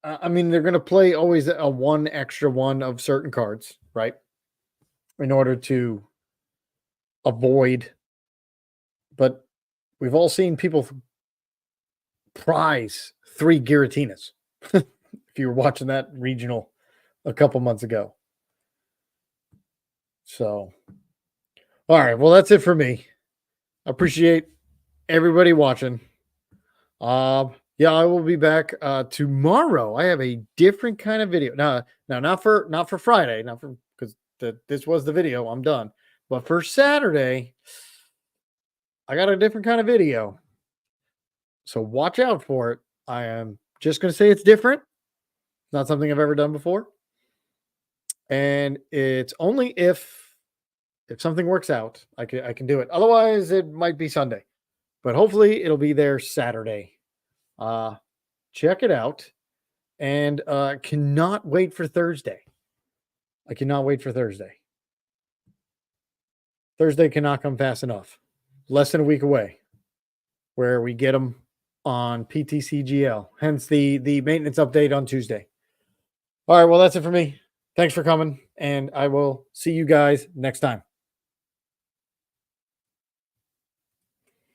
I mean, they're going to play always a 1 extra 1 of certain cards, right? In order to avoid. But we've all seen people prize 3 Giratinas. If you were watching that regional a couple months ago. So, all right. Well, that's it for me. I appreciate everybody watching. Yeah, I will be back tomorrow. I have a different kind of video. Now not for Friday, because this was the video. I'm done. But for Saturday, I got a different kind of video. So watch out for it. I am just going to say it's different. Not something I've ever done before. And it's only if something works out, I can do it. Otherwise, it might be Sunday. But hopefully it'll be there Saturday. Check it out. And cannot wait for Thursday. I cannot wait for Thursday. Thursday cannot come fast enough. Less than a week away. Where we get them on ptcgl. Hence the maintenance update on Tuesday. All right, well, that's it for me. Thanks for coming, and I will see you guys next time.